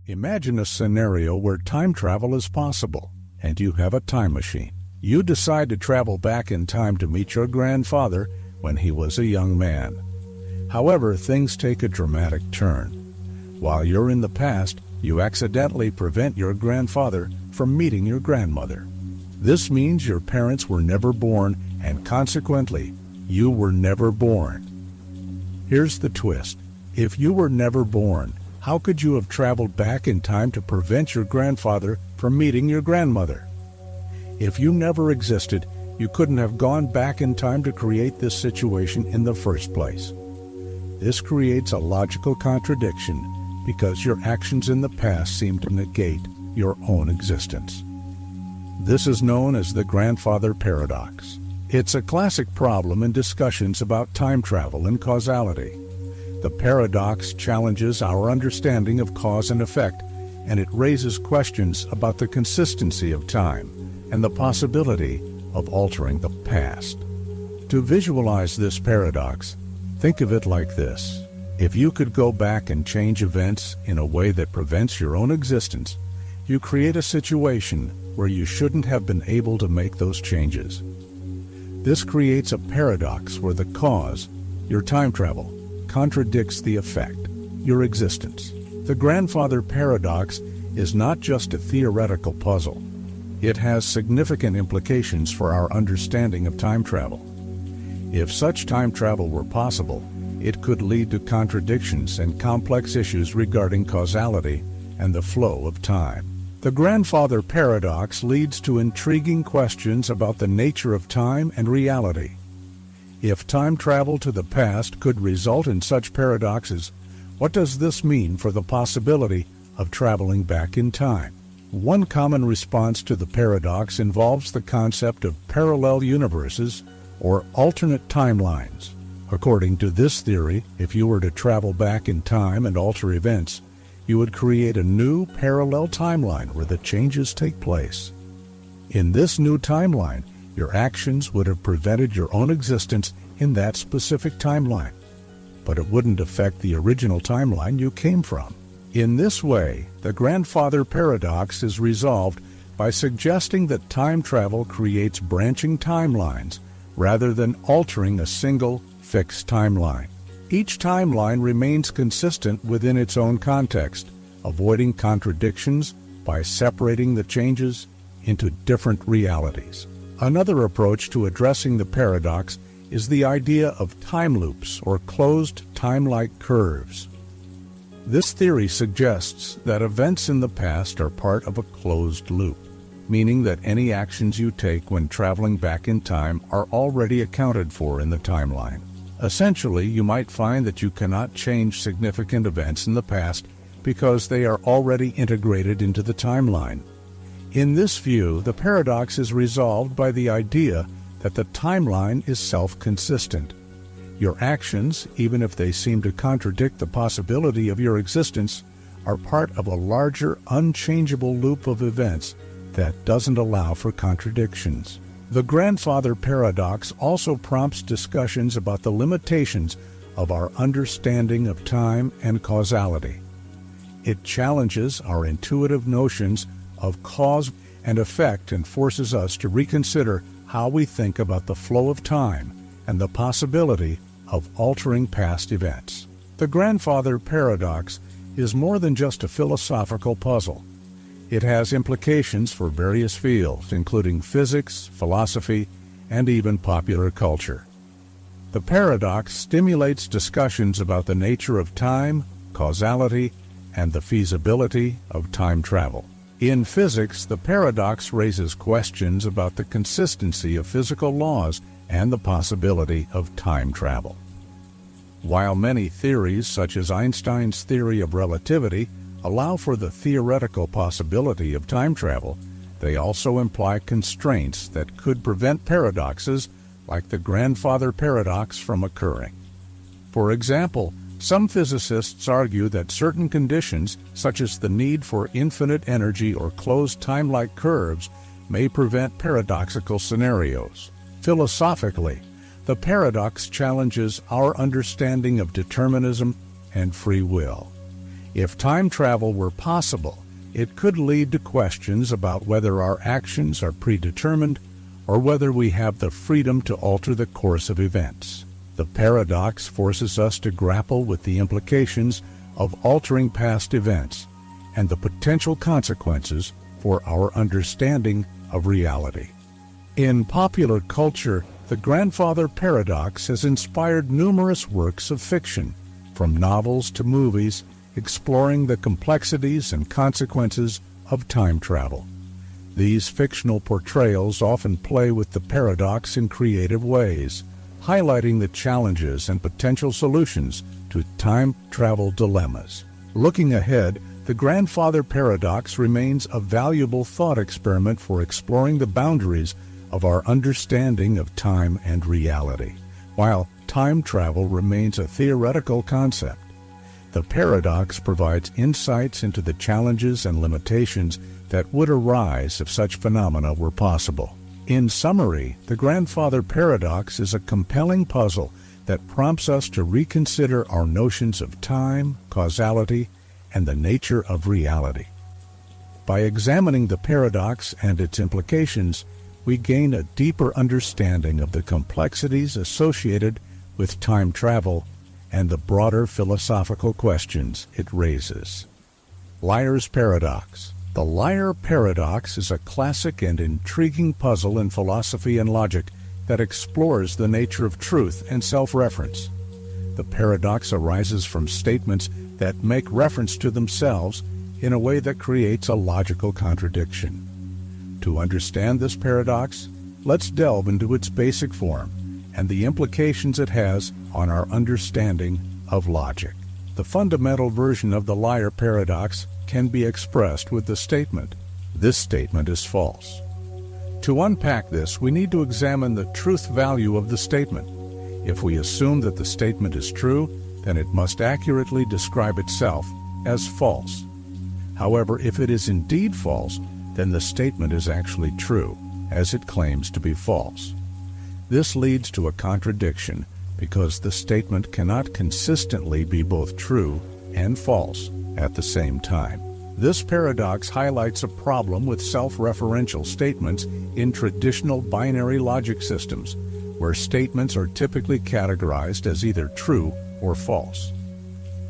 Imagine a scenario where time travel is possible, and you have a time machine. You decide to travel back in time to meet your grandfather when he was a young man. However, things take a dramatic turn. While you're in the past, you accidentally prevent your grandfather from meeting your grandmother. This means your parents were never born, and consequently, you were never born. Here's the twist. If you were never born, how could you have traveled back in time to prevent your grandfather from meeting your grandmother? If you never existed, you couldn't have gone back in time to create this situation in the first place. This creates a logical contradiction because your actions in the past seem to negate your own existence. This is known as the grandfather paradox. It's a classic problem in discussions about time travel and causality. The paradox challenges our understanding of cause and effect, and it raises questions about the consistency of time and the possibility of altering the past. To visualize this paradox, think of it like this. If you could go back and change events in a way that prevents your own existence, you create a situation where you shouldn't have been able to make those changes. This creates a paradox where the cause, your time travel, contradicts the effect, your existence. The grandfather paradox is not just a theoretical puzzle. It has significant implications for our understanding of time travel. If such time travel were possible, it could lead to contradictions and complex issues regarding causality and the flow of time. The grandfather paradox leads to intriguing questions about the nature of time and reality. If time travel to the past could result in such paradoxes, what does this mean for the possibility of traveling back in time? One common response to the paradox involves the concept of parallel universes or alternate timelines. According to this theory, if you were to travel back in time and alter events, you would create a new parallel timeline where the changes take place. In this new timeline, your actions would have prevented your own existence in that specific timeline, but it wouldn't affect the original timeline you came from. In this way, the grandfather paradox is resolved by suggesting that time travel creates branching timelines rather than altering a single, fixed timeline. Each timeline remains consistent within its own context, avoiding contradictions by separating the changes into different realities. Another approach to addressing the paradox is the idea of time loops or closed time-like curves. This theory suggests that events in the past are part of a closed loop, meaning that any actions you take when traveling back in time are already accounted for in the timeline. Essentially, you might find that you cannot change significant events in the past because they are already integrated into the timeline. In this view, the paradox is resolved by the idea that the timeline is self-consistent. Your actions, even if they seem to contradict the possibility of your existence, are part of a larger, unchangeable loop of events that doesn't allow for contradictions. The grandfather paradox also prompts discussions about the limitations of our understanding of time and causality. It challenges our intuitive notions of cause and effect and forces us to reconsider how we think about the flow of time and the possibility of altering past events. The grandfather paradox is more than just a philosophical puzzle. It has implications for various fields, including physics, philosophy, and even popular culture. The paradox stimulates discussions about the nature of time, causality, and the feasibility of time travel. In physics, the paradox raises questions about the consistency of physical laws and the possibility of time travel. While many theories, such as Einstein's theory of relativity, allow for the theoretical possibility of time travel, they also imply constraints that could prevent paradoxes like the grandfather paradox from occurring. For example, some physicists argue that certain conditions, such as the need for infinite energy or closed time-like curves, may prevent paradoxical scenarios. Philosophically, the paradox challenges our understanding of determinism and free will. If time travel were possible, it could lead to questions about whether our actions are predetermined or whether we have the freedom to alter the course of events. The paradox forces us to grapple with the implications of altering past events and the potential consequences for our understanding of reality. In popular culture, the grandfather paradox has inspired numerous works of fiction, from novels to movies, exploring the complexities and consequences of time travel. These fictional portrayals often play with the paradox in creative ways, highlighting the challenges and potential solutions to time travel dilemmas. Looking ahead, the grandfather paradox remains a valuable thought experiment for exploring the boundaries of our understanding of time and reality. While time travel remains a theoretical concept, the paradox provides insights into the challenges and limitations that would arise if such phenomena were possible. In summary, the grandfather paradox is a compelling puzzle that prompts us to reconsider our notions of time, causality, and the nature of reality. By examining the paradox and its implications, we gain a deeper understanding of the complexities associated with time travel and the broader philosophical questions it raises. Liar's Paradox. The liar paradox is a classic and intriguing puzzle in philosophy and logic that explores the nature of truth and self-reference. The paradox arises from statements that make reference to themselves in a way that creates a logical contradiction. To understand this paradox, let's delve into its basic form and the implications it has on our understanding of logic. The fundamental version of the liar paradox can be expressed with the statement, "This statement is false." To unpack this, we need to examine the truth value of the statement. If we assume that the statement is true, then it must accurately describe itself as false. However, if it is indeed false, then the statement is actually true, as it claims to be false. This leads to a contradiction because the statement cannot consistently be both true and false at the same time. This paradox highlights a problem with self-referential statements in traditional binary logic systems, where statements are typically categorized as either true or false.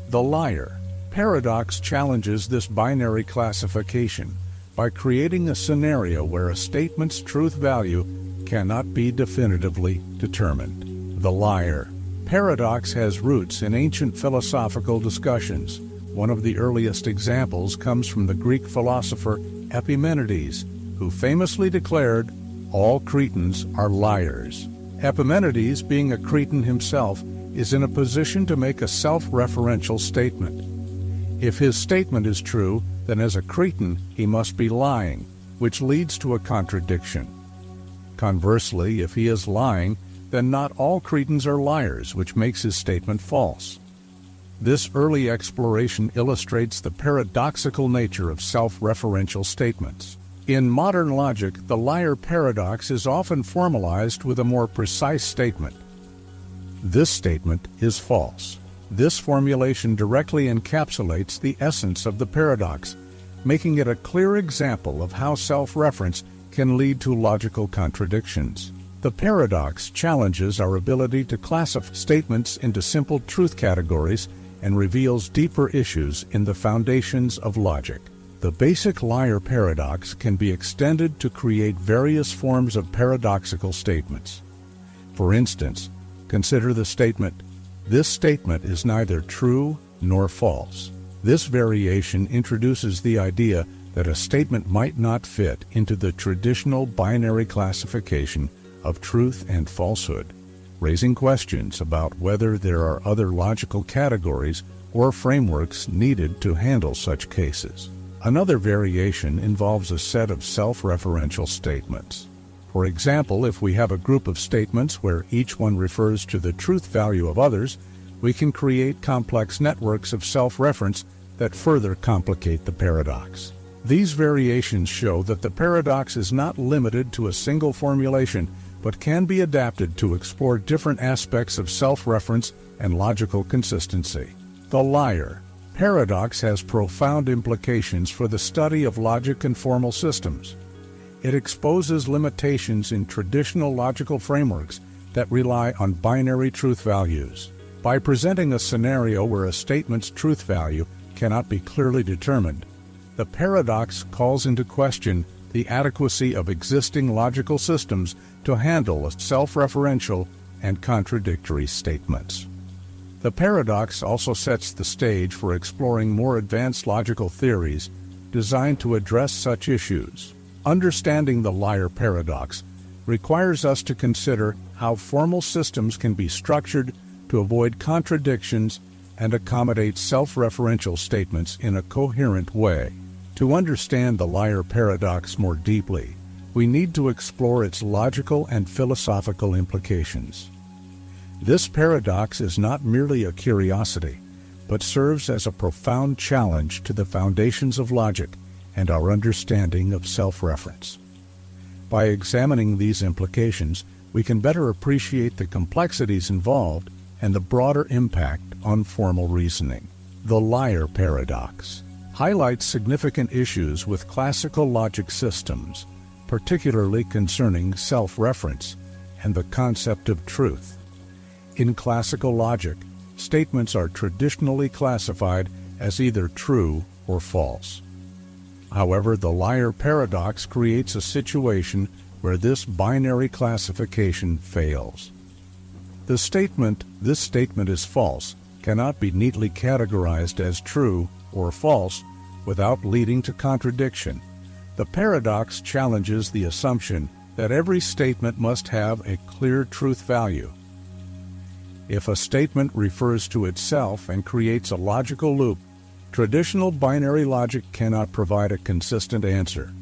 The liar paradox challenges this binary classification by creating a scenario where a statement's truth value cannot be definitively determined. The liar paradox has roots in ancient philosophical discussions. One of the earliest examples comes from the Greek philosopher Epimenides, who famously declared, "All Cretans are liars." Epimenides, being a Cretan himself, is in a position to make a self-referential statement. If his statement is true, then as a Cretan he must be lying, which leads to a contradiction. Conversely, if he is lying, then not all Cretans are liars, which makes his statement false. This early exploration illustrates the paradoxical nature of self-referential statements. In modern logic, the liar paradox is often formalized with a more precise statement. "This statement is false." This formulation directly encapsulates the essence of the paradox, making it a clear example of how self-reference can lead to logical contradictions. The paradox challenges our ability to classify statements into simple truth categories and reveals deeper issues in the foundations of logic. The basic liar paradox can be extended to create various forms of paradoxical statements. For instance, consider the statement, "This statement is neither true nor false." This variation introduces the idea that a statement might not fit into the traditional binary classification of truth and falsehood, raising questions about whether there are other logical categories or frameworks needed to handle such cases. Another variation involves a set of self-referential statements. For example, if we have a group of statements where each one refers to the truth value of others, we can create complex networks of self-reference that further complicate the paradox. These variations show that the paradox is not limited to a single formulation, but can be adapted to explore different aspects of self-reference and logical consistency. The liar Paradox has profound implications for the study of logic and formal systems. It exposes limitations in traditional logical frameworks that rely on binary truth values. By presenting a scenario where a statement's truth value cannot be clearly determined, the paradox calls into question the adequacy of existing logical systems to handle self-referential and contradictory statements. The paradox also sets the stage for exploring more advanced logical theories designed to address such issues. Understanding the liar paradox requires us to consider how formal systems can be structured to avoid contradictions and accommodate self-referential statements in a coherent way. To understand the liar paradox more deeply, we need to explore its logical and philosophical implications. This paradox is not merely a curiosity, but serves as a profound challenge to the foundations of logic and our understanding of self-reference. By examining these implications, we can better appreciate the complexities involved and the broader impact on formal reasoning. The liar paradox highlights significant issues with classical logic systems, particularly concerning self-reference and the concept of truth. In classical logic, statements are traditionally classified as either true or false. However, the liar paradox creates a situation where this binary classification fails. The statement, "This statement is false," cannot be neatly categorized as true or false without leading to contradiction. The paradox challenges the assumption that every statement must have a clear truth value. If a statement refers to itself and creates a logical loop, traditional binary logic cannot provide a consistent answer.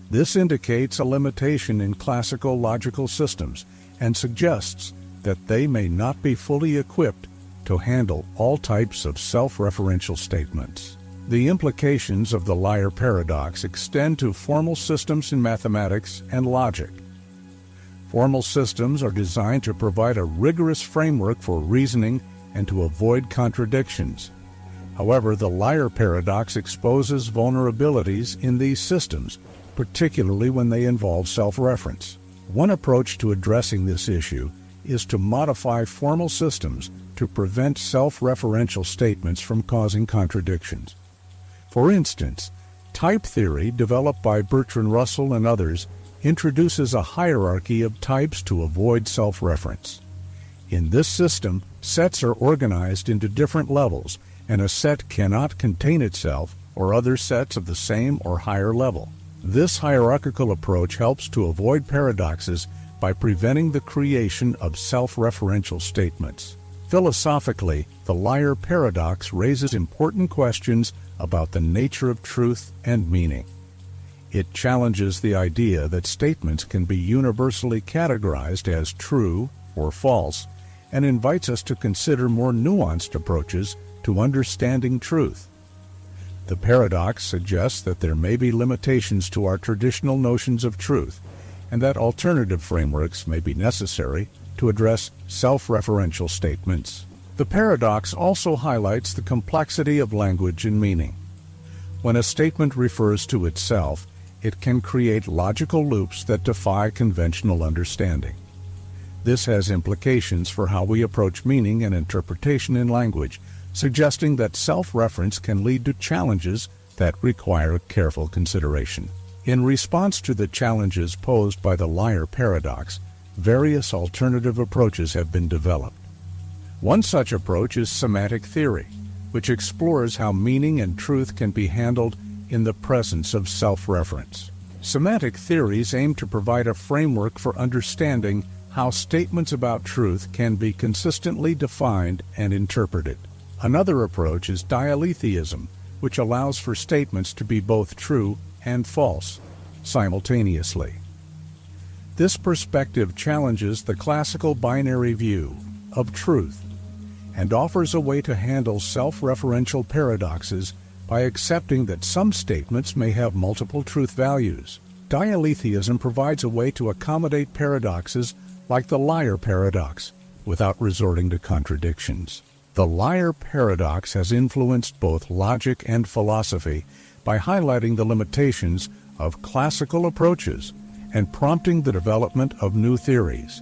This indicates a limitation in classical logical systems and suggests that they may not be fully equipped to handle all types of self-referential statements. The implications of the liar paradox extend to formal systems in mathematics and logic. Formal systems are designed to provide a rigorous framework for reasoning and to avoid contradictions. However, the liar paradox exposes vulnerabilities in these systems, particularly when they involve self-reference. One approach to addressing this issue is to modify formal systems to prevent self-referential statements from causing contradictions. For instance, type theory, developed by Bertrand Russell and others, introduces a hierarchy of types to avoid self-reference. In this system, sets are organized into different levels, and a set cannot contain itself or other sets of the same or higher level. This hierarchical approach helps to avoid paradoxes by preventing the creation of self-referential statements. Philosophically, the liar paradox raises important questions about the nature of truth and meaning. It challenges the idea that statements can be universally categorized as true or false, and invites us to consider more nuanced approaches to understanding truth. The paradox suggests that there may be limitations to our traditional notions of truth, and that alternative frameworks may be necessary to address self-referential statements. The paradox also highlights the complexity of language and meaning. When a statement refers to itself, it can create logical loops that defy conventional understanding. This has implications for how we approach meaning and interpretation in language, suggesting that self-reference can lead to challenges that require careful consideration. In response to the challenges posed by the liar paradox, various alternative approaches have been developed. One such approach is semantic theory, which explores how meaning and truth can be handled in the presence of self-reference. Semantic theories aim to provide a framework for understanding how statements about truth can be consistently defined and interpreted. Another approach is dialetheism, which allows for statements to be both true and false simultaneously. This perspective challenges the classical binary view of truth and offers a way to handle self-referential paradoxes by accepting that some statements may have multiple truth values. Dialetheism provides a way to accommodate paradoxes like the liar paradox without resorting to contradictions. The liar paradox has influenced both logic and philosophy by highlighting the limitations of classical approaches and prompting the development of new theories.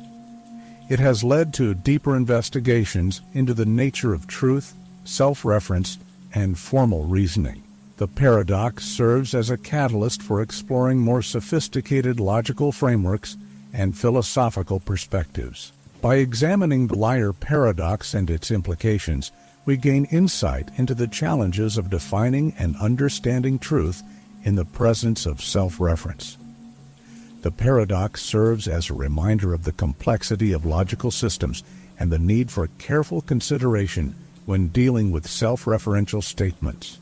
It has led to deeper investigations into the nature of truth, self-reference, and formal reasoning. The paradox serves as a catalyst for exploring more sophisticated logical frameworks and philosophical perspectives. By examining the liar paradox and its implications, we gain insight into the challenges of defining and understanding truth in the presence of self-reference. The paradox serves as a reminder of the complexity of logical systems and the need for careful consideration when dealing with self-referential statements.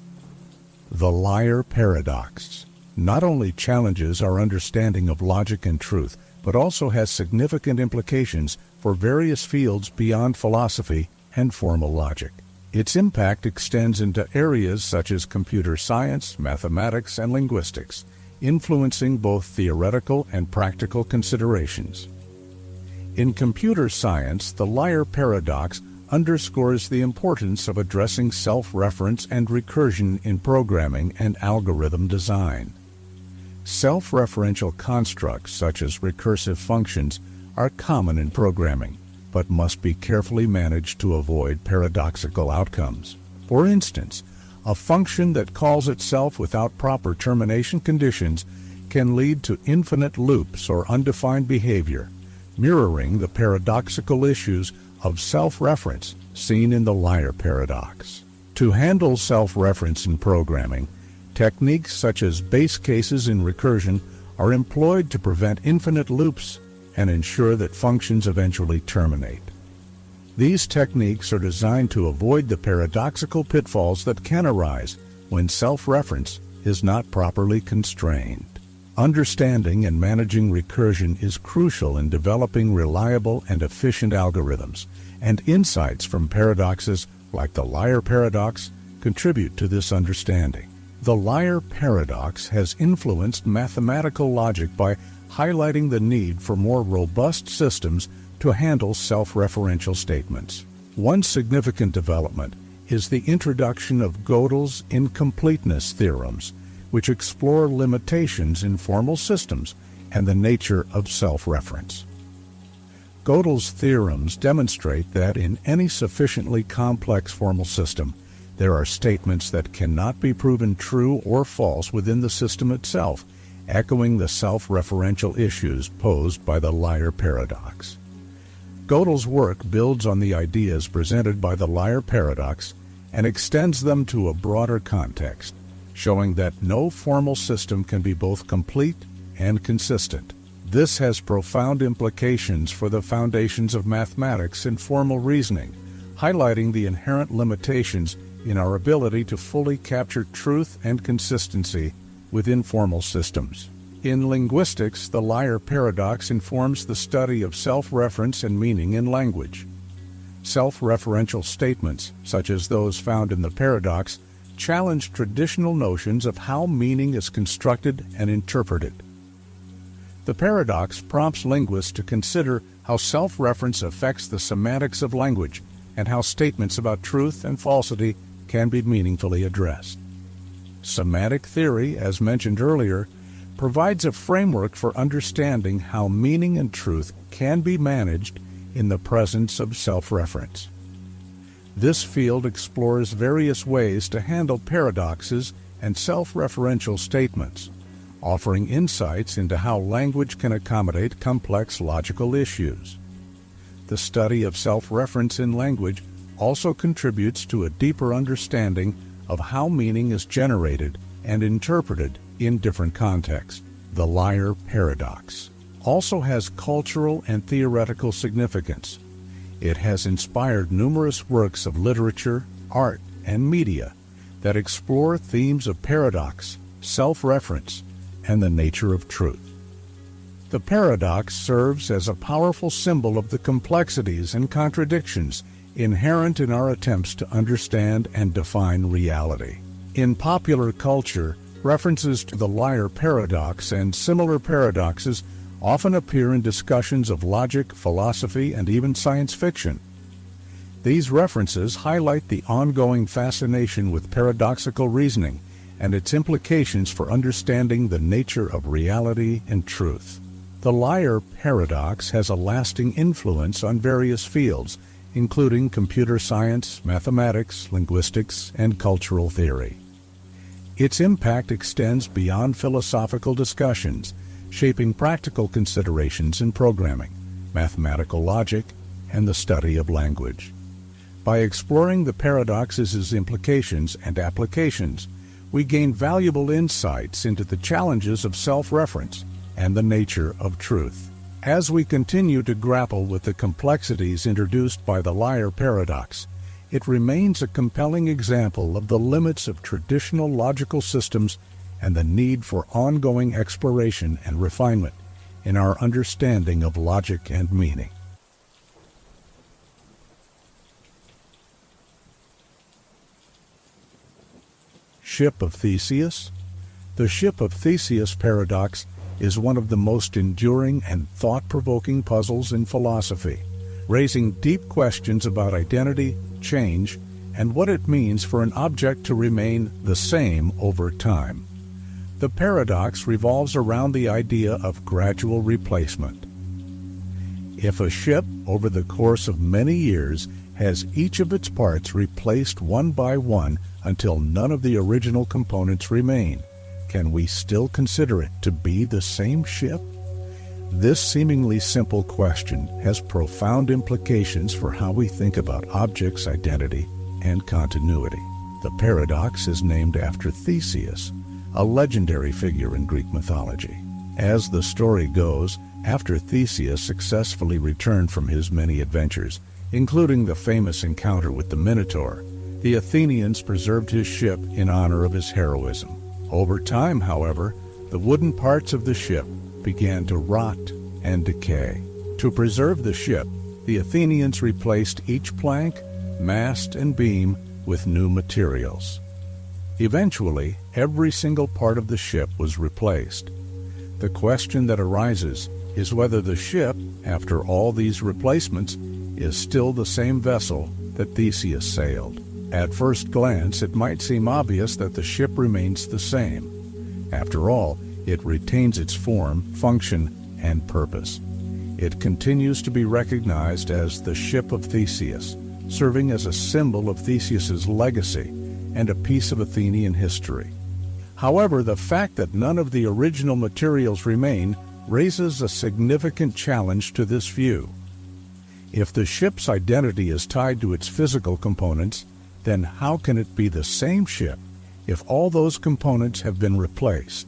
The liar paradox not only challenges our understanding of logic and truth, but also has significant implications for various fields beyond philosophy and formal logic. Its impact extends into areas such as computer science, mathematics, and linguistics, influencing both theoretical and practical considerations. In computer science, the liar paradox underscores the importance of addressing self-reference and recursion in programming and algorithm design. Self-referential constructs such as recursive functions are common in programming, but must be carefully managed to avoid paradoxical outcomes. For instance, a function that calls itself without proper termination conditions can lead to infinite loops or undefined behavior, mirroring the paradoxical issues of self-reference seen in the liar paradox. To handle self-reference in programming, techniques such as base cases in recursion are employed to prevent infinite loops and ensure that functions eventually terminate. These techniques are designed to avoid the paradoxical pitfalls that can arise when self-reference is not properly constrained. Understanding and managing recursion is crucial in developing reliable and efficient algorithms, and insights from paradoxes like the liar paradox contribute to this understanding. The liar paradox has influenced mathematical logic by highlighting the need for more robust systems to handle self-referential statements. One significant development is the introduction of Gödel's incompleteness theorems, which explore limitations in formal systems and the nature of self-reference. Gödel's theorems demonstrate that in any sufficiently complex formal system, there are statements that cannot be proven true or false within the system itself, echoing the self-referential issues posed by the liar paradox. Gödel's work builds on the ideas presented by the liar paradox and extends them to a broader context, showing that no formal system can be both complete and consistent. This has profound implications for the foundations of mathematics and formal reasoning, highlighting the inherent limitations in our ability to fully capture truth and consistency within formal systems. In linguistics, the liar paradox informs the study of self-reference and meaning in language. Self-referential statements, such as those found in the paradox, challenge traditional notions of how meaning is constructed and interpreted. The paradox prompts linguists to consider how self-reference affects the semantics of language and how statements about truth and falsity can be meaningfully addressed. Semantic theory, as mentioned earlier, provides a framework for understanding how meaning and truth can be managed in the presence of self-reference. This field explores various ways to handle paradoxes and self-referential statements, offering insights into how language can accommodate complex logical issues. The study of self-reference in language also contributes to a deeper understanding of how meaning is generated and interpreted in different contexts. The liar paradox also has cultural and theoretical significance. It has inspired numerous works of literature, art, and media that explore themes of paradox, self-reference, and the nature of truth. The paradox serves as a powerful symbol of the complexities and contradictions inherent in our attempts to understand and define reality. In popular culture, references to the liar paradox and similar paradoxes often appear in discussions of logic, philosophy, and even science fiction. These references highlight the ongoing fascination with paradoxical reasoning and its implications for understanding the nature of reality and truth. The liar paradox has a lasting influence on various fields, including computer science, mathematics, linguistics, and cultural theory. Its impact extends beyond philosophical discussions, shaping practical considerations in programming, mathematical logic, and the study of language. By exploring the paradox's implications and applications, we gain valuable insights into the challenges of self-reference and the nature of truth. As we continue to grapple with the complexities introduced by the liar paradox, it remains a compelling example of the limits of traditional logical systems and the need for ongoing exploration and refinement in our understanding of logic and meaning. Ship of Theseus? The Ship of Theseus paradox is one of the most enduring and thought-provoking puzzles in philosophy, raising deep questions about identity, change, and what it means for an object to remain the same over time. The paradox revolves around the idea of gradual replacement. If a ship, over the course of many years, has each of its parts replaced one by one until none of the original components remain, can we still consider it to be the same ship? This seemingly simple question has profound implications for how we think about objects' identity and continuity. The paradox is named after Theseus, a legendary figure in Greek mythology. As the story goes, after Theseus successfully returned from his many adventures, including the famous encounter with the Minotaur, the Athenians preserved his ship in honor of his heroism. Over time, however, the wooden parts of the ship began to rot and decay. To preserve the ship, the Athenians replaced each plank, mast, and beam with new materials. Eventually, every single part of the ship was replaced. The question that arises is whether the ship, after all these replacements, is still the same vessel that Theseus sailed. At first glance, it might seem obvious that the ship remains the same. After all, it retains its form, function, and purpose. It continues to be recognized as the Ship of Theseus, serving as a symbol of Theseus's legacy and a piece of Athenian history. However, the fact that none of the original materials remain raises a significant challenge to this view. If the ship's identity is tied to its physical components, then how can it be the same ship if all those components have been replaced?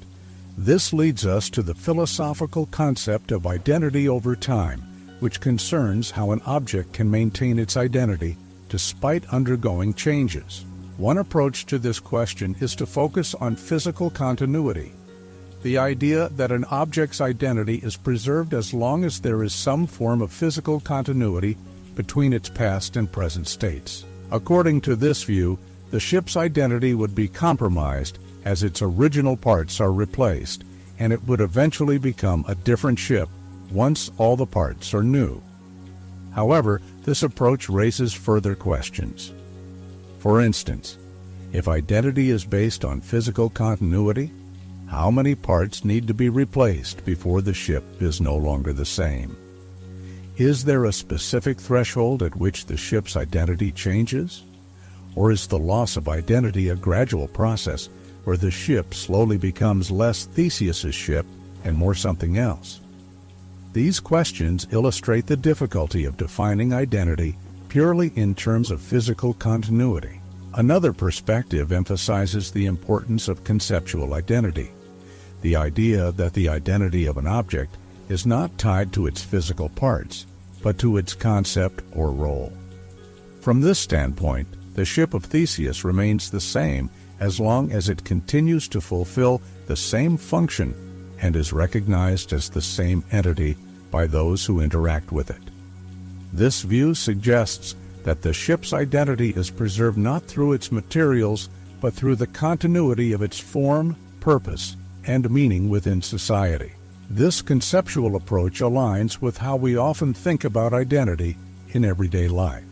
This leads us to the philosophical concept of identity over time, which concerns how an object can maintain its identity despite undergoing changes. One approach to this question is to focus on physical continuity, the idea that an object's identity is preserved as long as there is some form of physical continuity between its past and present states. According to this view, the ship's identity would be compromised as its original parts are replaced, and it would eventually become a different ship once all the parts are new. However, this approach raises further questions. For instance, if identity is based on physical continuity, how many parts need to be replaced before the ship is no longer the same? Is there a specific threshold at which the ship's identity changes? Or is the loss of identity a gradual process where the ship slowly becomes less Theseus's ship and more something else? These questions illustrate the difficulty of defining identity purely in terms of physical continuity. Another perspective emphasizes the importance of conceptual identity, the idea that the identity of an object is not tied to its physical parts, but to its concept or role. From this standpoint, the Ship of Theseus remains the same as long as it continues to fulfill the same function and is recognized as the same entity by those who interact with it. This view suggests that the ship's identity is preserved not through its materials, but through the continuity of its form, purpose, and meaning within society. This conceptual approach aligns with how we often think about identity in everyday life.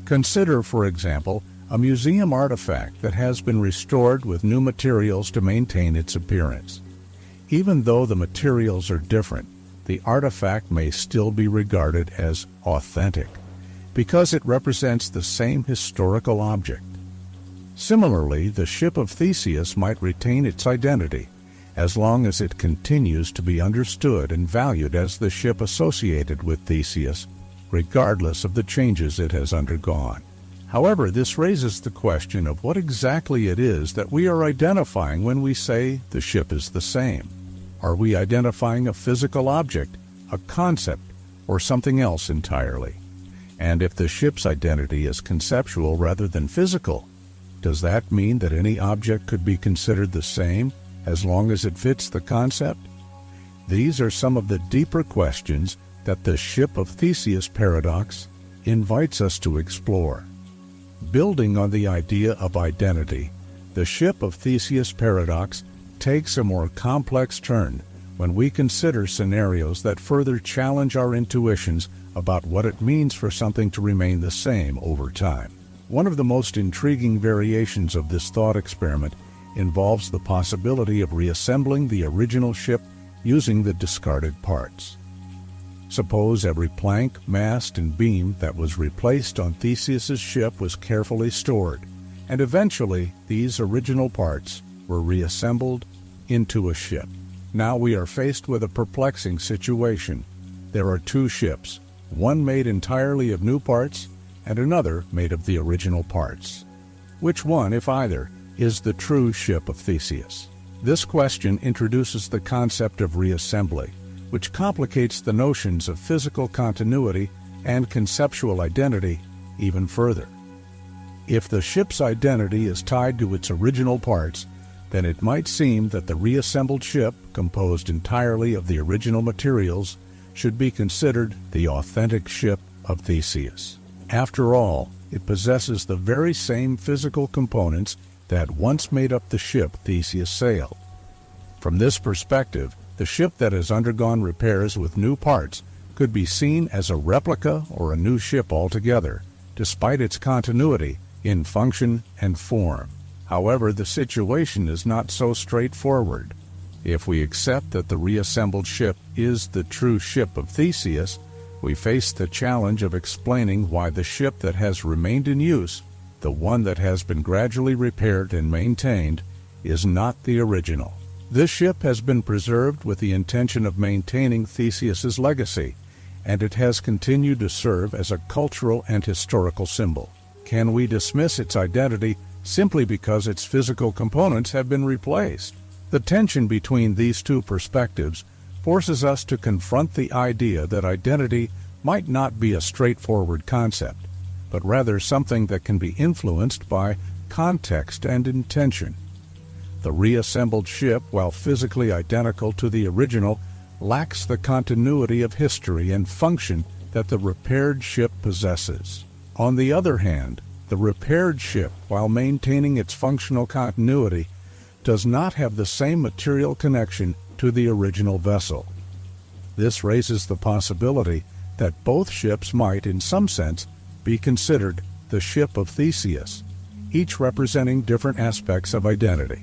Consider, for example, a museum artifact that has been restored with new materials to maintain its appearance. Even though the materials are different, the artifact may still be regarded as authentic, because it represents the same historical object. Similarly, the ship of Theseus might retain its identity, as long as it continues to be understood and valued as the ship associated with Theseus, regardless of the changes it has undergone. However, this raises the question of what exactly it is that we are identifying when we say the ship is the same. Are we identifying a physical object, a concept, or something else entirely? And if the ship's identity is conceptual rather than physical, does that mean that any object could be considered the same as long as it fits the concept? These are some of the deeper questions that the ship of Theseus paradox invites us to explore. Building on the idea of identity, the ship of Theseus paradox takes a more complex turn when we consider scenarios that further challenge our intuitions about what it means for something to remain the same over time. One of the most intriguing variations of this thought experiment involves the possibility of reassembling the original ship using the discarded parts. Suppose every plank, mast, and beam that was replaced on Theseus's ship was carefully stored, and eventually these original parts were reassembled into a ship. Now we are faced with a perplexing situation. There are two ships, one made entirely of new parts and another made of the original parts. Which one, if either, is the true ship of Theseus? This question introduces the concept of reassembly, which complicates the notions of physical continuity and conceptual identity even further. If the ship's identity is tied to its original parts, then it might seem that the reassembled ship, composed entirely of the original materials, should be considered the authentic ship of Theseus. After all, it possesses the very same physical components that once made up the ship Theseus sailed. From this perspective, the ship that has undergone repairs with new parts could be seen as a replica or a new ship altogether, despite its continuity in function and form. However, the situation is not so straightforward. If we accept that the reassembled ship is the true ship of Theseus, we face the challenge of explaining why the ship that has remained in use, the one that has been gradually repaired and maintained, is not the original. This ship has been preserved with the intention of maintaining Theseus's legacy, and it has continued to serve as a cultural and historical symbol. Can we dismiss its identity simply because its physical components have been replaced? The tension between these two perspectives forces us to confront the idea that identity might not be a straightforward concept, but rather something that can be influenced by context and intention. The reassembled ship, while physically identical to the original, lacks the continuity of history and function that the repaired ship possesses. On the other hand, the repaired ship, while maintaining its functional continuity, does not have the same material connection to the original vessel. This raises the possibility that both ships might, in some sense, be considered the ship of Theseus, each representing different aspects of identity,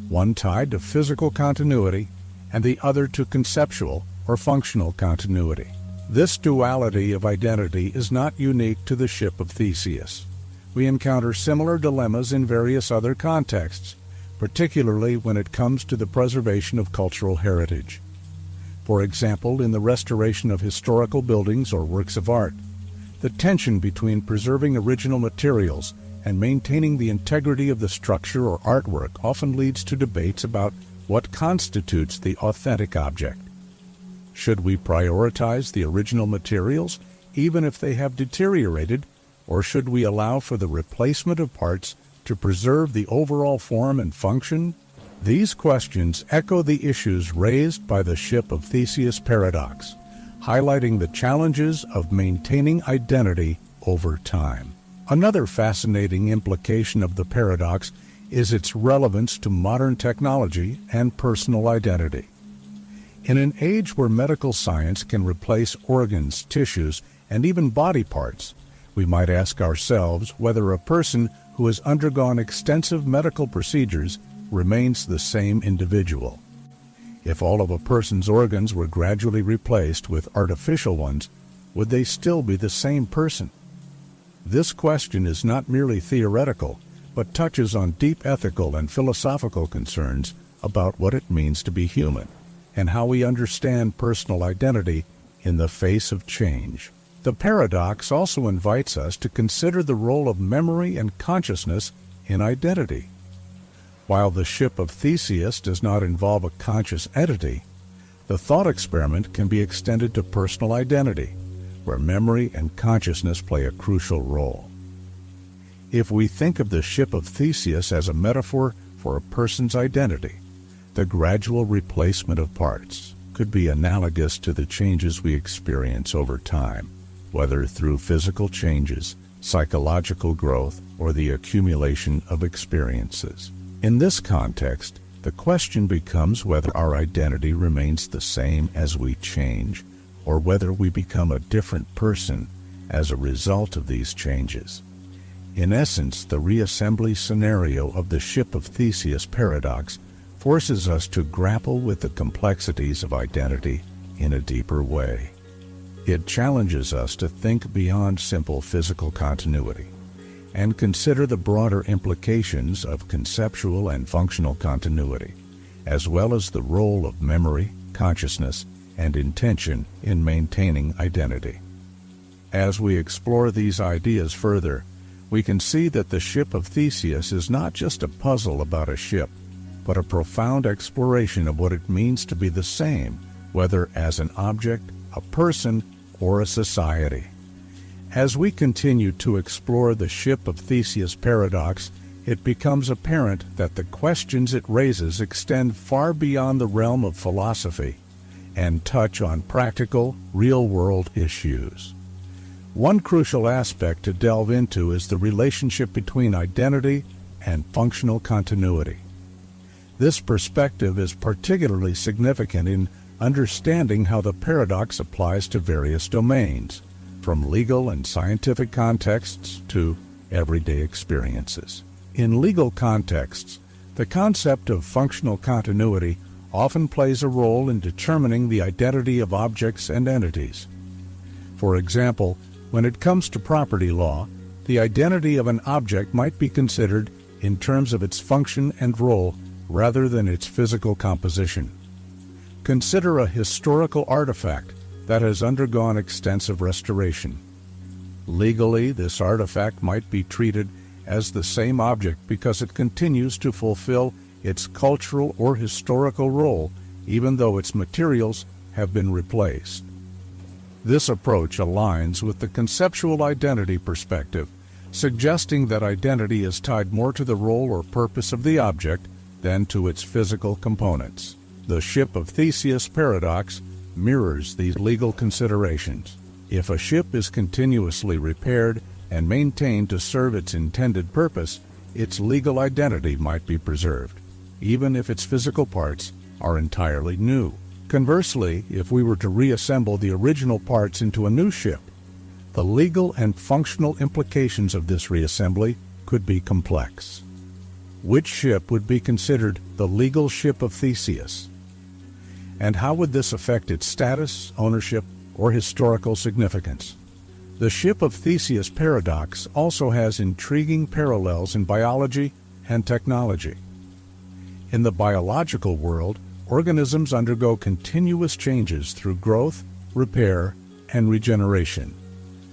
one tied to physical continuity and the other to conceptual or functional continuity. This duality of identity is not unique to the ship of Theseus. We encounter similar dilemmas in various other contexts, particularly when it comes to the preservation of cultural heritage. For example, in the restoration of historical buildings or works of art, the tension between preserving original materials and maintaining the integrity of the structure or artwork often leads to debates about what constitutes the authentic object. Should we prioritize the original materials, even if they have deteriorated, or should we allow for the replacement of parts to preserve the overall form and function? These questions echo the issues raised by the ship of Theseus paradox, highlighting the challenges of maintaining identity over time. Another fascinating implication of the paradox is its relevance to modern technology and personal identity. In an age where medical science can replace organs, tissues, and even body parts, We might ask ourselves whether a person who has undergone extensive medical procedures remains the same individual. If all of a person's organs were gradually replaced with artificial ones, would they still be the same person? This question is not merely theoretical, but touches on deep ethical and philosophical concerns about what it means to be human, and how we understand personal identity in the face of change. The paradox also invites us to consider the role of memory and consciousness in identity. While the ship of Theseus does not involve a conscious entity, the thought experiment can be extended to personal identity, where memory and consciousness play a crucial role. If we think of the ship of Theseus as a metaphor for a person's identity, the gradual replacement of parts could be analogous to the changes we experience over time, whether through physical changes, psychological growth, or the accumulation of experiences. In this context, the question becomes whether our identity remains the same as we change, or whether we become a different person as a result of these changes. In essence, the reassembly scenario of the ship of Theseus paradox forces us to grapple with the complexities of identity in a deeper way. It challenges us to think beyond simple physical continuity and consider the broader implications of conceptual and functional continuity, as well as the role of memory, consciousness, and intention in maintaining identity. As we explore these ideas further, we can see that the ship of Theseus is not just a puzzle about a ship, but a profound exploration of what it means to be the same, whether as an object, a person, or a society. As we continue to explore the ship of Theseus paradox, it becomes apparent that the questions it raises extend far beyond the realm of philosophy and touch on practical, real-world issues. One crucial aspect to delve into is the relationship between identity and functional continuity. This perspective is particularly significant in understanding how the paradox applies to various domains, from legal and scientific contexts to everyday experiences. In legal contexts, the concept of functional continuity often plays a role in determining the identity of objects and entities. For example, when it comes to property law, the identity of an object might be considered in terms of its function and role rather than its physical composition. Consider a historical artifact that has undergone extensive restoration. Legally, this artifact might be treated as the same object because it continues to fulfill its cultural or historical role, even though its materials have been replaced. This approach aligns with the conceptual identity perspective, suggesting that identity is tied more to the role or purpose of the object than to its physical components. The ship of Theseus paradox mirrors these legal considerations. If a ship is continuously repaired and maintained to serve its intended purpose, its legal identity might be preserved, even if its physical parts are entirely new. Conversely, if we were to reassemble the original parts into a new ship, the legal and functional implications of this reassembly could be complex. Which ship would be considered the legal ship of Theseus? And how would this affect its status, ownership, or historical significance? The ship of Theseus paradox also has intriguing parallels in biology and technology. In the biological world, organisms undergo continuous changes through growth, repair, and regeneration.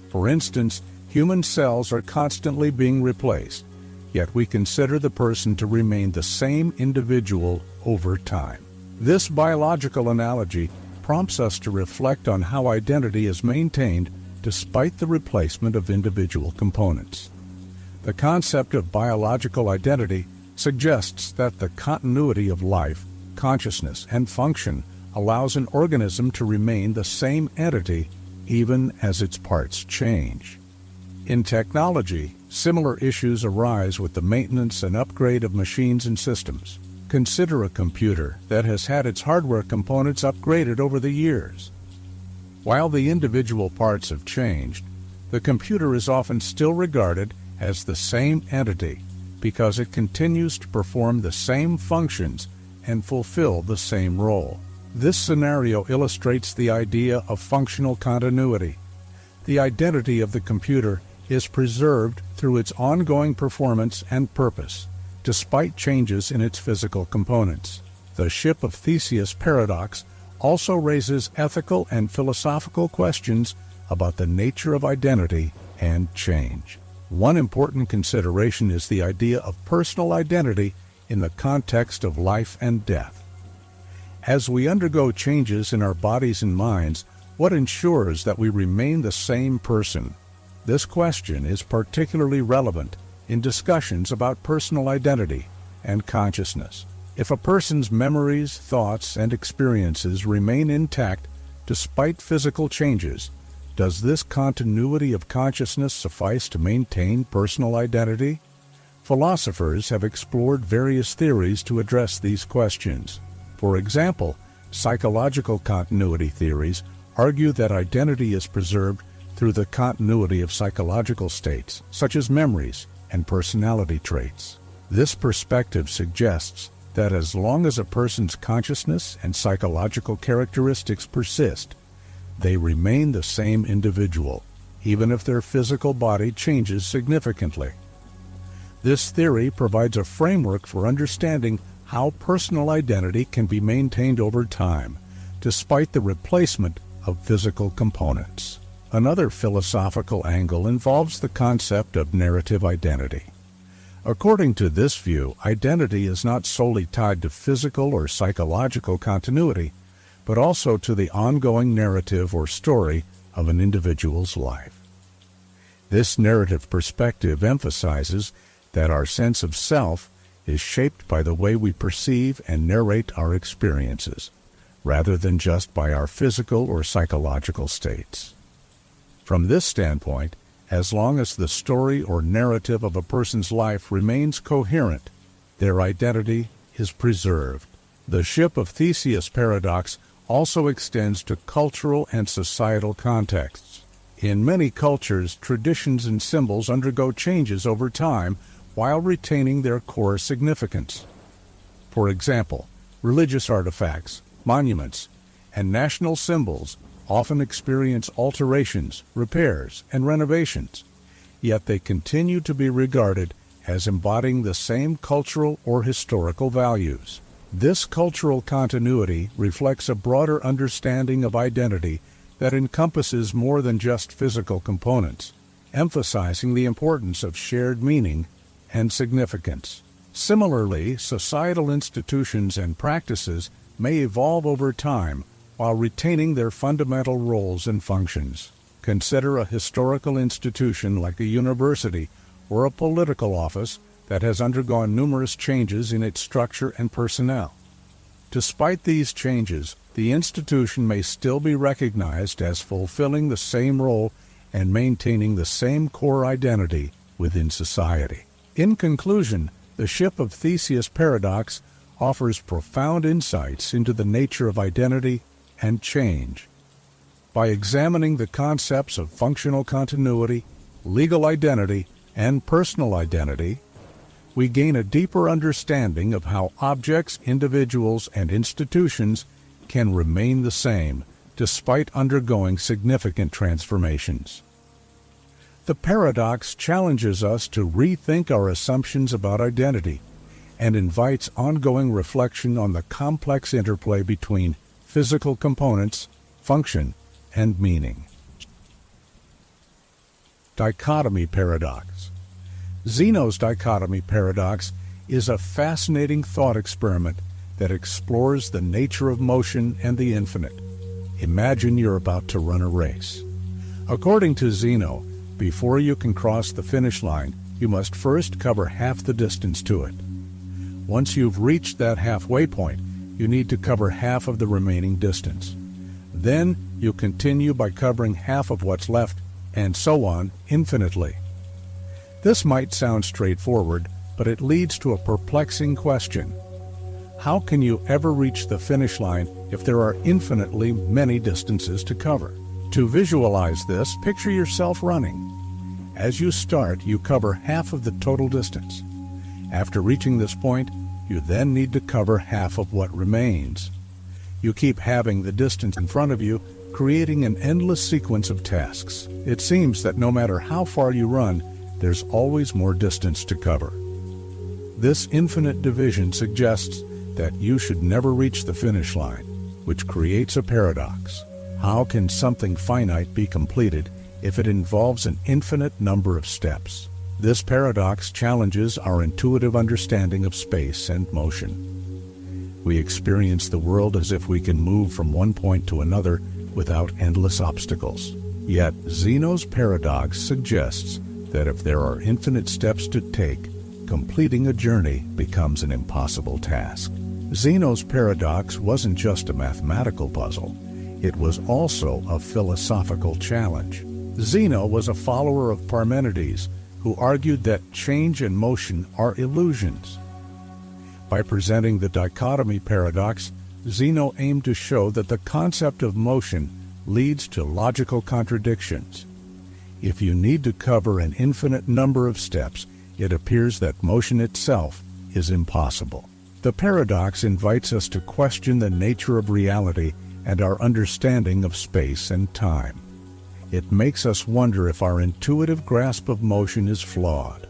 For instance, human cells are constantly being replaced, yet we consider the person to remain the same individual over time. This biological analogy prompts us to reflect on how identity is maintained despite the replacement of individual components. The concept of biological identity suggests that the continuity of life, consciousness, and function allows an organism to remain the same entity even as its parts change. In technology, similar issues arise with the maintenance and upgrade of machines and systems. Consider a computer that has had its hardware components upgraded over the years. While the individual parts have changed, The computer is often still regarded as the same entity because it continues to perform the same functions and fulfill the same role. This scenario illustrates the idea of functional continuity. The identity of the computer is preserved through its ongoing performance and purpose, despite changes in its physical components. The ship of Theseus paradox also raises ethical and philosophical questions about the nature of identity and change. One important consideration is the idea of personal identity in the context of life and death. As we undergo changes in our bodies and minds, what ensures that we remain the same person? This question is particularly relevant in discussions about personal identity and consciousness. If a person's memories, thoughts, and experiences remain intact despite physical changes, does this continuity of consciousness suffice to maintain personal identity? Philosophers have explored various theories to address these questions. For example, psychological continuity theories argue that identity is preserved through the continuity of psychological states, such as memories and personality traits. This perspective suggests that as long as a person's consciousness and psychological characteristics persist, they remain the same individual, even if their physical body changes significantly. This theory provides a framework for understanding how personal identity can be maintained over time, despite the replacement of physical components. Another philosophical angle involves the concept of narrative identity. According to this view, identity is not solely tied to physical or psychological continuity, but also to the ongoing narrative or story of an individual's life. This narrative perspective emphasizes that our sense of self is shaped by the way we perceive and narrate our experiences, rather than just by our physical or psychological states. From this standpoint, as long as the story or narrative of a person's life remains coherent, their identity is preserved. The ship of Theseus paradox also extends to cultural and societal contexts. In many cultures, traditions and symbols undergo changes over time while retaining their core significance. For example, religious artifacts, monuments, and national symbols often experience alterations, repairs, and renovations, yet they continue to be regarded as embodying the same cultural or historical values. This cultural continuity reflects a broader understanding of identity that encompasses more than just physical components, emphasizing the importance of shared meaning and significance. Similarly, societal institutions and practices may evolve over time while retaining their fundamental roles and functions. Consider a historical institution like a university or a political office that has undergone numerous changes in its structure and personnel. Despite these changes, the institution may still be recognized as fulfilling the same role and maintaining the same core identity within society. In conclusion, the ship of Theseus paradox offers profound insights into the nature of identity and change. By examining the concepts of functional continuity, legal identity, and personal identity, we gain a deeper understanding of how objects, individuals, and institutions can remain the same despite undergoing significant transformations. The paradox challenges us to rethink our assumptions about identity and invites ongoing reflection on the complex interplay between physical components, function, and meaning. Dichotomy paradox. Zeno's dichotomy paradox is a fascinating thought experiment that explores the nature of motion and the infinite. Imagine you're about to run a race. According to Zeno, before you can cross the finish line, you must first cover half the distance to it. Once you've reached that halfway point, you need to cover half of the remaining distance. Then you continue by covering half of what's left, and so on infinitely. This might sound straightforward, but it leads to a perplexing question. How can you ever reach the finish line if there are infinitely many distances to cover? To visualize this, picture yourself running. As you start, you cover half of the total distance. After reaching this point, you then need to cover half of what remains. You keep halving the distance in front of you, creating an endless sequence of tasks. It seems that no matter how far you run, there's always more distance to cover. This infinite division suggests that you should never reach the finish line, which creates a paradox. How can something finite be completed if it involves an infinite number of steps? This paradox challenges our intuitive understanding of space and motion. We experience the world as if we can move from one point to another without endless obstacles. Yet, Zeno's paradox suggests that if there are infinite steps to take, completing a journey becomes an impossible task. Zeno's paradox wasn't just a mathematical puzzle, it was also a philosophical challenge. Zeno was a follower of Parmenides, who argued that change and motion are illusions. By presenting the dichotomy paradox, Zeno aimed to show that the concept of motion leads to logical contradictions. If you need to cover an infinite number of steps, it appears that motion itself is impossible. The paradox invites us to question the nature of reality and our understanding of space and time. It makes us wonder if our intuitive grasp of motion is flawed.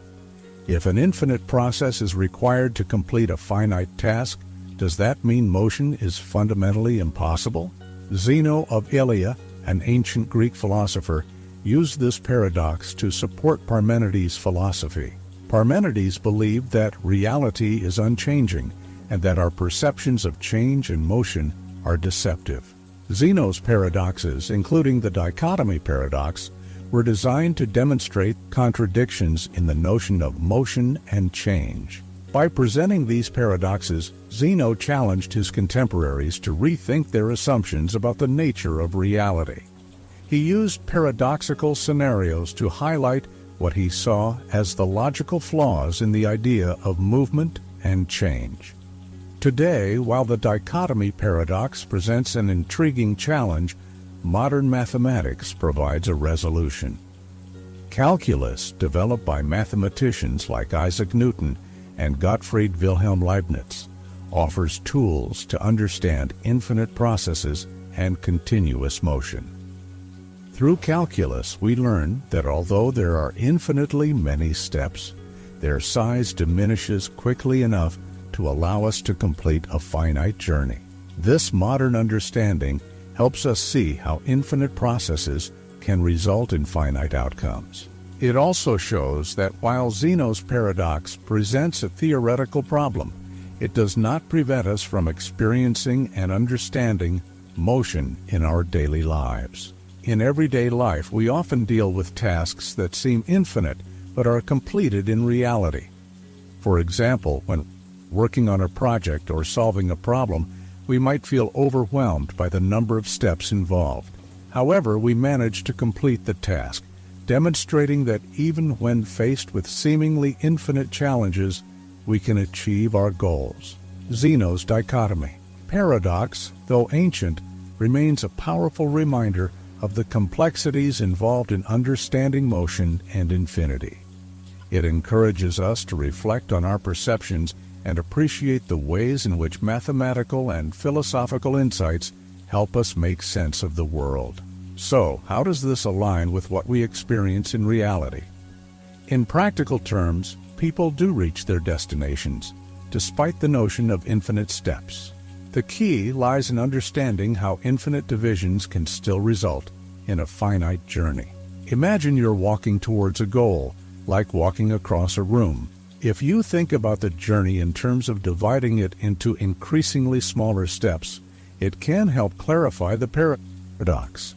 If an infinite process is required to complete a finite task, does that mean motion is fundamentally impossible? Zeno of Elea, an ancient Greek philosopher, used this paradox to support Parmenides' philosophy. Parmenides believed that reality is unchanging and that our perceptions of change and motion are deceptive. Zeno's paradoxes, including the dichotomy paradox, were designed to demonstrate contradictions in the notion of motion and change. By presenting these paradoxes, Zeno challenged his contemporaries to rethink their assumptions about the nature of reality. He used paradoxical scenarios to highlight what he saw as the logical flaws in the idea of movement and change. Today, while the dichotomy paradox presents an intriguing challenge, modern mathematics provides a resolution. Calculus, developed by mathematicians like Isaac Newton and Gottfried Wilhelm Leibniz, offers tools to understand infinite processes and continuous motion. Through calculus, we learn that although there are infinitely many steps, their size diminishes quickly enough to allow us to complete a finite journey. This modern understanding helps us see how infinite processes can result in finite outcomes. It also shows that while Zeno's paradox presents a theoretical problem, it does not prevent us from experiencing and understanding motion in our daily lives. In everyday life, we often deal with tasks that seem infinite but are completed in reality. For example, when working on a project or solving a problem, we might feel overwhelmed by the number of steps involved. However, we manage to complete the task, demonstrating that even when faced with seemingly infinite challenges, we can achieve our goals. Zeno's dichotomy paradox, though ancient, remains a powerful reminder of the complexities involved in understanding motion and infinity. It encourages us to reflect on our perceptions and appreciate the ways in which mathematical and philosophical insights help us make sense of the world. So, how does this align with what we experience in reality? In practical terms, people do reach their destinations, despite the notion of infinite steps. The key lies in understanding how infinite divisions can still result in a finite journey. Imagine you're walking towards a goal, like walking across a room. If you think about the journey in terms of dividing it into increasingly smaller steps, it can help clarify the paradox.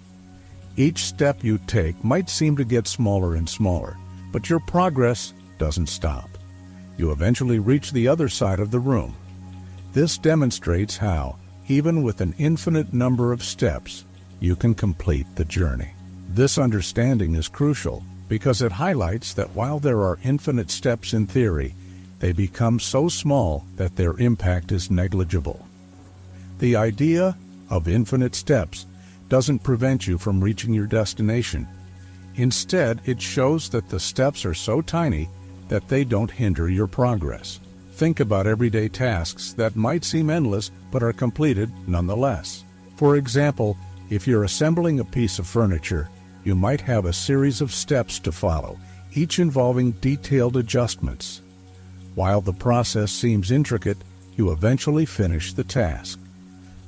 Each step you take might seem to get smaller and smaller, but your progress doesn't stop. You eventually reach the other side of the room. This demonstrates how, even with an infinite number of steps, you can complete the journey. This understanding is crucial because it highlights that while there are infinite steps in theory, they become so small that their impact is negligible. The idea of infinite steps doesn't prevent you from reaching your destination. Instead, it shows that the steps are so tiny that they don't hinder your progress. Think about everyday tasks that might seem endless but are completed nonetheless. For example, if you're assembling a piece of furniture, you might have a series of steps to follow, each involving detailed adjustments. While the process seems intricate, you eventually finish the task.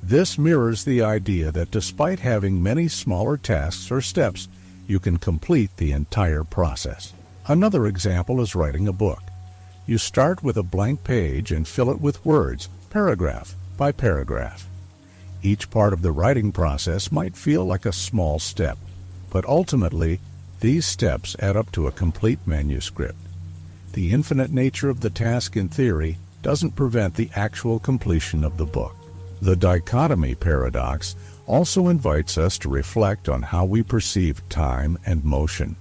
This mirrors the idea that despite having many smaller tasks or steps, you can complete the entire process. Another example is writing a book. You start with a blank page and fill it with words, paragraph by paragraph. Each part of the writing process might feel like a small step, but ultimately, these steps add up to a complete manuscript. The infinite nature of the task in theory doesn't prevent the actual completion of the book. The dichotomy paradox also invites us to reflect on how we perceive time and motion.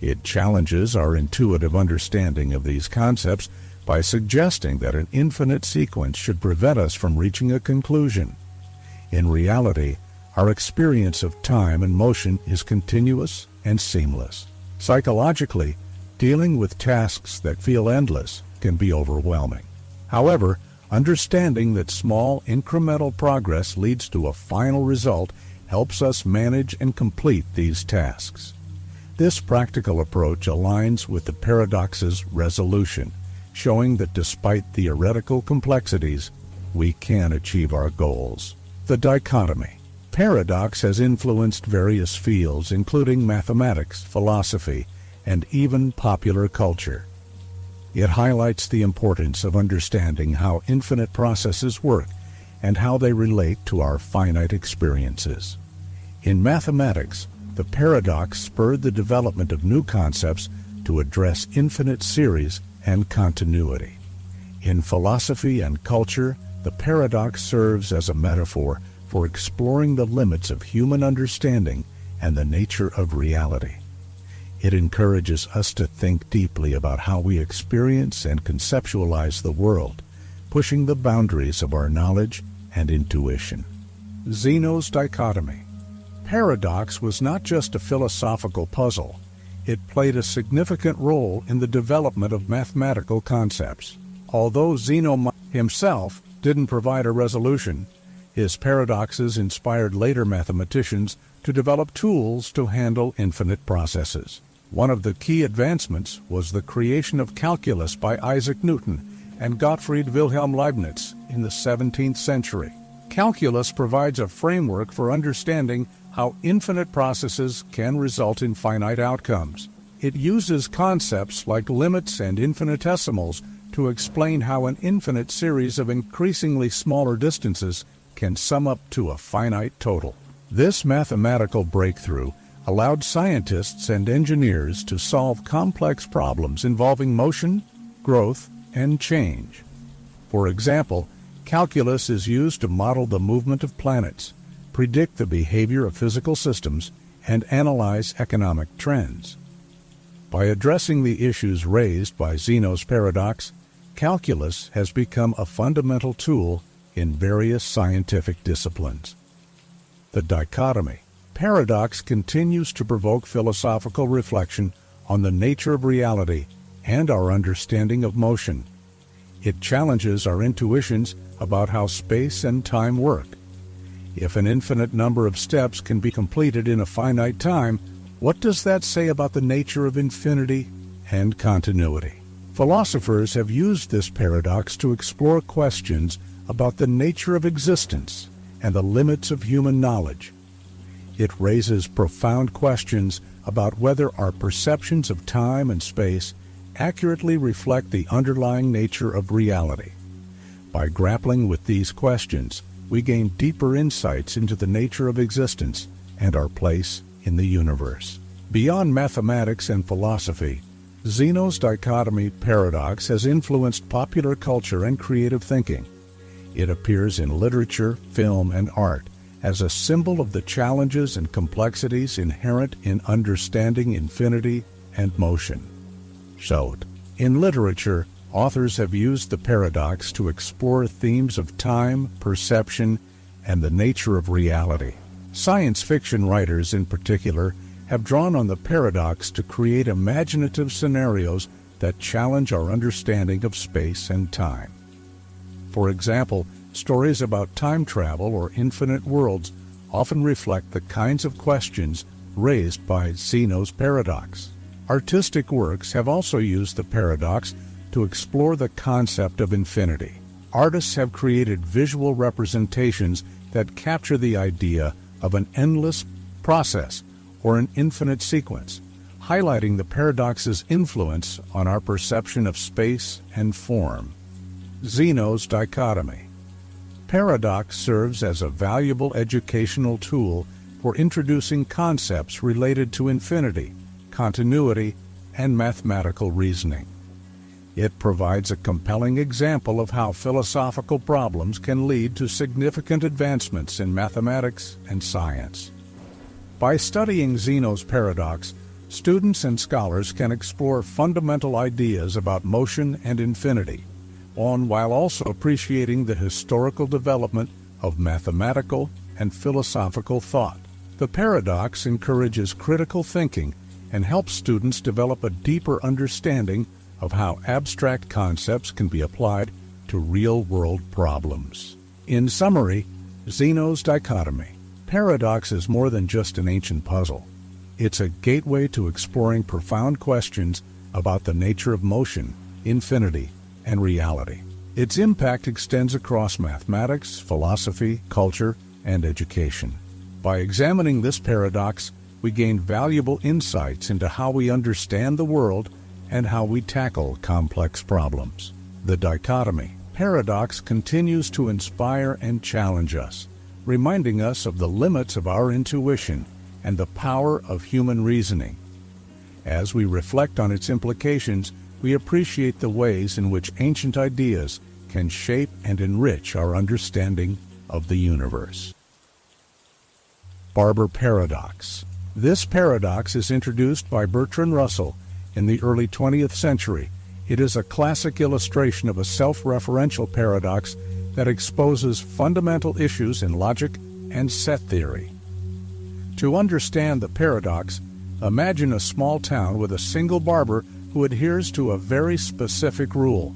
It challenges our intuitive understanding of these concepts by suggesting that an infinite sequence should prevent us from reaching a conclusion. In reality, our experience of time and motion is continuous and seamless. Psychologically, dealing with tasks that feel endless can be overwhelming. However, understanding that small incremental progress leads to a final result helps us manage and complete these tasks. This practical approach aligns with the paradox's resolution, showing that despite theoretical complexities, we can achieve our goals. The dichotomy paradox has influenced various fields, including mathematics, philosophy, and even popular culture. It highlights the importance of understanding how infinite processes work and how they relate to our finite experiences. In mathematics, the paradox spurred the development of new concepts to address infinite series and continuity. In philosophy and culture, the paradox serves as a metaphor for exploring the limits of human understanding and the nature of reality. It encourages us to think deeply about how we experience and conceptualize the world, pushing the boundaries of our knowledge and intuition. Zeno's dichotomy paradox was not just a philosophical puzzle. It played a significant role in the development of mathematical concepts. Although Zeno himself didn't provide a resolution, his paradoxes inspired later mathematicians to develop tools to handle infinite processes. One of the key advancements was the creation of calculus by Isaac Newton and Gottfried Wilhelm Leibniz in the 17th century. Calculus provides a framework for understanding how infinite processes can result in finite outcomes. It uses concepts like limits and infinitesimals to explain how an infinite series of increasingly smaller distances can sum up to a finite total. This mathematical breakthrough allowed scientists and engineers to solve complex problems involving motion, growth, and change. For example, calculus is used to model the movement of planets, predict the behavior of physical systems, and analyze economic trends. By addressing the issues raised by Zeno's paradox, calculus has become a fundamental tool in various scientific disciplines. The dichotomy paradox continues to provoke philosophical reflection on the nature of reality and our understanding of motion. It challenges our intuitions about how space and time work. If an infinite number of steps can be completed in a finite time, what does that say about the nature of infinity and continuity? Philosophers have used this paradox to explore questions about the nature of existence and the limits of human knowledge. It raises profound questions about whether our perceptions of time and space accurately reflect the underlying nature of reality. By grappling with these questions, we gain deeper insights into the nature of existence and our place in the universe. Beyond mathematics and philosophy, Zeno's dichotomy paradox has influenced popular culture and creative thinking. It appears in literature, film, and art as a symbol of the challenges and complexities inherent in understanding infinity and motion. So, in literature, authors have used the paradox to explore themes of time, perception, and the nature of reality. Science fiction writers in particular have drawn on the paradox to create imaginative scenarios that challenge our understanding of space and time. For example, stories about time travel or infinite worlds often reflect the kinds of questions raised by Zeno's paradox. Artistic works have also used the paradox to explore the concept of infinity. Artists have created visual representations that capture the idea of an endless process or an infinite sequence, highlighting the paradox's influence on our perception of space and form. Zeno's dichotomy. Paradox serves as a valuable educational tool for introducing concepts related to infinity, continuity, and mathematical reasoning. It provides a compelling example of how philosophical problems can lead to significant advancements in mathematics and science. By studying Zeno's paradox, students and scholars can explore fundamental ideas about motion and infinity, while also appreciating the historical development of mathematical and philosophical thought. The paradox encourages critical thinking and helps students develop a deeper understanding of how abstract concepts can be applied to real-world problems. In summary, Zeno's dichotomy. Paradox is more than just an ancient puzzle. It's a gateway to exploring profound questions about the nature of motion, infinity, and reality. Its impact extends across mathematics, philosophy, culture, and education. By examining this paradox, we gain valuable insights into how we understand the world and how we tackle complex problems. The dichotomy. Paradox continues to inspire and challenge us, reminding us of the limits of our intuition and the power of human reasoning. As we reflect on its implications, we appreciate the ways in which ancient ideas can shape and enrich our understanding of the universe. Barber paradox. This paradox is introduced by Bertrand Russell in the early 20th century. It is a classic illustration of a self-referential paradox that exposes fundamental issues in logic and set theory. To understand the paradox, imagine a small town with a single barber who adheres to a very specific rule.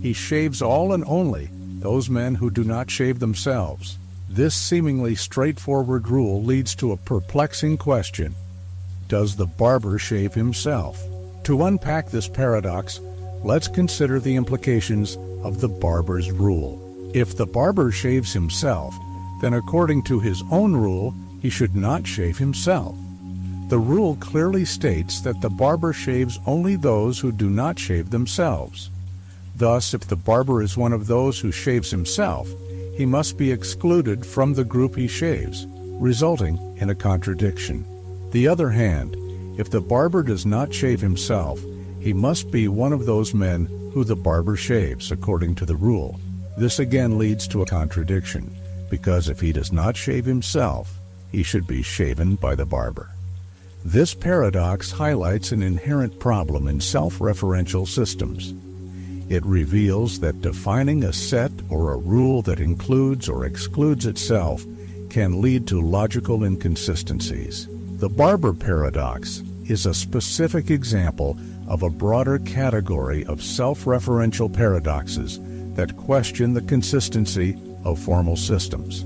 He shaves all and only those men who do not shave themselves. This seemingly straightforward rule leads to a perplexing question: does the barber shave himself? To unpack this paradox, let's consider the implications of the barber's rule. If the barber shaves himself, then according to his own rule, he should not shave himself. The rule clearly states that the barber shaves only those who do not shave themselves. Thus, if the barber is one of those who shaves himself, he must be excluded from the group he shaves, resulting in a contradiction. The other hand, if the barber does not shave himself, he must be one of those men who the barber shaves according to the rule. This again leads to a contradiction, because if he does not shave himself, he should be shaven by the barber. This paradox highlights an inherent problem in self-referential systems. It reveals that defining a set or a rule that includes or excludes itself can lead to logical inconsistencies. The barber paradox is a specific example of a broader category of self-referential paradoxes that question the consistency of formal systems.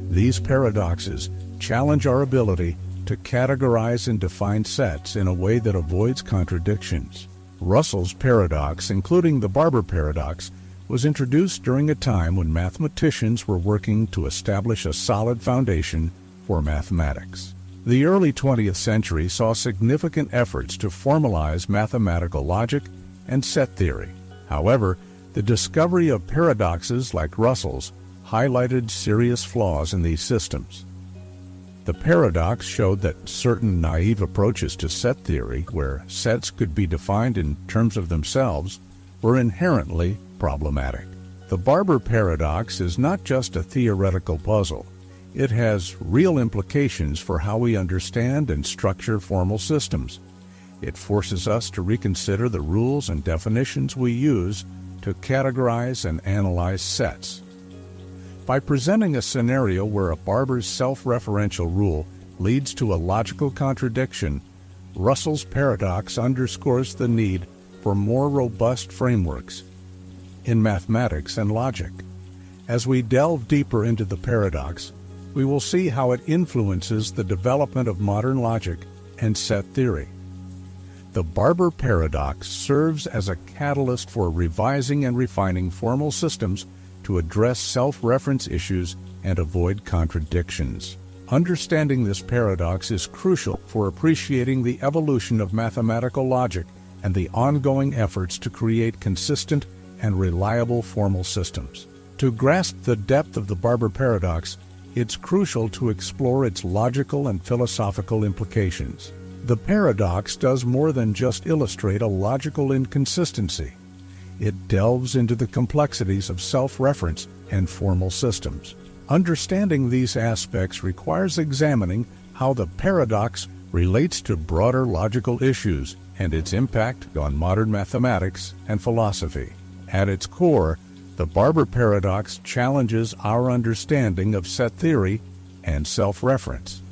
These paradoxes challenge our ability to categorize and define sets in a way that avoids contradictions. Russell's paradox, including the barber paradox, was introduced during a time when mathematicians were working to establish a solid foundation for mathematics. The early 20th century saw significant efforts to formalize mathematical logic and set theory. However, the discovery of paradoxes like Russell's highlighted serious flaws in these systems. The paradox showed that certain naive approaches to set theory, where sets could be defined in terms of themselves, were inherently problematic. The barber paradox is not just a theoretical puzzle. It has real implications for how we understand and structure formal systems. It forces us to reconsider the rules and definitions we use to categorize and analyze sets. By presenting a scenario where a barber's self-referential rule leads to a logical contradiction, Russell's paradox underscores the need for more robust frameworks in mathematics and logic. As we delve deeper into the paradox, we will see how it influences the development of modern logic and set theory. The Barber paradox serves as a catalyst for revising and refining formal systems to address self-reference issues and avoid contradictions. Understanding this paradox is crucial for appreciating the evolution of mathematical logic and the ongoing efforts to create consistent and reliable formal systems. To grasp the depth of the Barber paradox, it's crucial to explore its logical and philosophical implications. The paradox does more than just illustrate a logical inconsistency. It delves into the complexities of self-reference and formal systems. Understanding these aspects requires examining how the paradox relates to broader logical issues and its impact on modern mathematics and philosophy. At its core, the Barber paradox challenges our understanding of set theory and self-reference.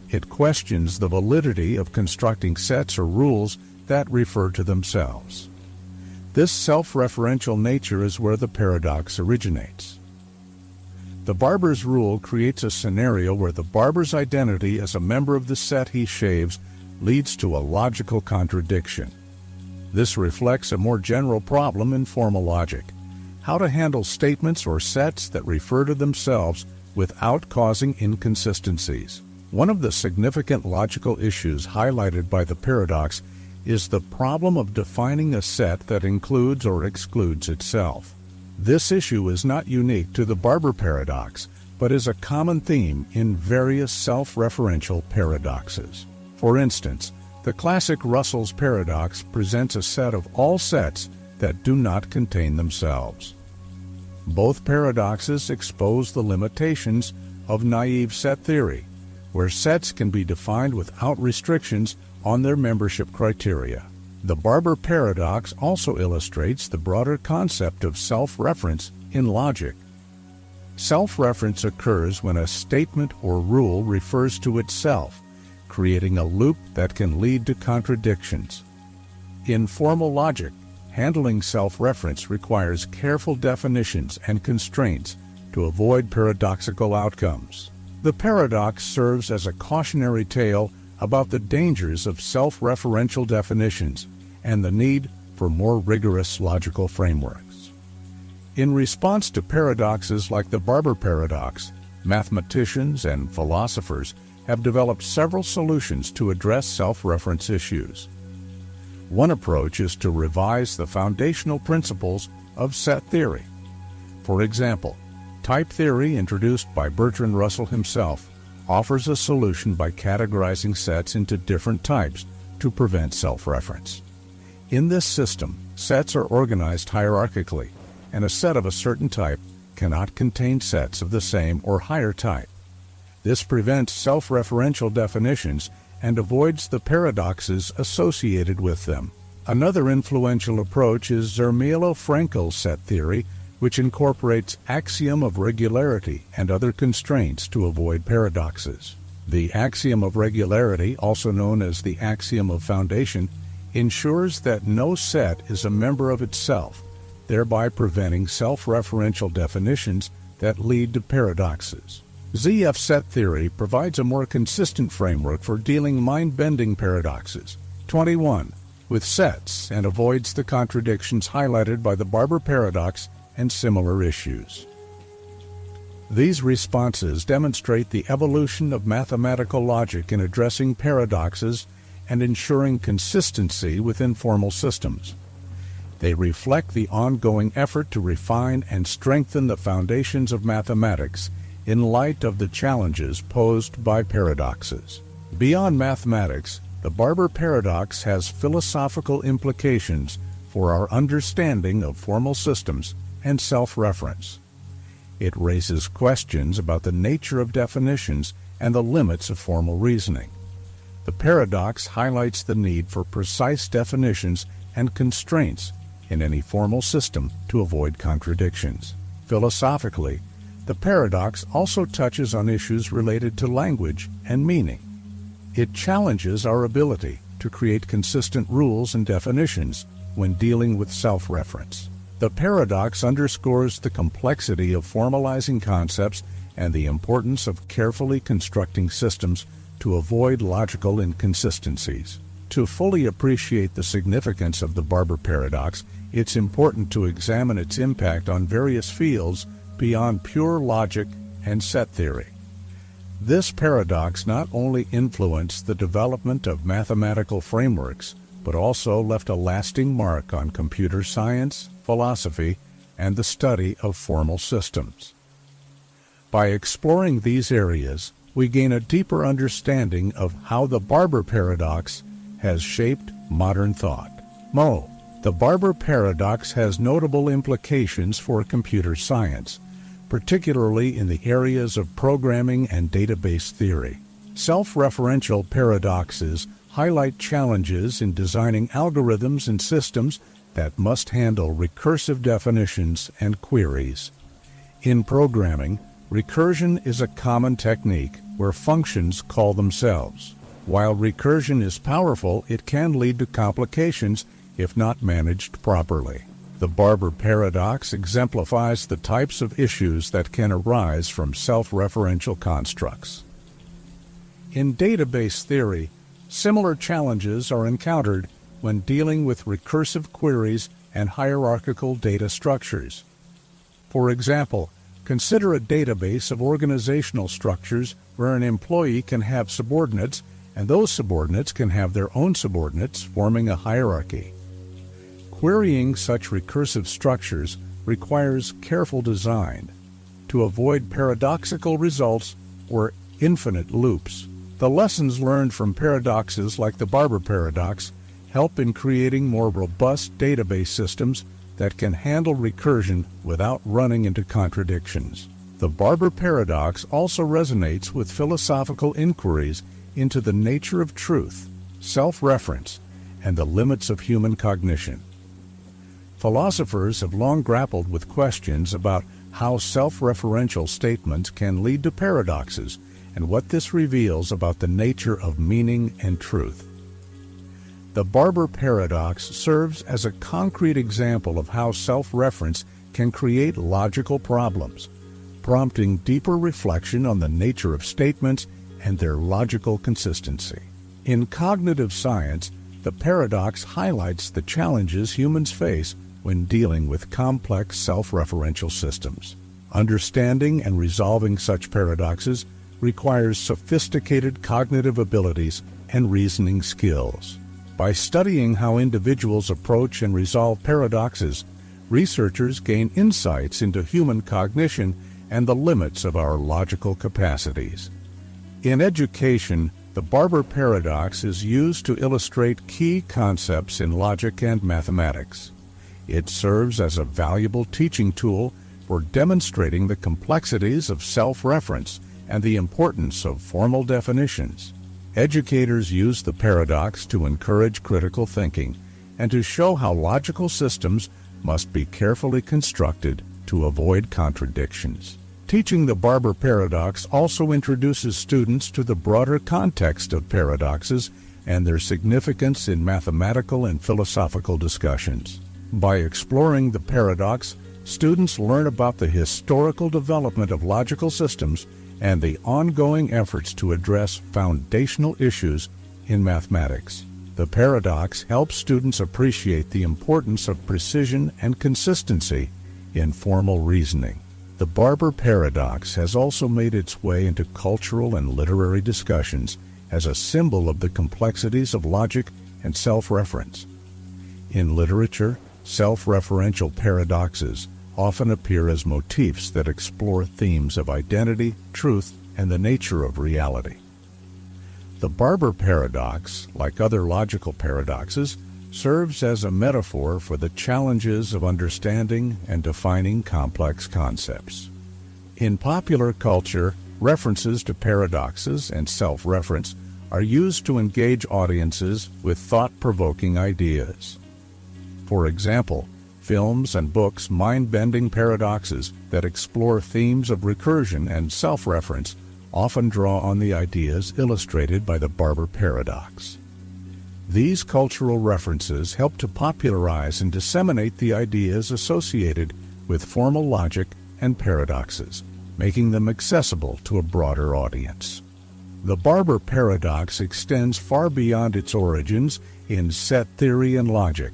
It questions the validity of constructing sets or rules that refer to themselves. This self-referential nature is where the paradox originates. The barber's rule creates a scenario where the barber's identity as a member of the set he shaves leads to a logical contradiction. This reflects a more general problem in formal logic: how to handle statements or sets that refer to themselves without causing inconsistencies. One of the significant logical issues highlighted by the paradox is the problem of defining a set that includes or excludes itself. This issue is not unique to the Barber paradox, but is a common theme in various self-referential paradoxes. For instance, the classic Russell's paradox presents a set of all sets that do not contain themselves. Both paradoxes expose the limitations of naive set theory, where sets can be defined without restrictions on their membership criteria. The Barber paradox also illustrates the broader concept of self-reference in logic. Self-reference occurs when a statement or rule refers to itself, creating a loop that can lead to contradictions. In formal logic, handling self-reference requires careful definitions and constraints to avoid paradoxical outcomes. The paradox serves as a cautionary tale about the dangers of self-referential definitions and the need for more rigorous logical frameworks. In response to paradoxes like the Barber paradox, mathematicians and philosophers have developed several solutions to address self-reference issues. One approach is to revise the foundational principles of set theory. For example, type theory, introduced by Bertrand Russell himself, offers a solution by categorizing sets into different types to prevent self-reference. In this system, sets are organized hierarchically, and a set of a certain type cannot contain sets of the same or higher type. This prevents self-referential definitions and avoids the paradoxes associated with them. Another influential approach is Zermelo-Fraenkel's set theory, which incorporates axiom of regularity and other constraints to avoid paradoxes. The axiom of regularity, also known as the axiom of foundation, ensures that no set is a member of itself, thereby preventing self-referential definitions that lead to paradoxes. ZF set theory provides a more consistent framework for dealing mind-bending paradoxes. 21. With sets, and avoids the contradictions highlighted by the Barber paradox and similar issues. These responses demonstrate the evolution of mathematical logic in addressing paradoxes and ensuring consistency within formal systems. They reflect the ongoing effort to refine and strengthen the foundations of mathematics in light of the challenges posed by paradoxes. Beyond mathematics, the Barber paradox has philosophical implications for our understanding of formal systems and self-reference. It raises questions about the nature of definitions and the limits of formal reasoning. The paradox highlights the need for precise definitions and constraints in any formal system to avoid contradictions. Philosophically, The paradox also touches on issues related to language and meaning. It challenges our ability to create consistent rules and definitions when dealing with self-reference. The paradox underscores the complexity of formalizing concepts and the importance of carefully constructing systems to avoid logical inconsistencies. To fully appreciate the significance of the Barber paradox, it's important to examine its impact on various fields beyond pure logic and set theory. This paradox not only influenced the development of mathematical frameworks, but also left a lasting mark on computer science, philosophy, and the study of formal systems. By exploring these areas, we gain a deeper understanding of how the Barber paradox has shaped modern thought. The Barber paradox has notable implications for computer science, particularly in the areas of programming and database theory. Self-referential paradoxes highlight challenges in designing algorithms and systems that must handle recursive definitions and queries. In programming, recursion is a common technique where functions call themselves. While recursion is powerful, it can lead to complications if not managed properly. The Barber paradox exemplifies the types of issues that can arise from self-referential constructs. In database theory, similar challenges are encountered when dealing with recursive queries and hierarchical data structures. For example, consider a database of organizational structures where an employee can have subordinates, and those subordinates can have their own subordinates, forming a hierarchy. Querying such recursive structures requires careful design to avoid paradoxical results or infinite loops. The lessons learned from paradoxes like the Barber paradox help in creating more robust database systems that can handle recursion without running into contradictions. The Barber paradox also resonates with philosophical inquiries into the nature of truth, self-reference, and the limits of human cognition. Philosophers have long grappled with questions about how self-referential statements can lead to paradoxes and what this reveals about the nature of meaning and truth. The Barber paradox serves as a concrete example of how self-reference can create logical problems, prompting deeper reflection on the nature of statements and their logical consistency. In cognitive science, the paradox highlights the challenges humans face when dealing with complex self-referential systems. Understanding and resolving such paradoxes requires sophisticated cognitive abilities and reasoning skills. By studying how individuals approach and resolve paradoxes, researchers gain insights into human cognition and the limits of our logical capacities. In education, the Barber paradox is used to illustrate key concepts in logic and mathematics. It serves as a valuable teaching tool for demonstrating the complexities of self-reference and the importance of formal definitions. Educators use the paradox to encourage critical thinking and to show how logical systems must be carefully constructed to avoid contradictions. Teaching the Barber paradox also introduces students to the broader context of paradoxes and their significance in mathematical and philosophical discussions. By exploring the paradox, students learn about the historical development of logical systems and the ongoing efforts to address foundational issues in mathematics. The paradox helps students appreciate the importance of precision and consistency in formal reasoning. The Barber paradox has also made its way into cultural and literary discussions as a symbol of the complexities of logic and self-reference. In literature, self-referential paradoxes often appear as motifs that explore themes of identity, truth, and the nature of reality. The Barber paradox, like other logical paradoxes, serves as a metaphor for the challenges of understanding and defining complex concepts. In popular culture, references to paradoxes and self-reference are used to engage audiences with thought-provoking ideas. For example, Films and books, mind-bending paradoxes that explore themes of recursion and self-reference often draw on the ideas illustrated by the Barber paradox. These cultural references help to popularize and disseminate the ideas associated with formal logic and paradoxes, making them accessible to a broader audience. The Barber paradox extends far beyond its origins in set theory and logic.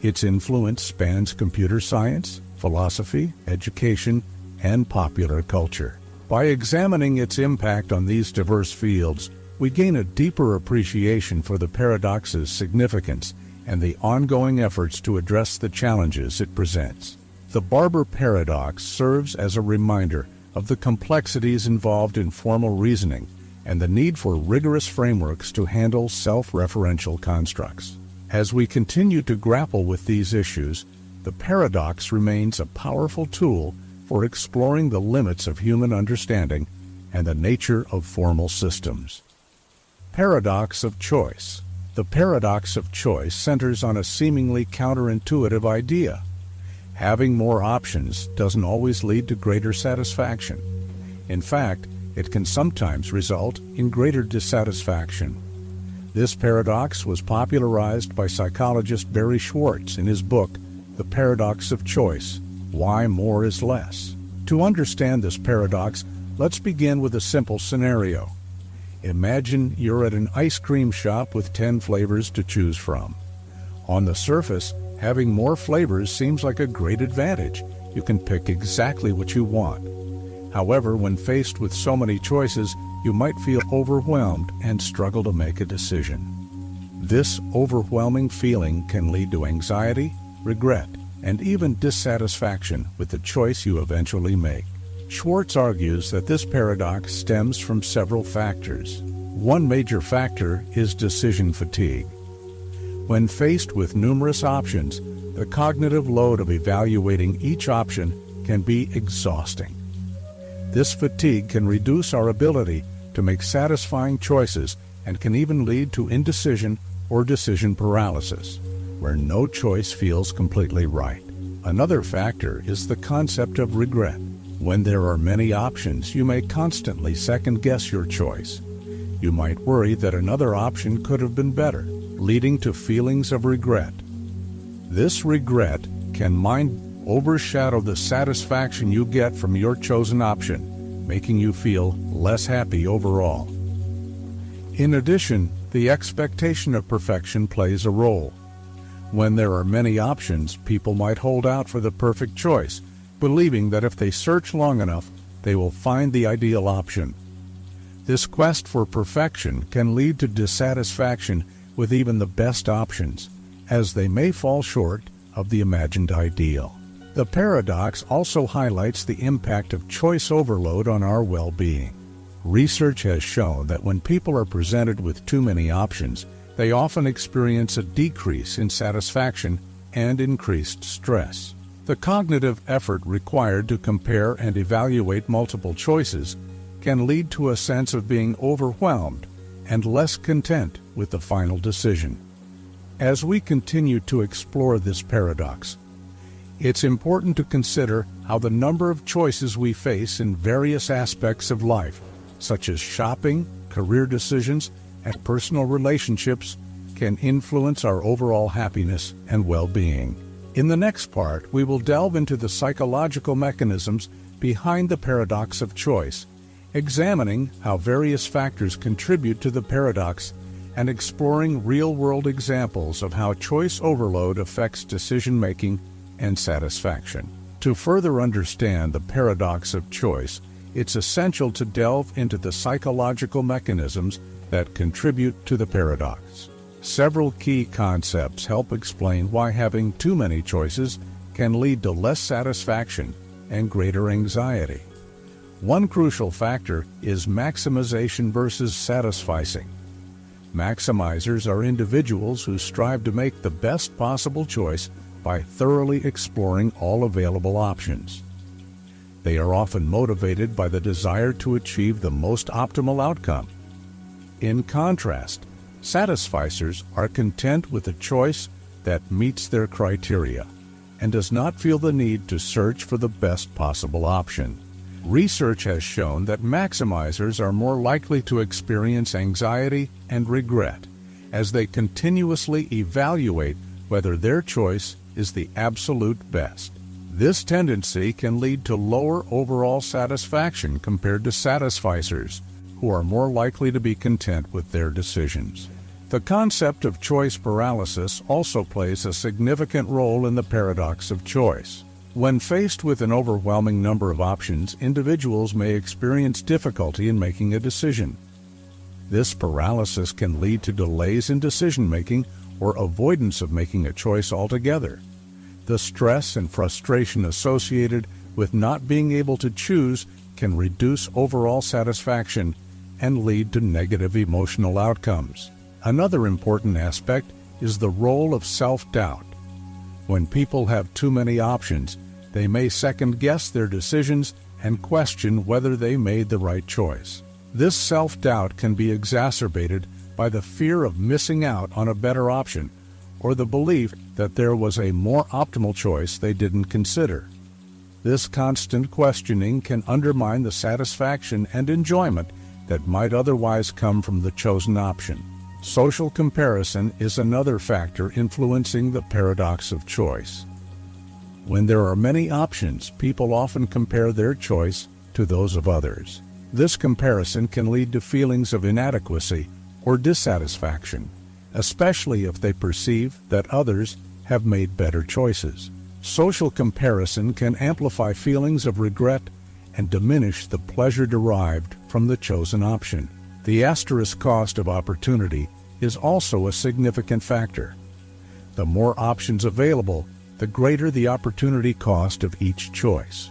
Its influence spans computer science, philosophy, education, and popular culture. By examining its impact on these diverse fields, we gain a deeper appreciation for the paradox's significance and the ongoing efforts to address the challenges it presents. The Barber paradox serves as a reminder of the complexities involved in formal reasoning and the need for rigorous frameworks to handle self-referential constructs. As we continue to grapple with these issues, the paradox remains a powerful tool for exploring the limits of human understanding and the nature of formal systems. Paradox of choice. The paradox of choice centers on a seemingly counterintuitive idea. Having more options doesn't always lead to greater satisfaction. In fact, it can sometimes result in greater dissatisfaction. This paradox was popularized by psychologist Barry Schwartz in his book, The Paradox of Choice: Why More is Less. To understand this paradox, let's begin with a simple scenario. Imagine you're at an ice cream shop with 10 flavors to choose from. On the surface, having more flavors seems like a great advantage. You can pick exactly what you want. However, when faced with so many choices, you might feel overwhelmed and struggle to make a decision. This overwhelming feeling can lead to anxiety, regret, and even dissatisfaction with the choice you eventually make. Schwartz argues that this paradox stems from several factors. One major factor is decision fatigue. When faced with numerous options, the cognitive load of evaluating each option can be exhausting. This fatigue can reduce our ability to make satisfying choices and can even lead to indecision or decision paralysis, where no choice feels completely right. Another factor is the concept of regret. When there are many options, you may constantly second-guess your choice. You might worry that another option could have been better, leading to feelings of regret. This regret can overshadow the satisfaction you get from your chosen option, making you feel less happy overall. In addition, the expectation of perfection plays a role. When there are many options, people might hold out for the perfect choice, believing that if they search long enough, they will find the ideal option. This quest for perfection can lead to dissatisfaction with even the best options, as they may fall short of the imagined ideal. The paradox also highlights the impact of choice overload on our well-being. Research has shown that when people are presented with too many options, they often experience a decrease in satisfaction and increased stress. The cognitive effort required to compare and evaluate multiple choices can lead to a sense of being overwhelmed and less content with the final decision. As we continue to explore this paradox, it's important to consider how the number of choices we face in various aspects of life, such as shopping, career decisions, and personal relationships, can influence our overall happiness and well-being. In the next part, we will delve into the psychological mechanisms behind the paradox of choice, examining how various factors contribute to the paradox and exploring real-world examples of how choice overload affects decision-making and satisfaction. To further understand the paradox of choice, it's essential to delve into the psychological mechanisms that contribute to the paradox. Several key concepts help explain why having too many choices can lead to less satisfaction and greater anxiety. One crucial factor is maximization versus satisficing. Maximizers are individuals who strive to make the best possible choice by thoroughly exploring all available options. They are often motivated by the desire to achieve the most optimal outcome. In contrast, satisficers are content with a choice that meets their criteria and does not feel the need to search for the best possible option. Research has shown that maximizers are more likely to experience anxiety and regret as they continuously evaluate whether their choice is the absolute best. This tendency can lead to lower overall satisfaction compared to satisficers, who are more likely to be content with their decisions. The concept of choice paralysis also plays a significant role in the paradox of choice. When faced with an overwhelming number of options, individuals may experience difficulty in making a decision. This paralysis can lead to delays in decision-making or avoidance of making a choice altogether. The stress and frustration associated with not being able to choose can reduce overall satisfaction and lead to negative emotional outcomes. Another important aspect is the role of self-doubt. When people have too many options, they may second-guess their decisions and question whether they made the right choice. This self-doubt can be exacerbated by the fear of missing out on a better option or the belief that there was a more optimal choice they didn't consider. This constant questioning can undermine the satisfaction and enjoyment that might otherwise come from the chosen option. Social comparison is another factor influencing the paradox of choice. When there are many options, people often compare their choice to those of others. This comparison can lead to feelings of inadequacy or dissatisfaction, especially if they perceive that others have made better choices. Social comparison can amplify feelings of regret and diminish the pleasure derived from the chosen option. The asterisk cost of opportunity is also a significant factor. The more options available, the greater the opportunity cost of each choice.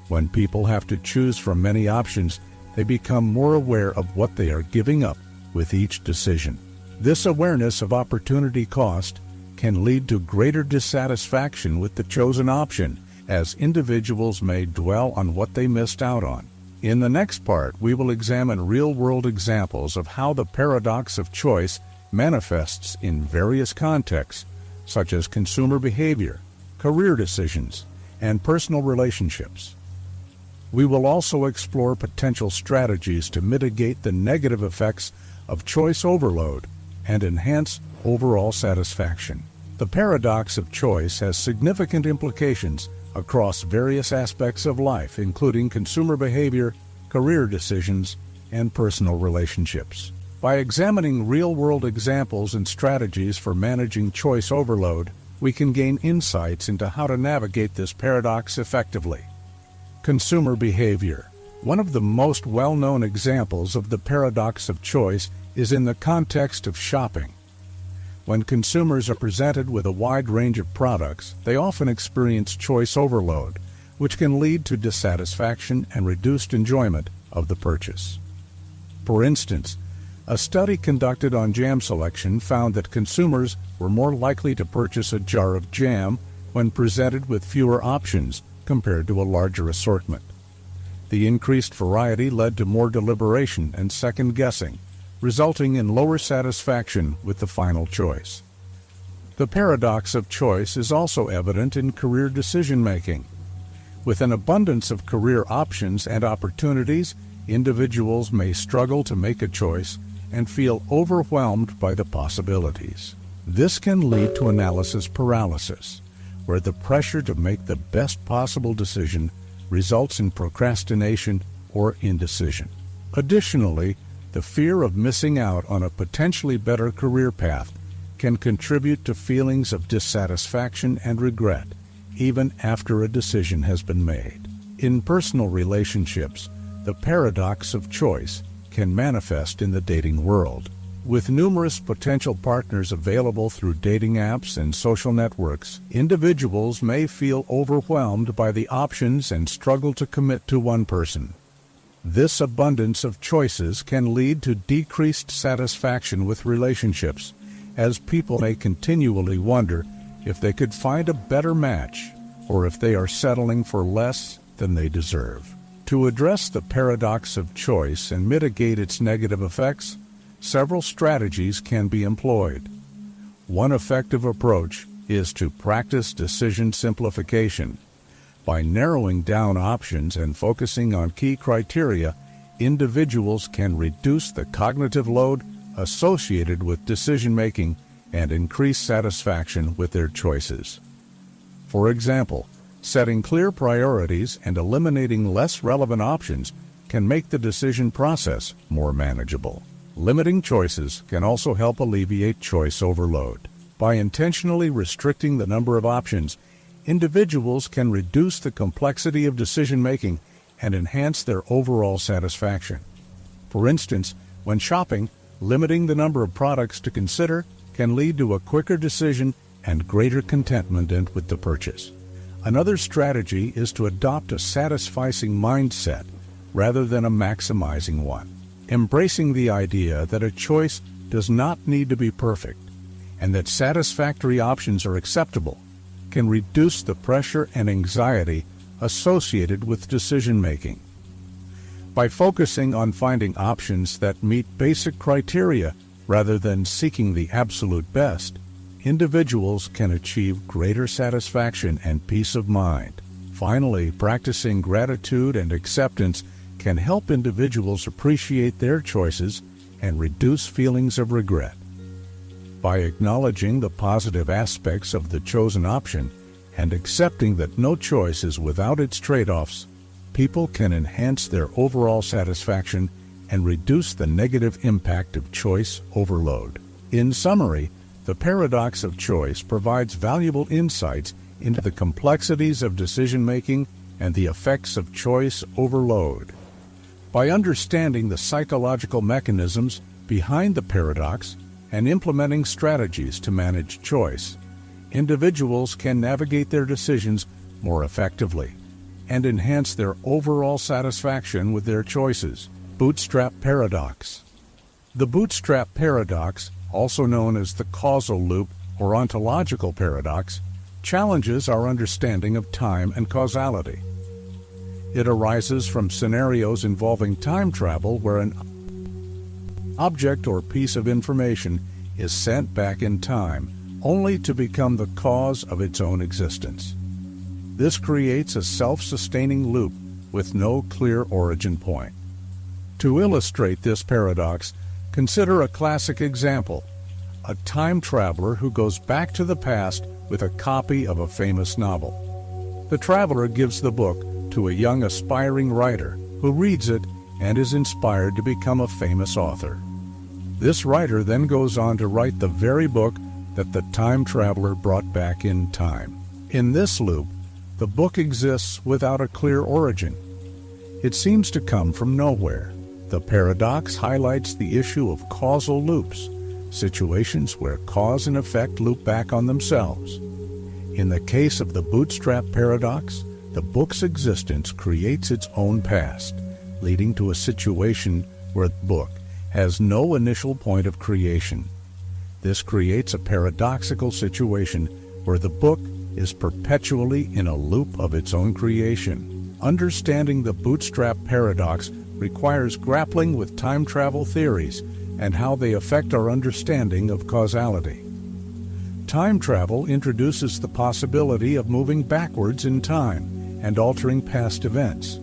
When people have to choose from many options, they become more aware of what they are giving up with each decision. This awareness of opportunity cost can lead to greater dissatisfaction with the chosen option, as individuals may dwell on what they missed out on. In the next part, we will examine real-world examples of how the paradox of choice manifests in various contexts, such as consumer behavior, career decisions, and personal relationships. We will also explore potential strategies to mitigate the negative effects of choice overload and enhance overall satisfaction. The paradox of choice has significant implications across various aspects of life, including consumer behavior, career decisions, and personal relationships. By examining real-world examples and strategies for managing choice overload, we can gain insights into how to navigate this paradox effectively. Consumer behavior. One of the most well-known examples of the paradox of choice is in the context of shopping. When consumers are presented with a wide range of products, they often experience choice overload, which can lead to dissatisfaction and reduced enjoyment of the purchase. For instance, a study conducted on jam selection found that consumers were more likely to purchase a jar of jam when presented with fewer options compared to a larger assortment. The increased variety led to more deliberation and second-guessing, resulting in lower satisfaction with the final choice. The paradox of choice is also evident in career decision-making. With an abundance of career options and opportunities, individuals may struggle to make a choice and feel overwhelmed by the possibilities. This can lead to analysis paralysis, where the pressure to make the best possible decision results in procrastination or indecision. Additionally, the fear of missing out on a potentially better career path can contribute to feelings of dissatisfaction and regret, even after a decision has been made. In personal relationships, the paradox of choice can manifest in the dating world. With numerous potential partners available through dating apps and social networks, individuals may feel overwhelmed by the options and struggle to commit to one person. This abundance of choices can lead to decreased satisfaction with relationships, as people may continually wonder if they could find a better match or if they are settling for less than they deserve. To address the paradox of choice and mitigate its negative effects, several strategies can be employed. One effective approach is to practice decision simplification. By narrowing down options and focusing on key criteria, individuals can reduce the cognitive load associated with decision-making and increase satisfaction with their choices. For example, setting clear priorities and eliminating less relevant options can make the decision process more manageable. Limiting choices can also help alleviate choice overload. By intentionally restricting the number of options, individuals can reduce the complexity of decision-making and enhance their overall satisfaction. For instance, when shopping, limiting the number of products to consider can lead to a quicker decision and greater contentment with the purchase. Another strategy is to adopt a satisficing mindset rather than a maximizing one, embracing the idea that a choice does not need to be perfect and that satisfactory options are acceptable can reduce the pressure and anxiety associated with decision-making. By focusing on finding options that meet basic criteria rather than seeking the absolute best, individuals can achieve greater satisfaction and peace of mind. Finally, practicing gratitude and acceptance can help individuals appreciate their choices and reduce feelings of regret. By acknowledging the positive aspects of the chosen option and accepting that no choice is without its trade-offs, people can enhance their overall satisfaction and reduce the negative impact of choice overload. In summary, the paradox of choice provides valuable insights into the complexities of decision-making and the effects of choice overload. By understanding the psychological mechanisms behind the paradox and implementing strategies to manage choice, individuals can navigate their decisions more effectively and enhance their overall satisfaction with their choices. Bootstrap paradox. The bootstrap paradox, also known as the causal loop or ontological paradox, challenges our understanding of time and causality. It arises from scenarios involving time travel where an object or piece of information is sent back in time, only to become the cause of its own existence. This creates a self-sustaining loop with no clear origin point. To illustrate this paradox, consider a classic example: a time traveler who goes back to the past with a copy of a famous novel. The traveler gives the book to a young aspiring writer who reads it and is inspired to become a famous author. This writer then goes on to write the very book that the time traveler brought back in time. In this loop, the book exists without a clear origin. It seems to come from nowhere. The paradox highlights the issue of causal loops, situations where cause and effect loop back on themselves. In the case of the bootstrap paradox, the book's existence creates its own past, leading to a situation where the book has no initial point of creation. This creates a paradoxical situation where the book is perpetually in a loop of its own creation. Understanding the bootstrap paradox requires grappling with time travel theories and how they affect our understanding of causality. Time travel introduces the possibility of moving backwards in time and altering past events,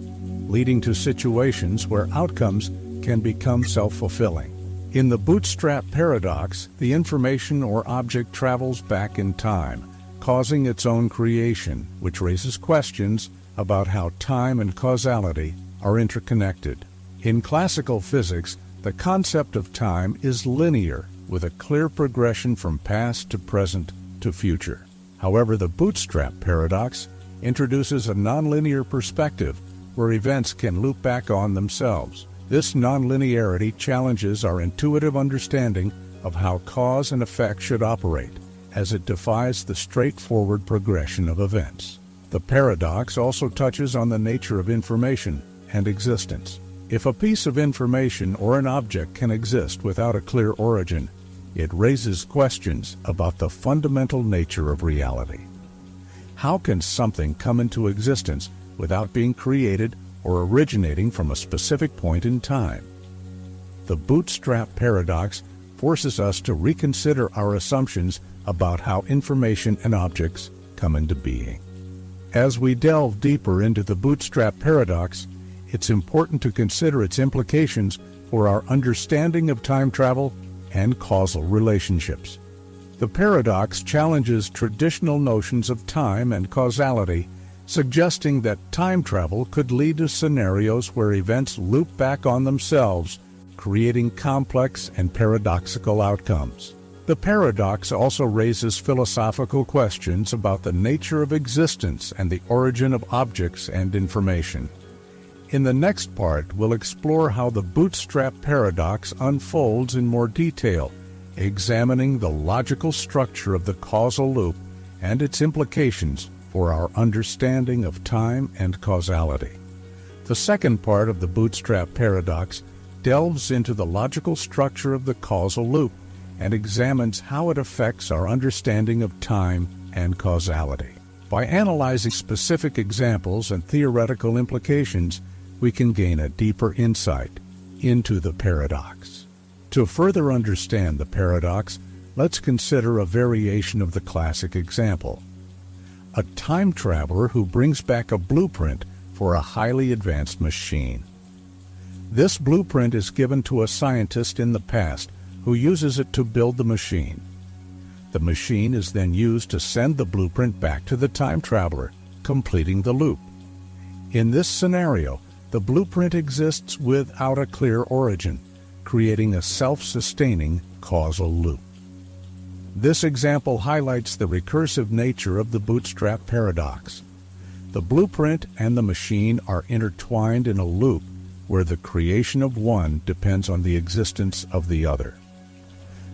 leading to situations where outcomes can become self-fulfilling. In the bootstrap paradox, the information or object travels back in time, causing its own creation, which raises questions about how time and causality are interconnected. In classical physics, the concept of time is linear, with a clear progression from past to present to future. However, the bootstrap paradox introduces a nonlinear perspective where events can loop back on themselves. This nonlinearity challenges our intuitive understanding of how cause and effect should operate, as it defies the straightforward progression of events. The paradox also touches on the nature of information and existence. If a piece of information or an object can exist without a clear origin, it raises questions about the fundamental nature of reality. How can something come into existence without being created or originating from a specific point in time? The bootstrap paradox forces us to reconsider our assumptions about how information and objects come into being. As we delve deeper into the bootstrap paradox, it's important to consider its implications for our understanding of time travel and causal relationships. The paradox challenges traditional notions of time and causality, suggesting that time travel could lead to scenarios where events loop back on themselves, creating complex and paradoxical outcomes. The paradox also raises philosophical questions about the nature of existence and the origin of objects and information. In the next part, we'll explore how the bootstrap paradox unfolds in more detail, examining the logical structure of the causal loop and its implications for our understanding of time and causality. The second part of the bootstrap paradox delves into the logical structure of the causal loop and examines how it affects our understanding of time and causality. By analyzing specific examples and theoretical implications, we can gain a deeper insight into the paradox. To further understand the paradox, let's consider a variation of the classic example. A time traveler who brings back a blueprint for a highly advanced machine. This blueprint is given to a scientist in the past who uses it to build the machine. The machine is then used to send the blueprint back to the time traveler, completing the loop. In this scenario, the blueprint exists without a clear origin, creating a self-sustaining causal loop. This example highlights the recursive nature of the bootstrap paradox. The blueprint and the machine are intertwined in a loop where the creation of one depends on the existence of the other.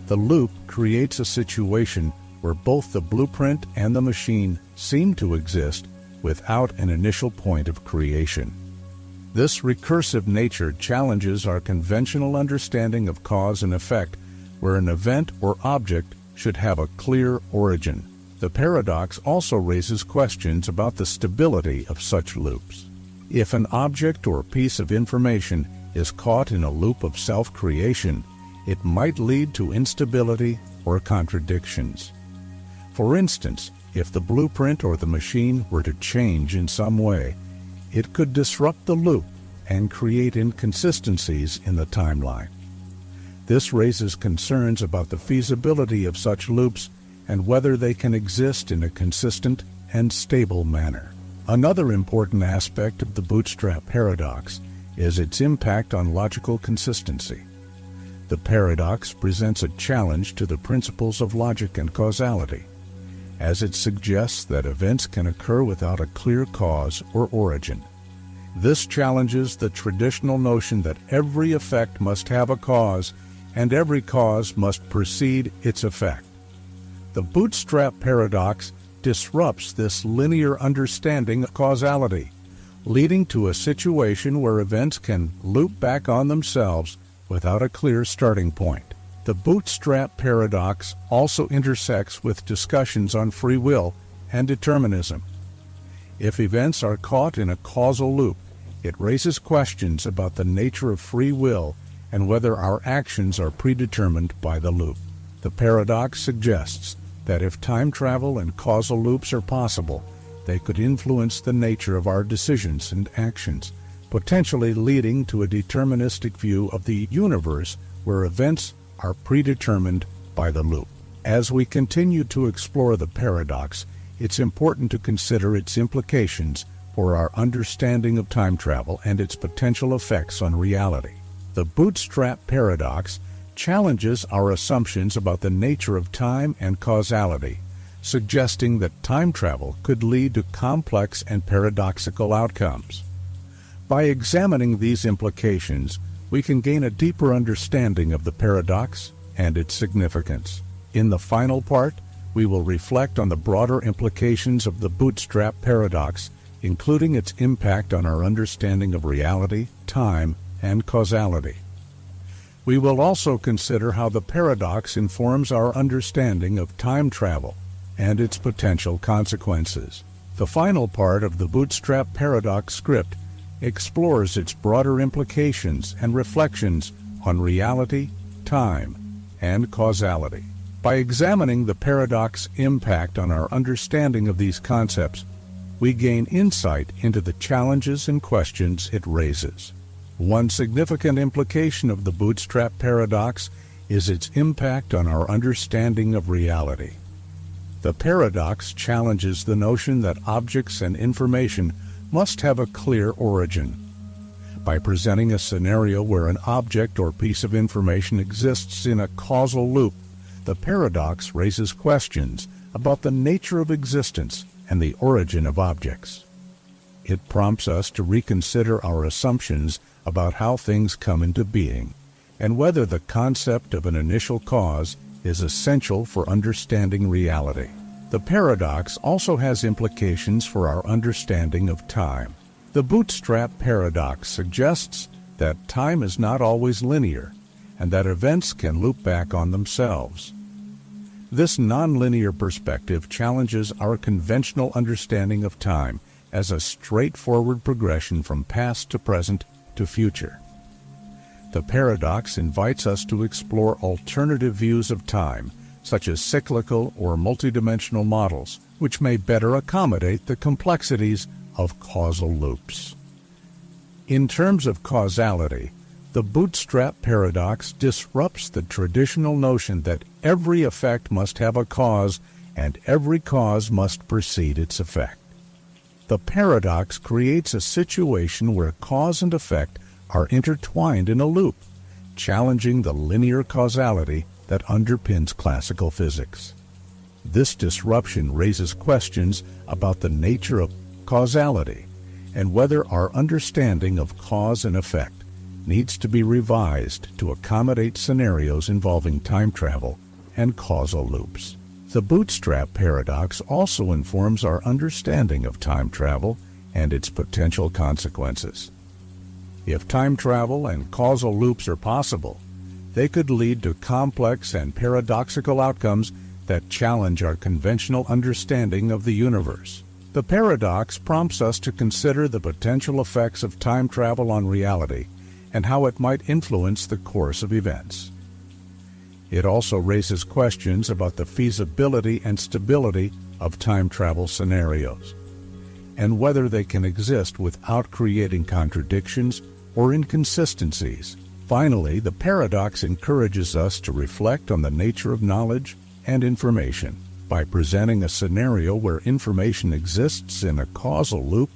The loop creates a situation where both the blueprint and the machine seem to exist without an initial point of creation. This recursive nature challenges our conventional understanding of cause and effect, where an event or object should have a clear origin. The paradox also raises questions about the stability of such loops. If an object or piece of information is caught in a loop of self-creation, it might lead to instability or contradictions. For instance, if the blueprint or the machine were to change in some way, it could disrupt the loop and create inconsistencies in the timeline. This raises concerns about the feasibility of such loops and whether they can exist in a consistent and stable manner. Another important aspect of the bootstrap paradox is its impact on logical consistency. The paradox presents a challenge to the principles of logic and causality, as it suggests that events can occur without a clear cause or origin. This challenges the traditional notion that every effect must have a cause and every cause must precede its effect. The bootstrap paradox disrupts this linear understanding of causality, leading to a situation where events can loop back on themselves without a clear starting point. The bootstrap paradox also intersects with discussions on free will and determinism. If events are caught in a causal loop, it raises questions about the nature of free will and whether our actions are predetermined by the loop. The paradox suggests that if time travel and causal loops are possible, they could influence the nature of our decisions and actions, potentially leading to a deterministic view of the universe where events are predetermined by the loop. As we continue to explore the paradox, it's important to consider its implications for our understanding of time travel and its potential effects on reality. The bootstrap paradox challenges our assumptions about the nature of time and causality, suggesting that time travel could lead to complex and paradoxical outcomes. By examining these implications, we can gain a deeper understanding of the paradox and its significance. In the final part, we will reflect on the broader implications of the bootstrap paradox, including its impact on our understanding of reality, time, and causality. We will also consider how the paradox informs our understanding of time travel and its potential consequences. The final part of the bootstrap paradox script explores its broader implications and reflections on reality, time, and causality. By examining the paradox's impact on our understanding of these concepts, we gain insight into the challenges and questions it raises. One significant implication of the bootstrap paradox is its impact on our understanding of reality. The paradox challenges the notion that objects and information must have a clear origin. By presenting a scenario where an object or piece of information exists in a causal loop, the paradox raises questions about the nature of existence and the origin of objects. It prompts us to reconsider our assumptions about how things come into being, and whether the concept of an initial cause is essential for understanding reality. The paradox also has implications for our understanding of time. The bootstrap paradox suggests that time is not always linear, and that events can loop back on themselves. This nonlinear perspective challenges our conventional understanding of time as a straightforward progression from past to present to future. The paradox invites us to explore alternative views of time, such as cyclical or multidimensional models, which may better accommodate the complexities of causal loops. In terms of causality, the bootstrap paradox disrupts the traditional notion that every effect must have a cause and every cause must precede its effect. The paradox creates a situation where cause and effect are intertwined in a loop, challenging the linear causality that underpins classical physics. This disruption raises questions about the nature of causality and whether our understanding of cause and effect needs to be revised to accommodate scenarios involving time travel and causal loops. The bootstrap paradox also informs our understanding of time travel and its potential consequences. If time travel and causal loops are possible, they could lead to complex and paradoxical outcomes that challenge our conventional understanding of the universe. The paradox prompts us to consider the potential effects of time travel on reality and how it might influence the course of events. It also raises questions about the feasibility and stability of time travel scenarios, and whether they can exist without creating contradictions or inconsistencies. Finally, the paradox encourages us to reflect on the nature of knowledge and information. By presenting a scenario where information exists in a causal loop,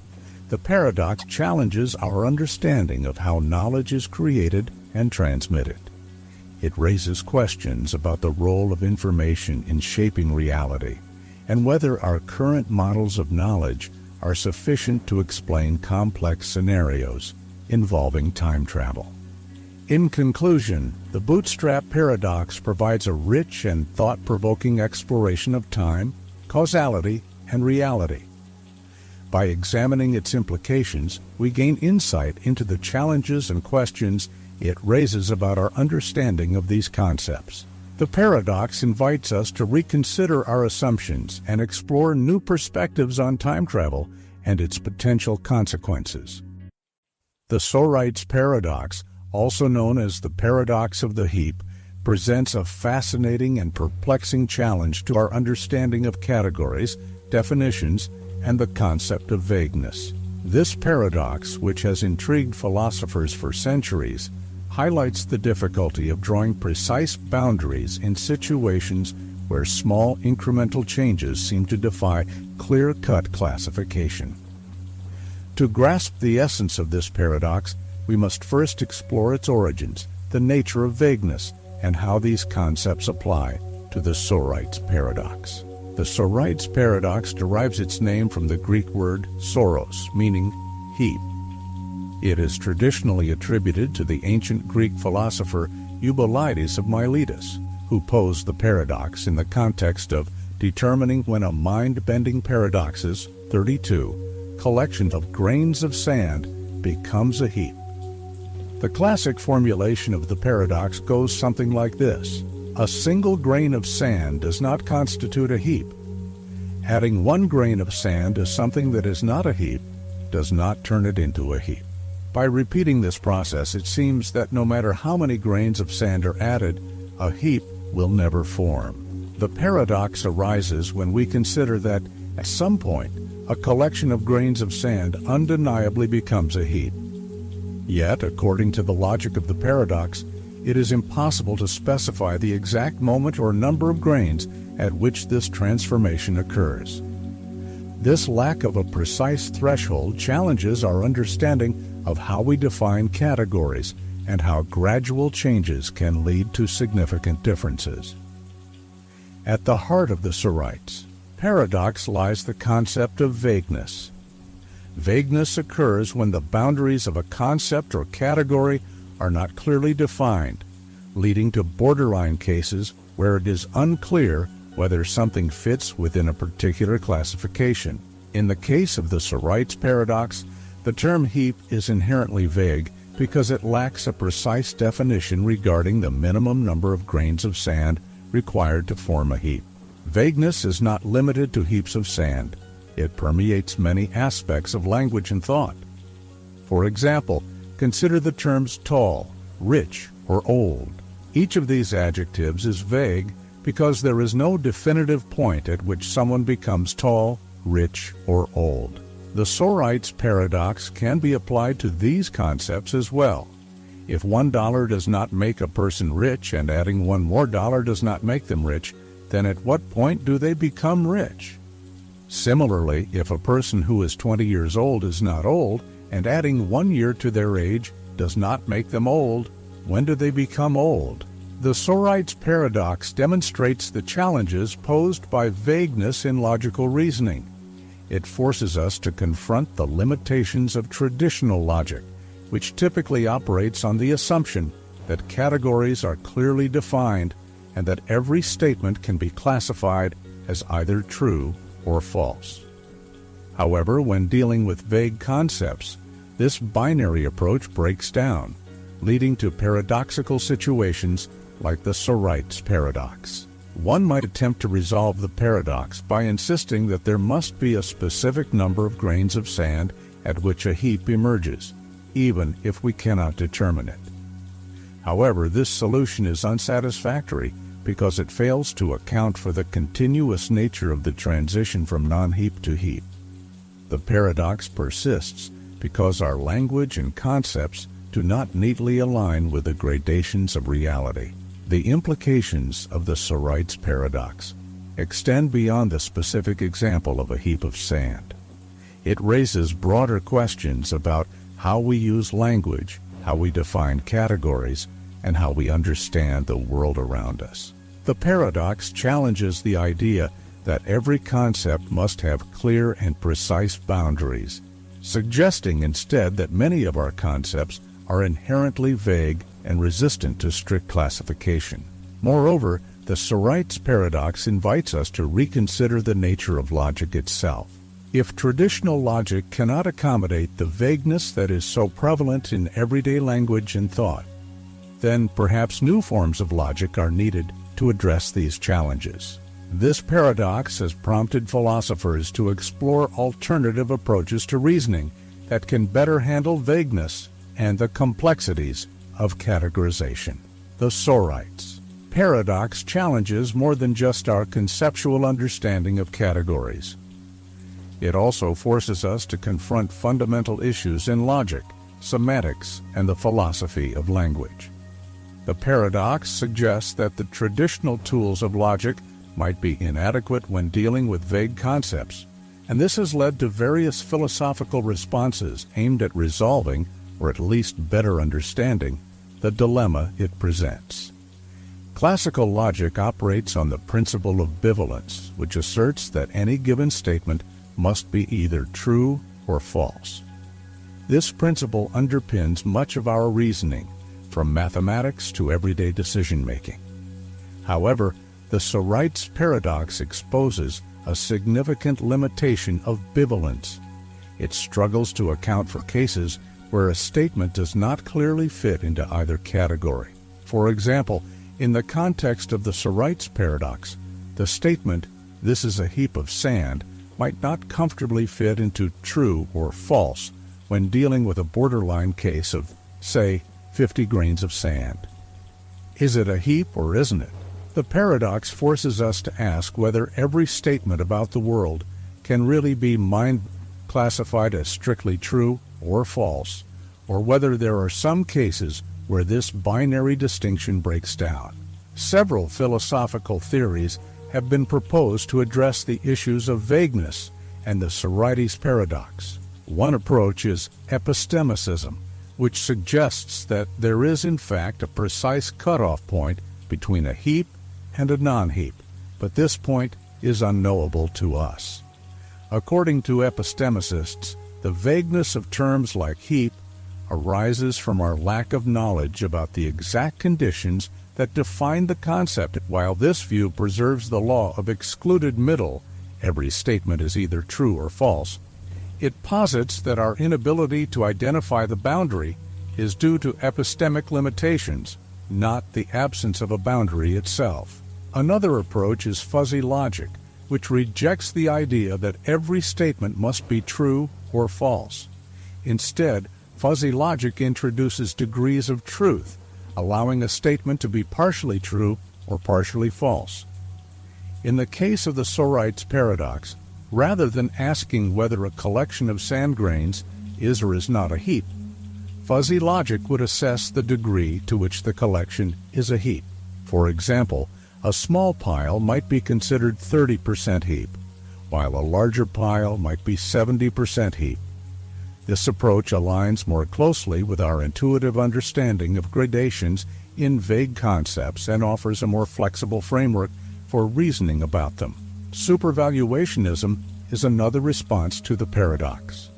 the paradox challenges our understanding of how knowledge is created and transmitted. It raises questions about the role of information in shaping reality, and whether our current models of knowledge are sufficient to explain complex scenarios involving time travel. In conclusion, the bootstrap paradox provides a rich and thought-provoking exploration of time, causality, and reality. By examining its implications, we gain insight into the challenges and questions it raises about our understanding of these concepts. The paradox invites us to reconsider our assumptions and explore new perspectives on time travel and its potential consequences. The Sorites paradox, also known as the paradox of the heap, presents a fascinating and perplexing challenge to our understanding of categories, definitions, and the concept of vagueness. This paradox, which has intrigued philosophers for centuries, highlights the difficulty of drawing precise boundaries in situations where small incremental changes seem to defy clear-cut classification. To grasp the essence of this paradox, we must first explore its origins, the nature of vagueness, and how these concepts apply to the Sorites paradox. The Sorites paradox derives its name from the Greek word soros, meaning heap. It is traditionally attributed to the ancient Greek philosopher Eubulides of Miletus, who posed the paradox in the context of determining when a mind-bending paradox's 32 collection of grains of sand becomes a heap. The classic formulation of the paradox goes something like this: a single grain of sand does not constitute a heap. Adding one grain of sand to something that is not a heap does not turn it into a heap. By repeating this process, it seems that no matter how many grains of sand are added, a heap will never form. The paradox arises when we consider that, at some point, a collection of grains of sand undeniably becomes a heap. Yet, according to the logic of the paradox, it is impossible to specify the exact moment or number of grains at which this transformation occurs. This lack of a precise threshold challenges our understanding of how we define categories and how gradual changes can lead to significant differences. At the heart of the Schrödinger paradox lies the concept of vagueness. Vagueness occurs when the boundaries of a concept or category are not clearly defined, leading to borderline cases where it is unclear whether something fits within a particular classification. In the case of the Schrödinger paradox, the term heap is inherently vague because it lacks a precise definition regarding the minimum number of grains of sand required to form a heap. Vagueness is not limited to heaps of sand. It permeates many aspects of language and thought. For example, consider the terms tall, rich, or old. Each of these adjectives is vague because there is no definitive point at which someone becomes tall, rich, or old. The Schrödinger paradox can be applied to these concepts as well. If $1 does not make a person rich and adding one more dollar does not make them rich, then at what point do they become rich? Similarly, if a person who is 20 years old is not old, and adding 1 year to their age does not make them old, when do they become old? The Schrödinger paradox demonstrates the challenges posed by vagueness in logical reasoning. It forces us to confront the limitations of traditional logic, which typically operates on the assumption that categories are clearly defined and that every statement can be classified as either true or false. However, when dealing with vague concepts, this binary approach breaks down, leading to paradoxical situations like the Schrödinger paradox. One might attempt to resolve the paradox by insisting that there must be a specific number of grains of sand at which a heap emerges, even if we cannot determine it. However, this solution is unsatisfactory because it fails to account for the continuous nature of the transition from non-heap to heap. The paradox persists because our language and concepts do not neatly align with the gradations of reality. The implications of the Schrödinger paradox extend beyond the specific example of a heap of sand. It raises broader questions about how we use language, how we define categories, and how we understand the world around us. The paradox challenges the idea that every concept must have clear and precise boundaries, suggesting instead that many of our concepts are inherently vague and resistant to strict classification. Moreover, the Schrödinger paradox invites us to reconsider the nature of logic itself. If traditional logic cannot accommodate the vagueness that is so prevalent in everyday language and thought, then perhaps new forms of logic are needed to address these challenges. This paradox has prompted philosophers to explore alternative approaches to reasoning that can better handle vagueness and the complexities of categorization. The Schrödinger paradox challenges more than just our conceptual understanding of categories. It also forces us to confront fundamental issues in logic, semantics, and the philosophy of language. The paradox suggests that the traditional tools of logic might be inadequate when dealing with vague concepts, and this has led to various philosophical responses aimed at resolving, or at least better understanding, the dilemma it presents. Classical logic operates on the principle of bivalence, which asserts that any given statement must be either true or false. This principle underpins much of our reasoning, from mathematics to everyday decision-making. However, the Schrödinger paradox exposes a significant limitation of bivalence. It struggles to account for cases where a statement does not clearly fit into either category. For example, in the context of the Schrödinger paradox, the statement, "This is a heap of sand," might not comfortably fit into true or false when dealing with a borderline case of, say, 50 grains of sand. Is it a heap or isn't it? The paradox forces us to ask whether every statement about the world can really be classified as strictly true or false, or whether there are some cases where this binary distinction breaks down. Several philosophical theories have been proposed to address the issues of vagueness and the Sorites paradox. One approach is epistemicism, which suggests that there is in fact a precise cutoff point between a heap and a non-heap, but this point is unknowable to us. According to epistemicists, the vagueness of terms like heap arises from our lack of knowledge about the exact conditions that define the concept. While this view preserves the law of excluded middle, every statement is either true or false, it posits that our inability to identify the boundary is due to epistemic limitations, not the absence of a boundary itself. Another approach is fuzzy logic, which rejects the idea that every statement must be true or false. Instead, fuzzy logic introduces degrees of truth, allowing a statement to be partially true or partially false. In the case of the Sorites paradox, rather than asking whether a collection of sand grains is or is not a heap, fuzzy logic would assess the degree to which the collection is a heap. For example, a small pile might be considered 30% heap, while a larger pile might be 70% heap. This approach aligns more closely with our intuitive understanding of gradations in vague concepts and offers a more flexible framework for reasoning about them. Supervaluationism is another response to the paradox.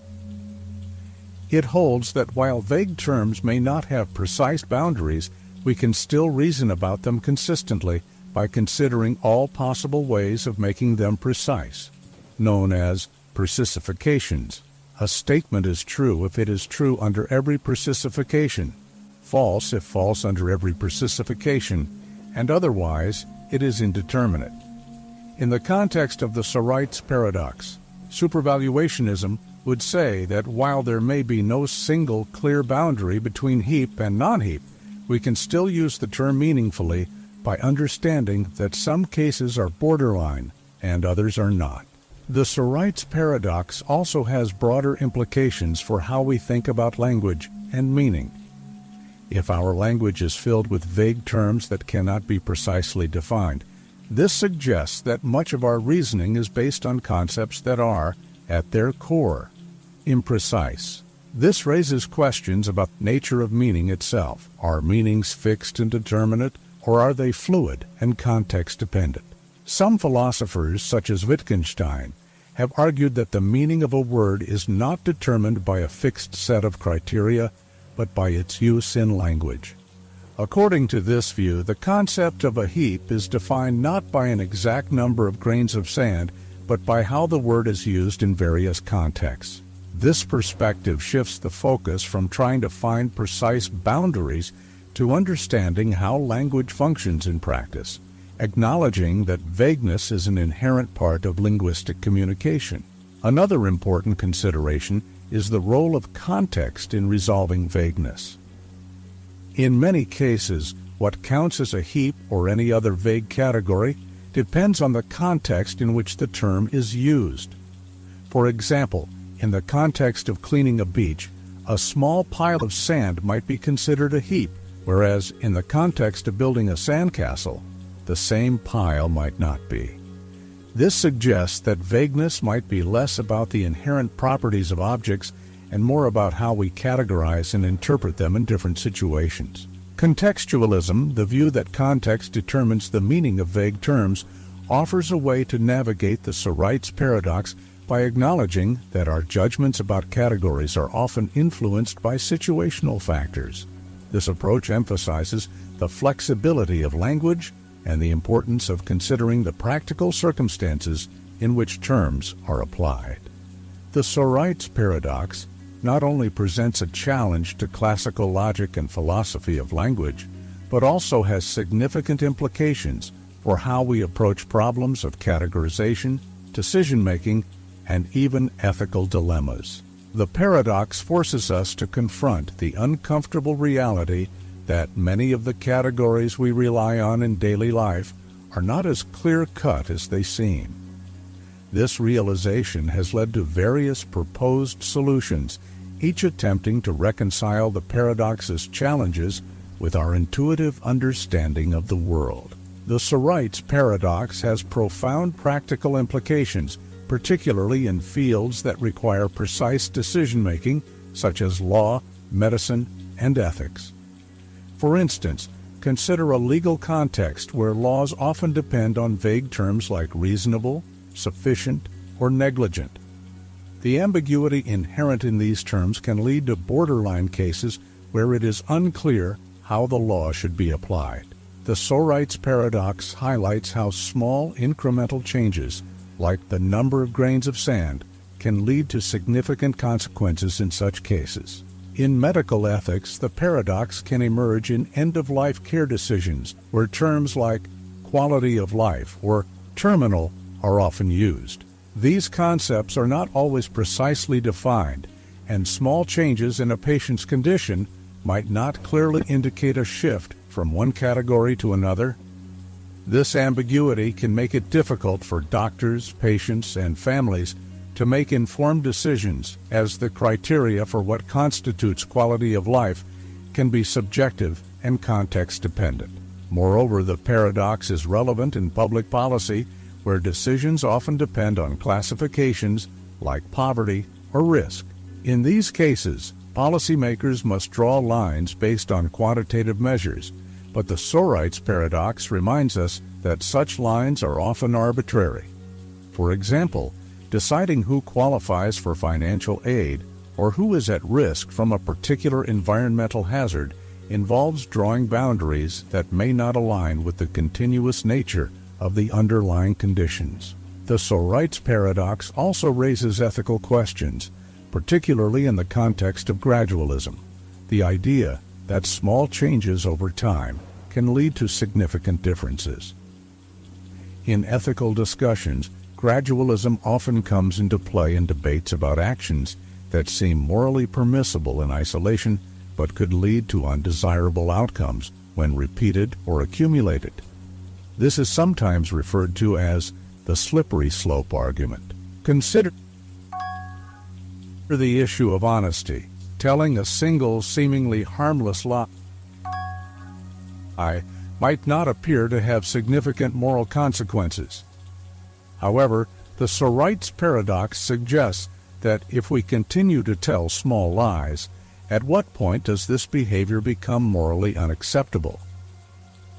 It holds that while vague terms may not have precise boundaries, we can still reason about them consistently by considering all possible ways of making them precise, known as precisifications. A statement is true if it is true under every precisification, false if false under every precisification, and otherwise it is indeterminate. In the context of the Sorites paradox, supervaluationism would say that while there may be no single clear boundary between heap and non-heap, we can still use the term meaningfully by understanding that some cases are borderline and others are not. The Sorites paradox also has broader implications for how we think about language and meaning. If our language is filled with vague terms that cannot be precisely defined, this suggests that much of our reasoning is based on concepts that are, at their core, imprecise. This raises questions about the nature of meaning itself. Are meanings fixed and determinate, or are they fluid and context-dependent? Some philosophers, such as Wittgenstein, have argued that the meaning of a word is not determined by a fixed set of criteria, but by its use in language. According to this view, the concept of a heap is defined not by an exact number of grains of sand, but by how the word is used in various contexts. This perspective shifts the focus from trying to find precise boundaries to understanding how language functions in practice, acknowledging that vagueness is an inherent part of linguistic communication. Another important consideration is the role of context in resolving vagueness. In many cases, what counts as a heap or any other vague category depends on the context in which the term is used. For example, in the context of cleaning a beach, a small pile of sand might be considered a heap, whereas in the context of building a sandcastle, the same pile might not be. This suggests that vagueness might be less about the inherent properties of objects and more about how we categorize and interpret them in different situations. Contextualism, the view that context determines the meaning of vague terms, offers a way to navigate the Sorites paradox by acknowledging that our judgments about categories are often influenced by situational factors. This approach emphasizes the flexibility of language and the importance of considering the practical circumstances in which terms are applied. The Sorites paradox not only presents a challenge to classical logic and philosophy of language, but also has significant implications for how we approach problems of categorization, decision-making, and even ethical dilemmas. The paradox forces us to confront the uncomfortable reality that many of the categories we rely on in daily life are not as clear-cut as they seem. This realization has led to various proposed solutions, each attempting to reconcile the paradox's challenges with our intuitive understanding of the world. The Sorites paradox has profound practical implications, particularly in fields that require precise decision-making, such as law, medicine, and ethics. For instance, consider a legal context where laws often depend on vague terms like reasonable, sufficient, or negligent. The ambiguity inherent in these terms can lead to borderline cases where it is unclear how the law should be applied. The Sorites paradox highlights how small incremental changes, like the number of grains of sand, can lead to significant consequences in such cases. In medical ethics, the paradox can emerge in end-of-life care decisions, where terms like quality of life or terminal are often used. These concepts are not always precisely defined, and small changes in a patient's condition might not clearly indicate a shift from one category to another. This ambiguity can make it difficult for doctors, patients, and families to make informed decisions, as the criteria for what constitutes quality of life can be subjective and context-dependent. Moreover, the paradox is relevant in public policy, where decisions often depend on classifications like poverty or risk. In these cases, policymakers must draw lines based on quantitative measures, but the Sorites paradox reminds us that such lines are often arbitrary. For example, deciding who qualifies for financial aid or who is at risk from a particular environmental hazard involves drawing boundaries that may not align with the continuous nature of the underlying conditions. The Sorites paradox also raises ethical questions, particularly in the context of gradualism, the idea that small changes over time can lead to significant differences. In ethical discussions, gradualism often comes into play in debates about actions that seem morally permissible in isolation but could lead to undesirable outcomes when repeated or accumulated. This is sometimes referred to as the slippery slope argument. Consider the issue of honesty. Telling a single seemingly harmless lie might not appear to have significant moral consequences. However, the Sorites paradox suggests that if we continue to tell small lies, at what point does this behavior become morally unacceptable?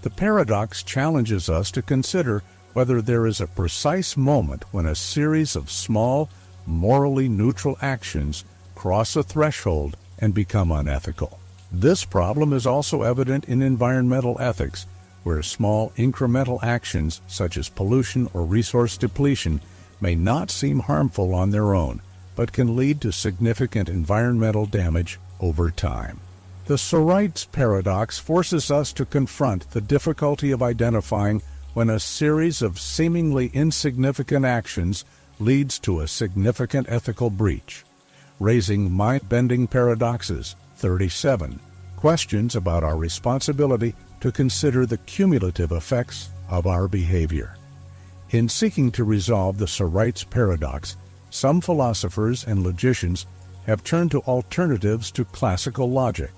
The paradox challenges us to consider whether there is a precise moment when a series of small, morally neutral actions cross a threshold and become unethical. This problem is also evident in environmental ethics, where small incremental actions such as pollution or resource depletion may not seem harmful on their own, but can lead to significant environmental damage over time. The Sorites paradox forces us to confront the difficulty of identifying when a series of seemingly insignificant actions leads to a significant ethical breach, raising mind-bending paradoxes. 37. Questions about our responsibility to consider the cumulative effects of our behavior. In seeking to resolve the Sorites paradox, some philosophers and logicians have turned to alternatives to classical logic.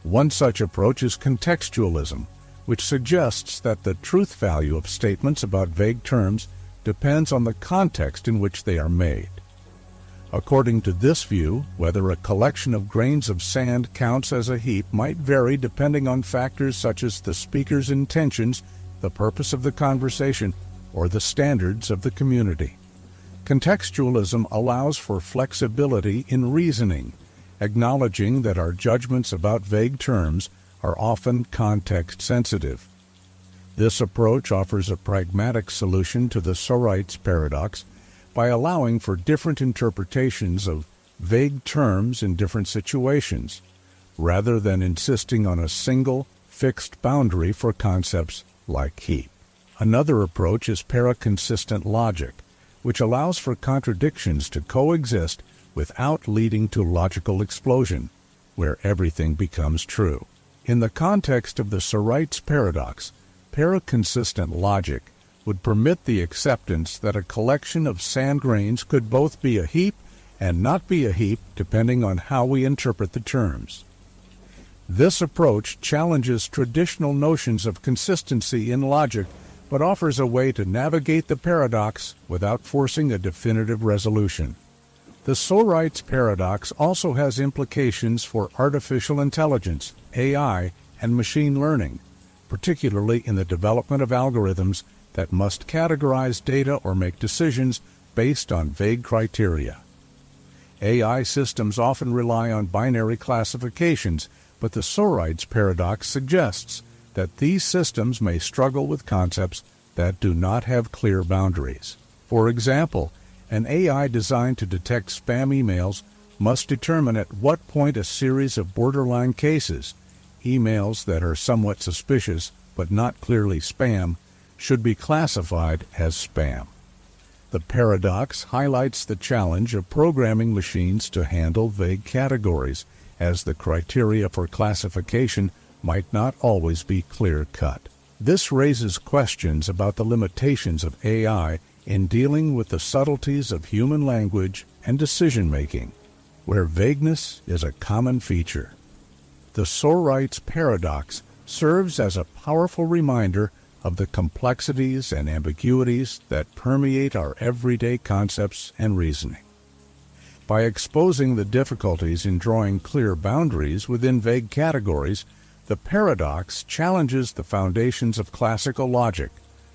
One such approach is contextualism, which suggests that the truth value of statements about vague terms depends on the context in which they are made. According to this view, whether a collection of grains of sand counts as a heap might vary depending on factors such as the speaker's intentions, the purpose of the conversation, or the standards of the community. Contextualism allows for flexibility in reasoning, acknowledging that our judgments about vague terms are often context-sensitive. This approach offers a pragmatic solution to the Sorites paradox by allowing for different interpretations of vague terms in different situations, rather than insisting on a single, fixed boundary for concepts like heap. Another approach is paraconsistent logic, which allows for contradictions to coexist without leading to logical explosion, where everything becomes true. In the context of the Sorites paradox, para-consistent logic would permit the acceptance that a collection of sand grains could both be a heap and not be a heap depending on how we interpret the terms. This approach challenges traditional notions of consistency in logic, but offers a way to navigate the paradox without forcing a definitive resolution. The Sorite's paradox also has implications for artificial intelligence, AI, and machine learning, particularly in the development of algorithms that must categorize data or make decisions based on vague criteria. AI systems often rely on binary classifications, but the Sorite's paradox suggests that these systems may struggle with concepts that do not have clear boundaries. For example, an AI designed to detect spam emails must determine at what point a series of borderline cases, emails that are somewhat suspicious but not clearly spam, should be classified as spam. The paradox highlights the challenge of programming machines to handle vague categories, as the criteria for classification might not always be clear-cut. This raises questions about the limitations of AI in dealing with the subtleties of human language and decision-making, where vagueness is a common feature. The Sorite's paradox serves as a powerful reminder of the complexities and ambiguities that permeate our everyday concepts and reasoning. By exposing the difficulties in drawing clear boundaries within vague categories, the paradox challenges the foundations of classical logic,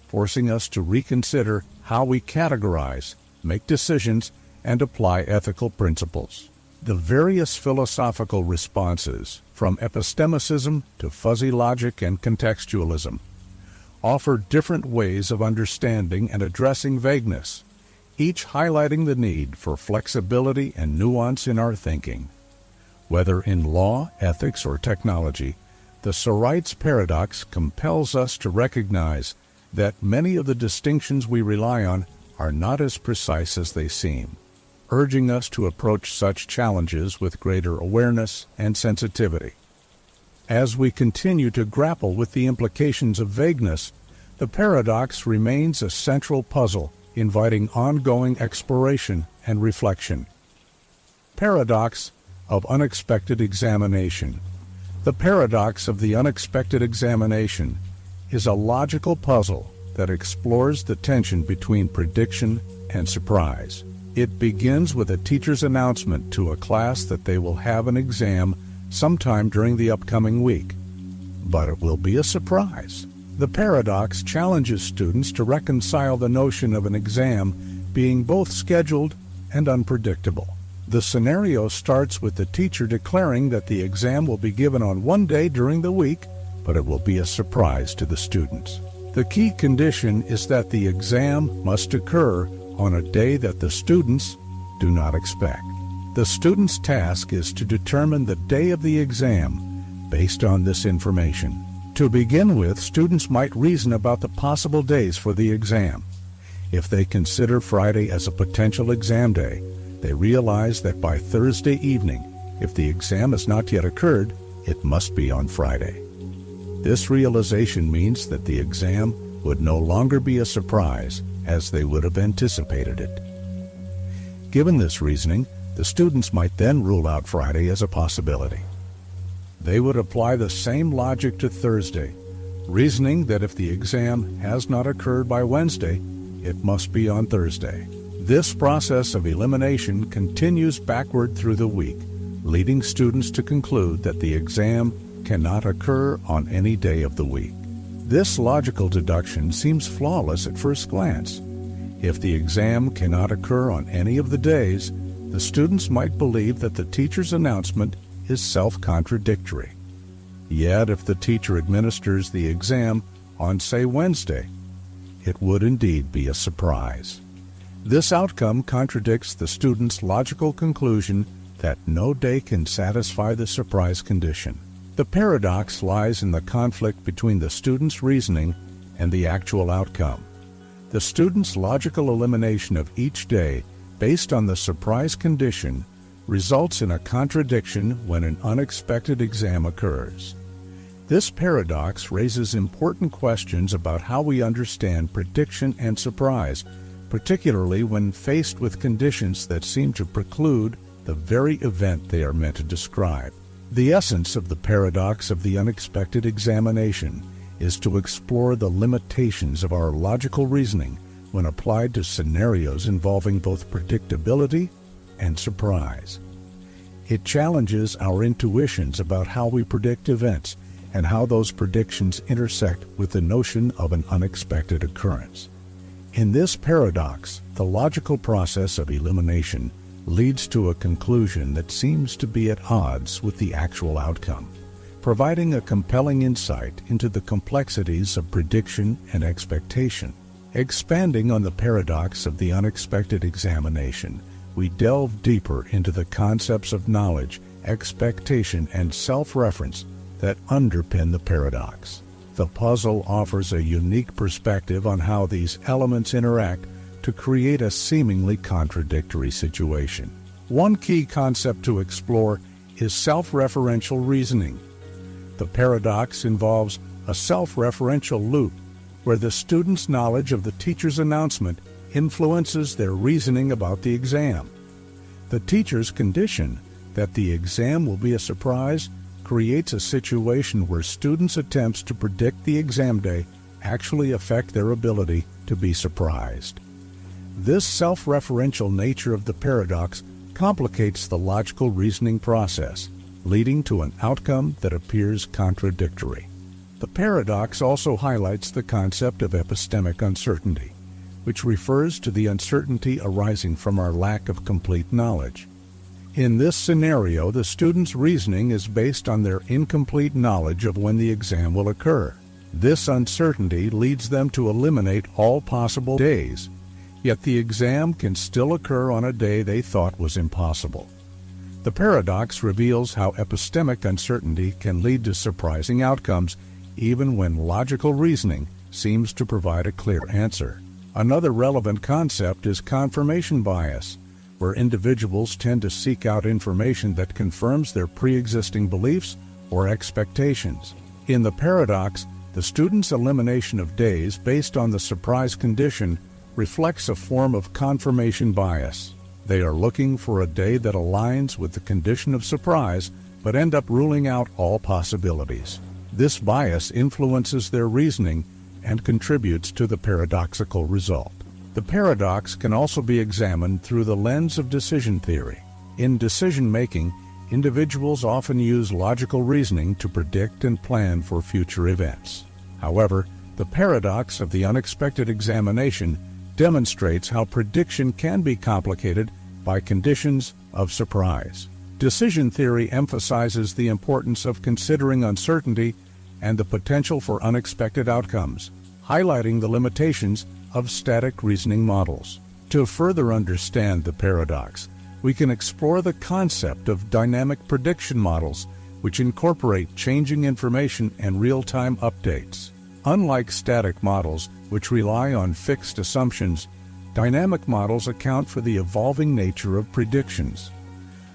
forcing us to reconsider how we categorize, make decisions, and apply ethical principles. The various philosophical responses, from epistemicism to fuzzy logic and contextualism, offer different ways of understanding and addressing vagueness, each highlighting the need for flexibility and nuance in our thinking. Whether in law, ethics, or technology, the Sorite's paradox compels us to recognize that many of the distinctions we rely on are not as precise as they seem, urging us to approach such challenges with greater awareness and sensitivity. As we continue to grapple with the implications of vagueness, the paradox remains a central puzzle, inviting ongoing exploration and reflection. Paradox of unexpected examination. The paradox of the unexpected examination is a logical puzzle that explores the tension between prediction and surprise. It begins with a teacher's announcement to a class that they will have an exam sometime during the upcoming week, but it will be a surprise. The paradox challenges students to reconcile the notion of an exam being both scheduled and unpredictable. The scenario starts with the teacher declaring that the exam will be given on one day during the week, but it will be a surprise to the students. The key condition is that the exam must occur on a day that the students do not expect. The student's task is to determine the day of the exam based on this information. To begin with, students might reason about the possible days for the exam. If they consider Friday as a potential exam day, they realize that by Thursday evening, if the exam has not yet occurred, it must be on Friday. This realization means that the exam would no longer be a surprise as they would have anticipated it. Given this reasoning, the students might then rule out Friday as a possibility. They would apply the same logic to Thursday, reasoning that if the exam has not occurred by Wednesday, it must be on Thursday. This process of elimination continues backward through the week, leading students to conclude that the exam cannot occur on any day of the week. This logical deduction seems flawless at first glance. If the exam cannot occur on any of the days, the students might believe that the teacher's announcement is self-contradictory. Yet, if the teacher administers the exam on, say, Wednesday, it would indeed be a surprise. This outcome contradicts the student's logical conclusion that no day can satisfy the surprise condition. The paradox lies in the conflict between the student's reasoning and the actual outcome. The student's logical elimination of each day based on the surprise condition results in a contradiction when an unexpected exam occurs. This paradox raises important questions about how we understand prediction and surprise, particularly when faced with conditions that seem to preclude the very event they are meant to describe. The essence of the paradox of the unexpected examination is to explore the limitations of our logical reasoning when applied to scenarios involving both predictability and surprise. It challenges our intuitions about how we predict events and how those predictions intersect with the notion of an unexpected occurrence. In this paradox, the logical process of elimination leads to a conclusion that seems to be at odds with the actual outcome, providing a compelling insight into the complexities of prediction and expectation. Expanding on the paradox of the unexpected examination, we delve deeper into the concepts of knowledge, expectation, and self-reference that underpin the paradox. The puzzle offers a unique perspective on how these elements interact to create a seemingly contradictory situation. One key concept to explore is self-referential reasoning. The paradox involves a self-referential loop where the student's knowledge of the teacher's announcement influences their reasoning about the exam. The teacher's condition that the exam will be a surprise creates a situation where students' attempts to predict the exam day actually affect their ability to be surprised. This self-referential nature of the paradox complicates the logical reasoning process, leading to an outcome that appears contradictory. The paradox also highlights the concept of epistemic uncertainty, which refers to the uncertainty arising from our lack of complete knowledge. In this scenario, the student's reasoning is based on their incomplete knowledge of when the exam will occur. This uncertainty leads them to eliminate all possible days, yet the exam can still occur on a day they thought was impossible. The paradox reveals how epistemic uncertainty can lead to surprising outcomes, even when logical reasoning seems to provide a clear answer. Another relevant concept is confirmation bias, where individuals tend to seek out information that confirms their pre-existing beliefs or expectations. In the paradox, the student's elimination of days based on the surprise condition reflects a form of confirmation bias. They are looking for a day that aligns with the condition of surprise, but end up ruling out all possibilities. This bias influences their reasoning and contributes to the paradoxical result. The paradox can also be examined through the lens of decision theory. In decision-making, individuals often use logical reasoning to predict and plan for future events. However, the paradox of the unexpected examination demonstrates how prediction can be complicated by conditions of surprise. Decision theory emphasizes the importance of considering uncertainty and the potential for unexpected outcomes, highlighting the limitations of static reasoning models. To further understand the paradox, we can explore the concept of dynamic prediction models, which incorporate changing information and real-time updates. Unlike static models, which rely on fixed assumptions, dynamic models account for the evolving nature of predictions.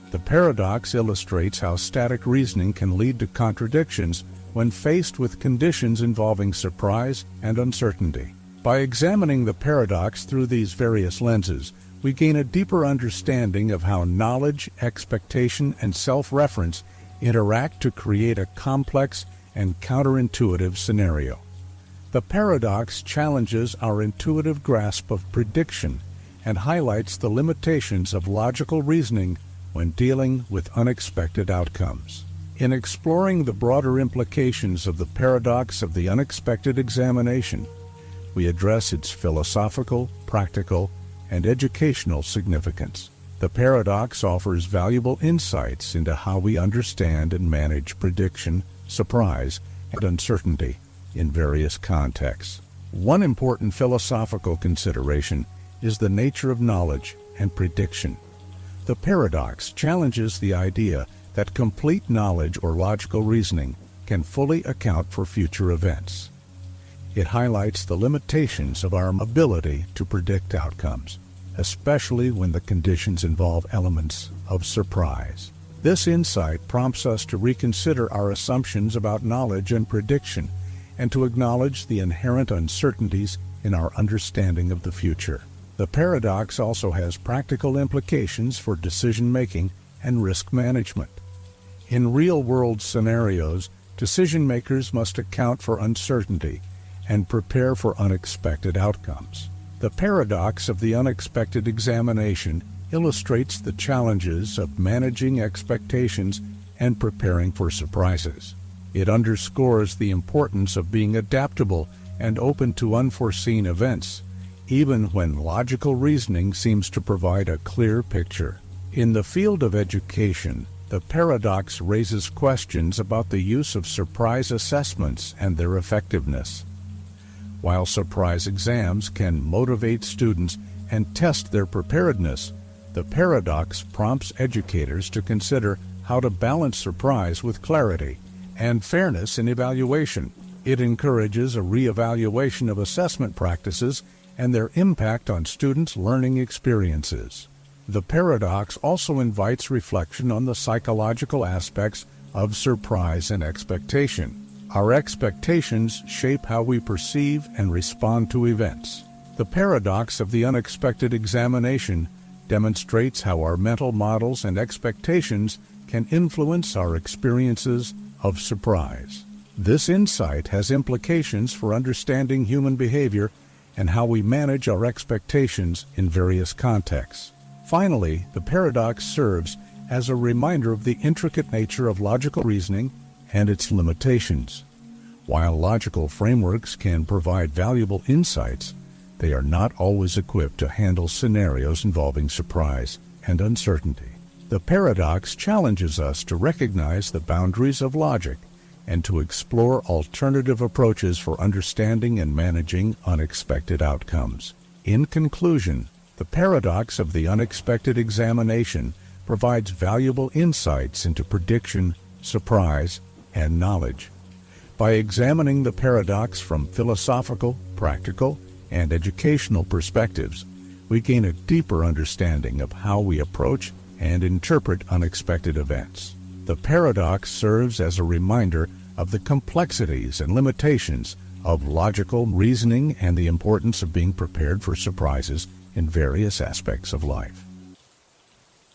The paradox illustrates how static reasoning can lead to contradictions when faced with conditions involving surprise and uncertainty. By examining the paradox through these various lenses, we gain a deeper understanding of how knowledge, expectation, and self-reference interact to create a complex and counterintuitive scenario. The paradox challenges our intuitive grasp of prediction and highlights the limitations of logical reasoning when dealing with unexpected outcomes. In exploring the broader implications of the paradox of the unexpected examination, we address its philosophical, practical, and educational significance. The paradox offers valuable insights into how we understand and manage prediction, surprise, and uncertainty in various contexts. One important philosophical consideration is the nature of knowledge and prediction. The paradox challenges the idea that complete knowledge or logical reasoning can fully account for future events. It highlights the limitations of our ability to predict outcomes, especially when the conditions involve elements of surprise. This insight prompts us to reconsider our assumptions about knowledge and prediction, and to acknowledge the inherent uncertainties in our understanding of the future. The paradox also has practical implications for decision-making and risk management. In real-world scenarios, decision-makers must account for uncertainty and prepare for unexpected outcomes. The paradox of the unexpected examination illustrates the challenges of managing expectations and preparing for surprises. It underscores the importance of being adaptable and open to unforeseen events, even when logical reasoning seems to provide a clear picture. In the field of education, the paradox raises questions about the use of surprise assessments and their effectiveness. While surprise exams can motivate students and test their preparedness, the paradox prompts educators to consider how to balance surprise with clarity and fairness in evaluation. It encourages a re-evaluation of assessment practices and their impact on students' learning experiences. The paradox also invites reflection on the psychological aspects of surprise and expectation. Our expectations shape how we perceive and respond to events. The paradox of the unexpected examination demonstrates how our mental models and expectations can influence our experiences of surprise. This insight has implications for understanding human behavior and how we manage our expectations in various contexts. Finally, the paradox serves as a reminder of the intricate nature of logical reasoning and its limitations. While logical frameworks can provide valuable insights, they are not always equipped to handle scenarios involving surprise and uncertainty. The paradox challenges us to recognize the boundaries of logic and to explore alternative approaches for understanding and managing unexpected outcomes. In conclusion, the paradox of the unexpected examination provides valuable insights into prediction, surprise, and knowledge. By examining the paradox from philosophical, practical, and educational perspectives, we gain a deeper understanding of how we approach and interpret unexpected events. The paradox serves as a reminder of the complexities and limitations of logical reasoning and the importance of being prepared for surprises in various aspects of life.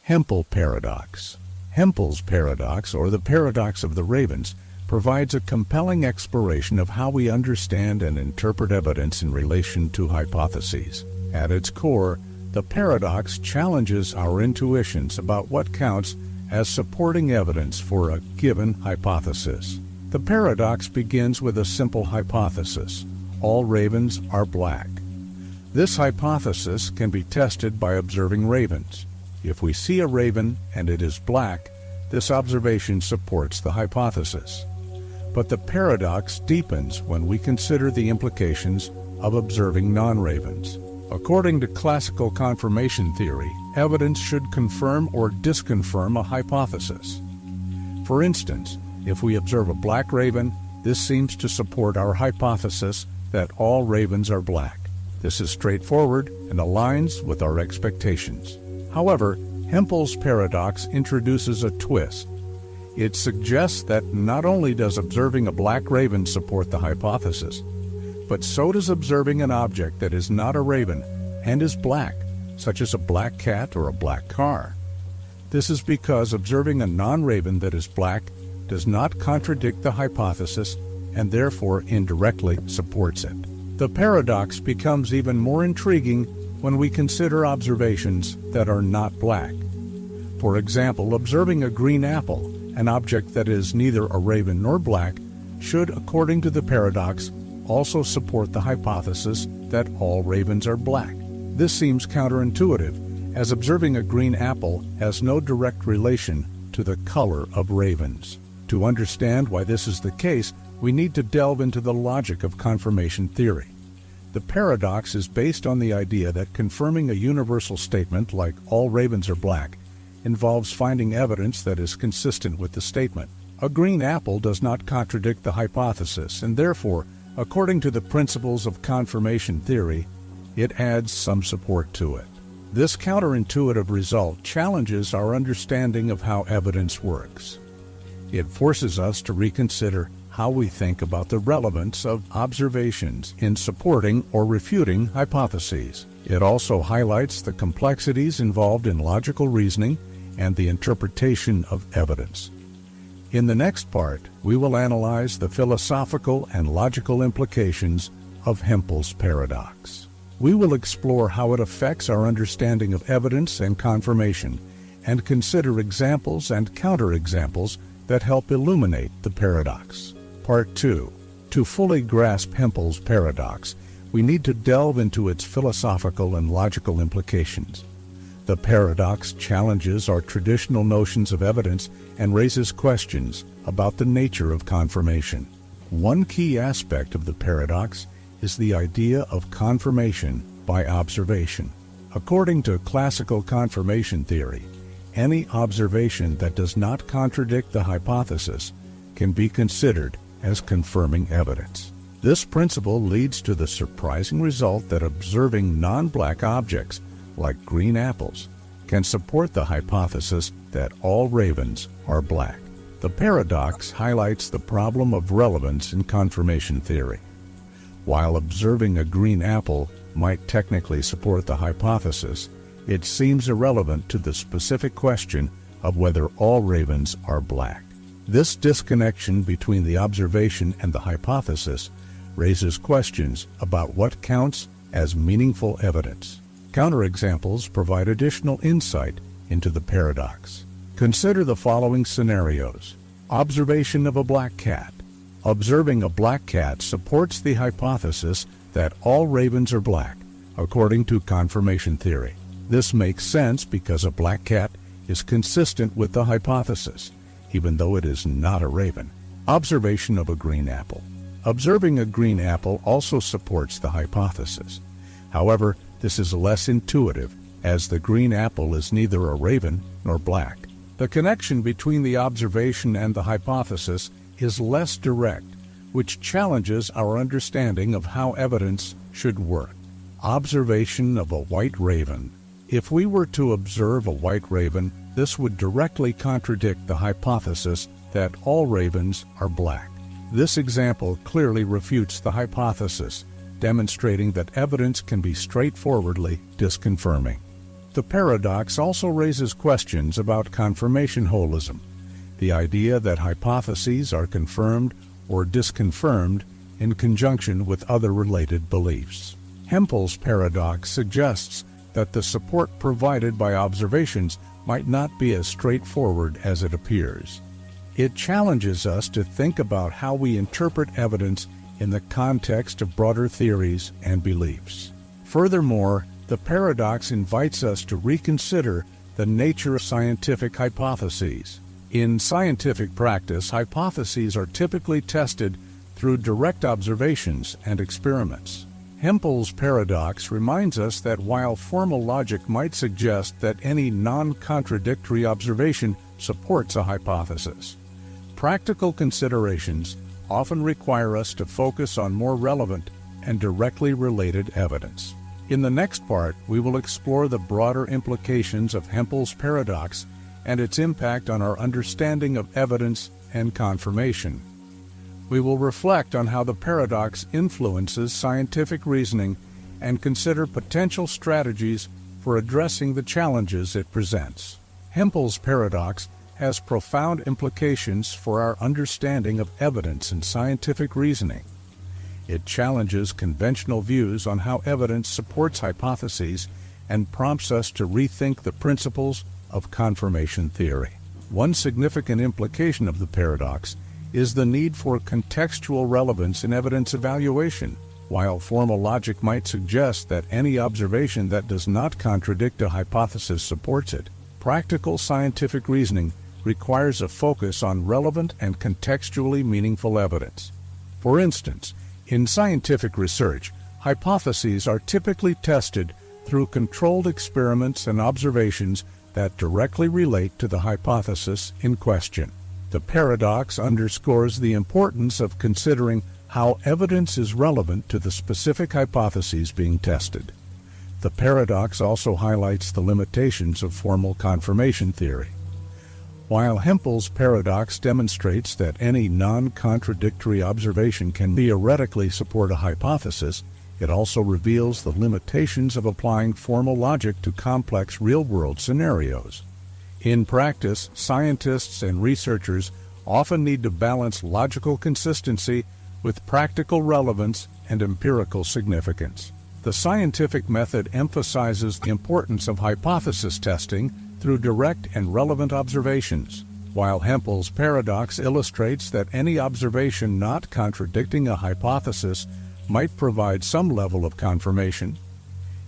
Hempel paradox. Hempel's paradox, or the paradox of the ravens, provides a compelling exploration of how we understand and interpret evidence in relation to hypotheses. At its core, the paradox challenges our intuitions about what counts as supporting evidence for a given hypothesis. The paradox begins with a simple hypothesis: all ravens are black. This hypothesis can be tested by observing ravens. If we see a raven and it is black, this observation supports the hypothesis. But the paradox deepens when we consider the implications of observing non-ravens. According to classical confirmation theory, evidence should confirm or disconfirm a hypothesis. For instance, if we observe a black raven, this seems to support our hypothesis that all ravens are black. This is straightforward and aligns with our expectations. However, Hempel's paradox introduces a twist. It suggests that not only does observing a black raven support the hypothesis, but so does observing an object that is not a raven and is black, such as a black cat or a black car. This is because observing a non-raven that is black does not contradict the hypothesis and therefore indirectly supports it. The paradox becomes even more intriguing when we consider observations that are not black. For example, observing a green apple, an object that is neither a raven nor black, should, according to the paradox, also support the hypothesis that all ravens are black. This seems counterintuitive, as observing a green apple has no direct relation to the color of ravens. To understand why this is the case, we need to delve into the logic of confirmation theory. The paradox is based on the idea that confirming a universal statement like all ravens are black involves finding evidence that is consistent with the statement. A green apple does not contradict the hypothesis, and therefore, according to the principles of confirmation theory, it adds some support to it. This counterintuitive result challenges our understanding of how evidence works. It forces us to reconsider how we think about the relevance of observations in supporting or refuting hypotheses. It also highlights the complexities involved in logical reasoning and the interpretation of evidence. In the next part, we will analyze the philosophical and logical implications of Hempel's paradox. We will explore how it affects our understanding of evidence and confirmation, and consider examples and counterexamples that help illuminate the paradox. Part 2. To fully grasp Hempel's paradox, we need to delve into its philosophical and logical implications. The paradox challenges our traditional notions of evidence and raises questions about the nature of confirmation. One key aspect of the paradox is the idea of confirmation by observation. According to classical confirmation theory, any observation that does not contradict the hypothesis can be considered as confirming evidence. This principle leads to the surprising result that observing non-black objects, like green apples, can support the hypothesis that all ravens are black. The paradox highlights the problem of relevance in confirmation theory. While observing a green apple might technically support the hypothesis, it seems irrelevant to the specific question of whether all ravens are black. This disconnection between the observation and the hypothesis raises questions about what counts as meaningful evidence. Counterexamples provide additional insight into the paradox. Consider the following scenarios. Observation of a black cat. Observing a black cat supports the hypothesis that all ravens are black, according to confirmation theory. This makes sense because a black cat is consistent with the hypothesis, even though it is not a raven. Observation of a green apple. Observing a green apple also supports the hypothesis. However, this is less intuitive, as the green apple is neither a raven nor black. The connection between the observation and the hypothesis is less direct, which challenges our understanding of how evidence should work. Observation of a white raven. If we were to observe a white raven, this would directly contradict the hypothesis that all ravens are black. This example clearly refutes the hypothesis, demonstrating that evidence can be straightforwardly disconfirming. The paradox also raises questions about confirmation holism, the idea that hypotheses are confirmed or disconfirmed in conjunction with other related beliefs. Hempel's paradox suggests that the support provided by observations might not be as straightforward as it appears. It challenges us to think about how we interpret evidence in the context of broader theories and beliefs. Furthermore, the paradox invites us to reconsider the nature of scientific hypotheses. In scientific practice, hypotheses are typically tested through direct observations and experiments. Hempel's paradox reminds us that while formal logic might suggest that any non-contradictory observation supports a hypothesis, practical considerations often require us to focus on more relevant and directly related evidence. In the next part, we will explore the broader implications of Hempel's paradox and its impact on our understanding of evidence and confirmation. We will reflect on how the paradox influences scientific reasoning and consider potential strategies for addressing the challenges it presents. Hempel's paradox has profound implications for our understanding of evidence and scientific reasoning. It challenges conventional views on how evidence supports hypotheses and prompts us to rethink the principles of confirmation theory. One significant implication of the paradox is the need for contextual relevance in evidence evaluation. While formal logic might suggest that any observation that does not contradict a hypothesis supports it, practical scientific reasoning requires a focus on relevant and contextually meaningful evidence. For instance, in scientific research, hypotheses are typically tested through controlled experiments and observations that directly relate to the hypothesis in question. The paradox underscores the importance of considering how evidence is relevant to the specific hypotheses being tested. The paradox also highlights the limitations of formal confirmation theory. While Hempel's paradox demonstrates that any non-contradictory observation can theoretically support a hypothesis, it also reveals the limitations of applying formal logic to complex real-world scenarios. In practice, scientists and researchers often need to balance logical consistency with practical relevance and empirical significance. The scientific method emphasizes the importance of hypothesis testing through direct and relevant observations, while Hempel's paradox illustrates that any observation not contradicting a hypothesis might provide some level of confirmation.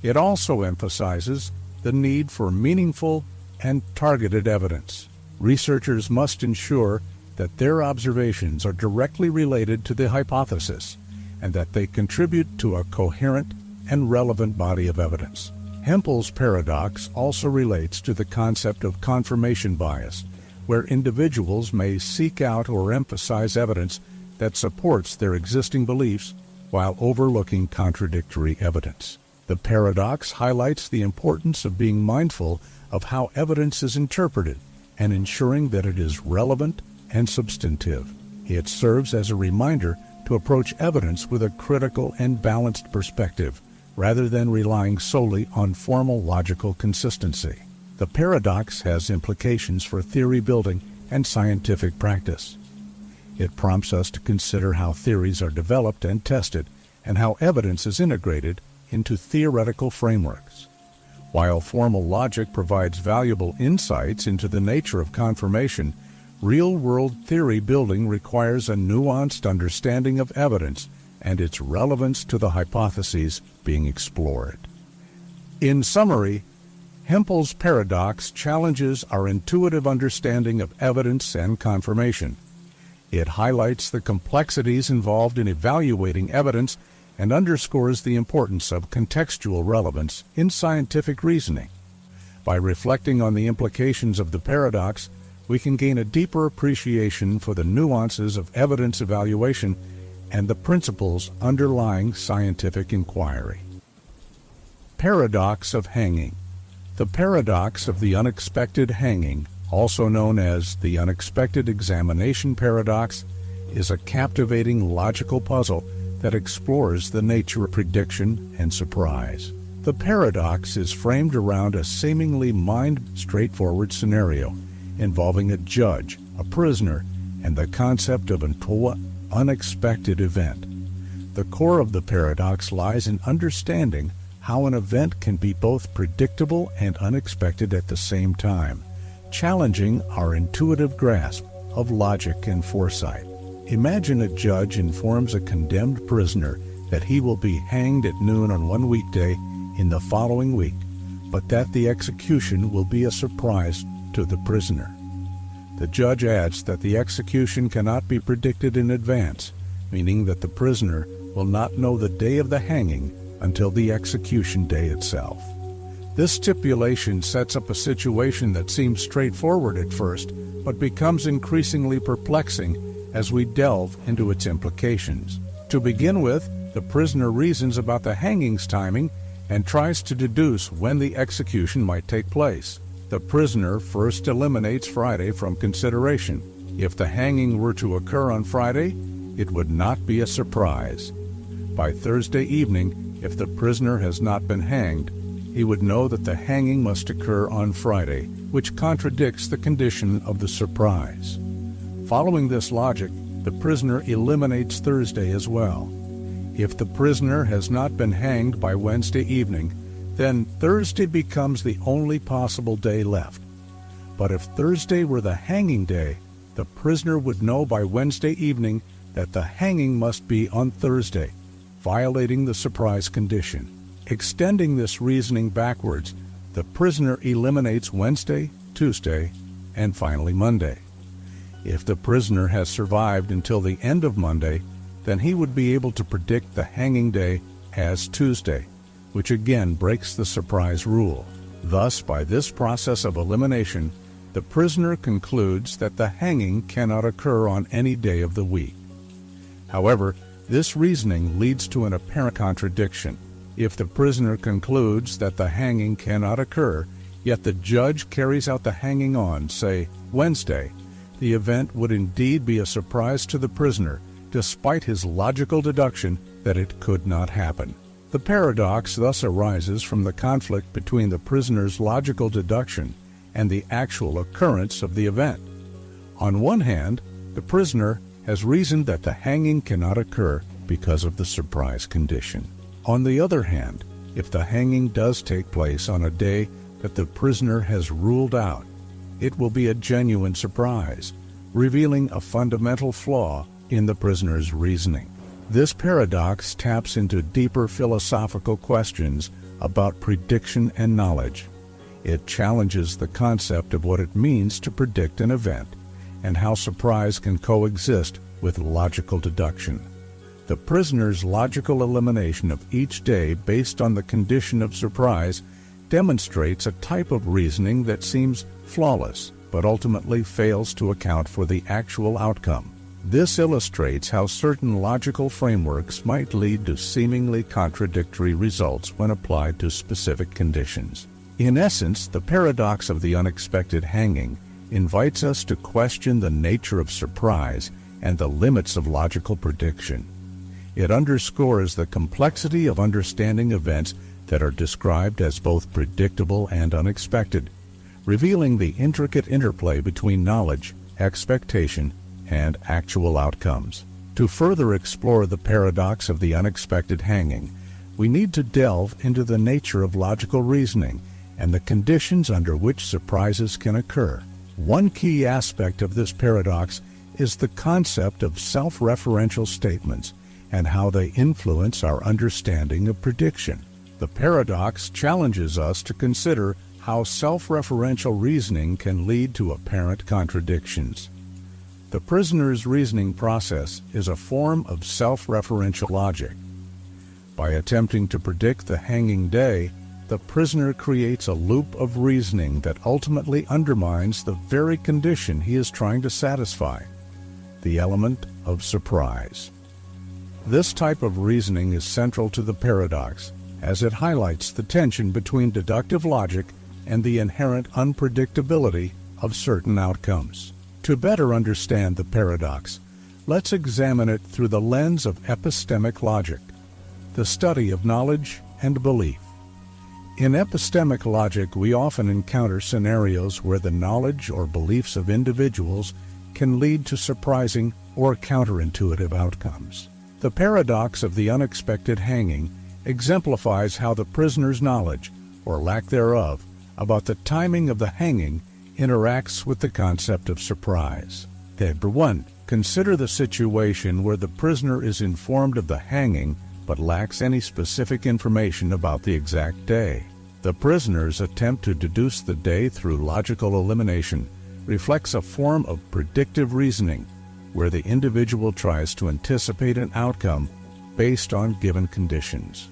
It also emphasizes the need for meaningful and targeted evidence. Researchers must ensure that their observations are directly related to the hypothesis and that they contribute to a coherent and relevant body of evidence. Hempel's paradox also relates to the concept of confirmation bias, where individuals may seek out or emphasize evidence that supports their existing beliefs while overlooking contradictory evidence. The paradox highlights the importance of being mindful of how evidence is interpreted and ensuring that it is relevant and substantive. It serves as a reminder to approach evidence with a critical and balanced perspective, rather than relying solely on formal logical consistency. The paradox has implications for theory building and scientific practice. It prompts us to consider how theories are developed and tested, and how evidence is integrated into theoretical frameworks. While formal logic provides valuable insights into the nature of confirmation, real-world theory building requires a nuanced understanding of evidence and its relevance to the hypotheses being explored. In summary, Hempel's paradox challenges our intuitive understanding of evidence and confirmation. It highlights the complexities involved in evaluating evidence and underscores the importance of contextual relevance in scientific reasoning. By reflecting on the implications of the paradox, we can gain a deeper appreciation for the nuances of evidence evaluation and the principles underlying scientific inquiry. Paradox of hanging. The paradox of the unexpected hanging, also known as the unexpected examination paradox, is a captivating logical puzzle that explores the nature of prediction and surprise. The paradox is framed around a seemingly straightforward scenario involving a judge, a prisoner, and the concept of an unexpected event. The core of the paradox lies in understanding how an event can be both predictable and unexpected at the same time, challenging our intuitive grasp of logic and foresight. Imagine a judge informs a condemned prisoner that he will be hanged at noon on one weekday in the following week, but that the execution will be a surprise to the prisoner. The judge adds that the execution cannot be predicted in advance, meaning that the prisoner will not know the day of the hanging until the execution day itself. This stipulation sets up a situation that seems straightforward at first, but becomes increasingly perplexing as we delve into its implications. To begin with, the prisoner reasons about the hanging's timing and tries to deduce when the execution might take place. The prisoner first eliminates Friday from consideration. If the hanging were to occur on Friday, it would not be a surprise. By Thursday evening, if the prisoner has not been hanged, he would know that the hanging must occur on Friday, which contradicts the condition of the surprise. Following this logic, the prisoner eliminates Thursday as well. If the prisoner has not been hanged by Wednesday evening, then Thursday becomes the only possible day left. But if Thursday were the hanging day, the prisoner would know by Wednesday evening that the hanging must be on Thursday, violating the surprise condition. Extending this reasoning backwards, the prisoner eliminates Wednesday, Tuesday, and finally Monday. If the prisoner has survived until the end of Monday, then he would be able to predict the hanging day as Tuesday, which again breaks the surprise rule. Thus, by this process of elimination, the prisoner concludes that the hanging cannot occur on any day of the week. However, this reasoning leads to an apparent contradiction. If the prisoner concludes that the hanging cannot occur, yet the judge carries out the hanging on, say, Wednesday, the event would indeed be a surprise to the prisoner, despite his logical deduction that it could not happen. The paradox thus arises from the conflict between the prisoner's logical deduction and the actual occurrence of the event. On one hand, the prisoner has reasoned that the hanging cannot occur because of the surprise condition. On the other hand, if the hanging does take place on a day that the prisoner has ruled out, it will be a genuine surprise, revealing a fundamental flaw in the prisoner's reasoning. This paradox taps into deeper philosophical questions about prediction and knowledge. It challenges the concept of what it means to predict an event and how surprise can coexist with logical deduction. The prisoner's logical elimination of each day based on the condition of surprise demonstrates a type of reasoning that seems flawless, but ultimately fails to account for the actual outcome. This illustrates how certain logical frameworks might lead to seemingly contradictory results when applied to specific conditions. In essence, the paradox of the unexpected hanging invites us to question the nature of surprise and the limits of logical prediction. It underscores the complexity of understanding events that are described as both predictable and unexpected, revealing the intricate interplay between knowledge, expectation, and actual outcomes. To further explore the paradox of the unexpected hanging, we need to delve into the nature of logical reasoning and the conditions under which surprises can occur. One key aspect of this paradox is the concept of self-referential statements and how they influence our understanding of prediction. The paradox challenges us to consider how self-referential reasoning can lead to apparent contradictions. The prisoner's reasoning process is a form of self-referential logic. By attempting to predict the hanging day, the prisoner creates a loop of reasoning that ultimately undermines the very condition he is trying to satisfy, the element of surprise. This type of reasoning is central to the paradox, as it highlights the tension between deductive logic and the inherent unpredictability of certain outcomes. To better understand the paradox, let's examine it through the lens of epistemic logic, the study of knowledge and belief. In epistemic logic, we often encounter scenarios where the knowledge or beliefs of individuals can lead to surprising or counterintuitive outcomes. The paradox of the unexpected hanging exemplifies how the prisoner's knowledge, or lack thereof, about the timing of the hanging interacts with the concept of surprise. Number 1. Consider the situation where the prisoner is informed of the hanging but lacks any specific information about the exact day. The prisoner's attempt to deduce the day through logical elimination reflects a form of predictive reasoning, where the individual tries to anticipate an outcome based on given conditions.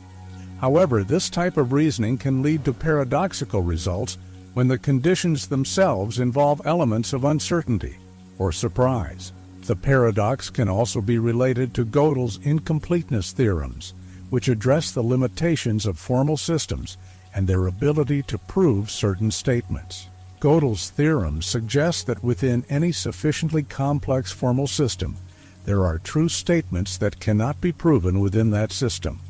However, this type of reasoning can lead to paradoxical results when the conditions themselves involve elements of uncertainty or surprise. The paradox can also be related to Gödel's incompleteness theorems, which address the limitations of formal systems and their ability to prove certain statements. Gödel's theorems suggest that within any sufficiently complex formal system, there are true statements that cannot be proven within that system.